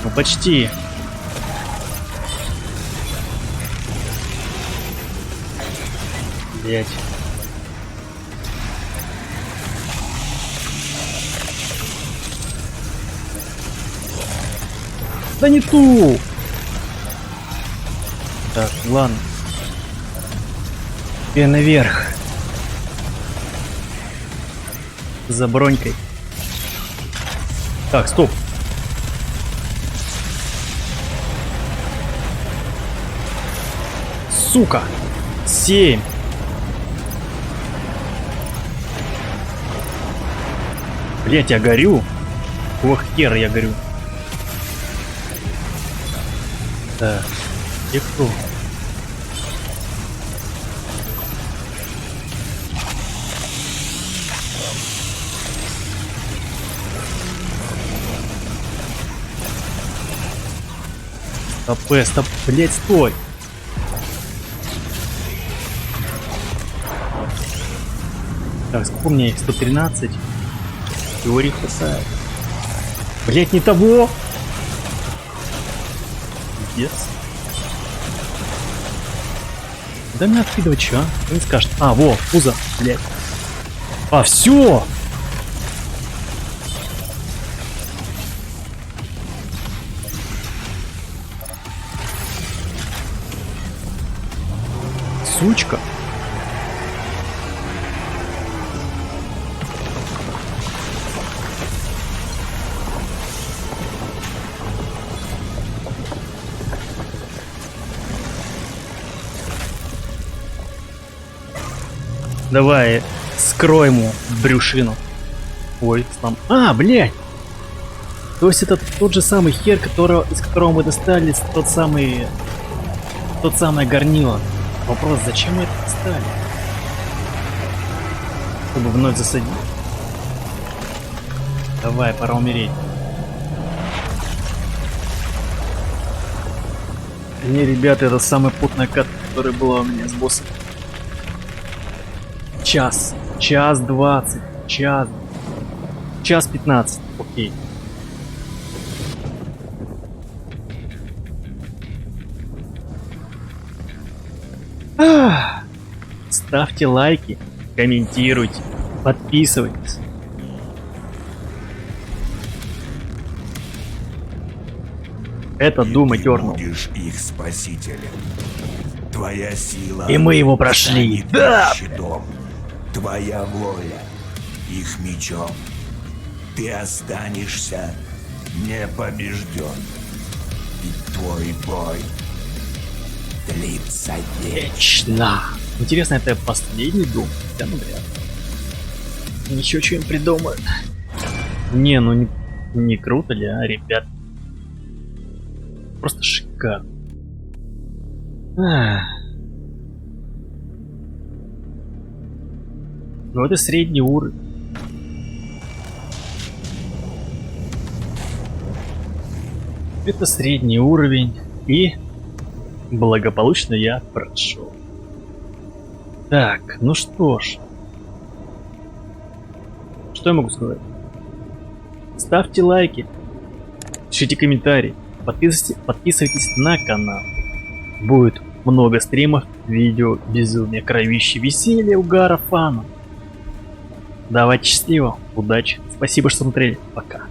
Ну почти. Блять. Да не ту! Так, ладно. Теперь наверх. За бронькой. Так, стоп. Сука. 7. Блять, я горю. Ох, хер, я горю. Так, где кто? Стоп, стоп, блять, стой. Так, сколько у меня их? 113. Теории хватает. Блять, не того! Yes. Да мне откидывать что, а? Он скажет. А, во, пузо, блять. А, все! Сучка. Давай, скрой ему брюшину. Ой, слом. А, блядь! То есть это тот же самый хер, из которого мы достали тот самое горнило. Вопрос, зачем мы это достали? Чтобы вновь засадить. Давай, пора умереть. Не, ребята, это самая потная катка, которая была у меня с боссом. Час 20, час 15, окей. Ставьте лайки, комментируйте, подписывайтесь. Это Doom Eternal. Будешь их спасителем. Твоя сила. И мы его прошли. станет Да! их щитом. Твоя воля их мечом. Ты останешься непобежден. И твой бой длится Вечно. Интересно, это последний Doom? Да, ну вряд ли. Еще что-нибудь придумают. Не, ну не круто ли, а, ребят? Просто шикарно. Ну это средний уровень. Это средний уровень, и благополучно я прошел. Так, ну что ж. Что я могу сказать? Ставьте лайки, пишите комментарии, подписывайтесь на канал. Будет много стримов, видео, безумия, кровища, веселья, угара, фана. Давайте счастливо, удачи, спасибо, что смотрели, пока.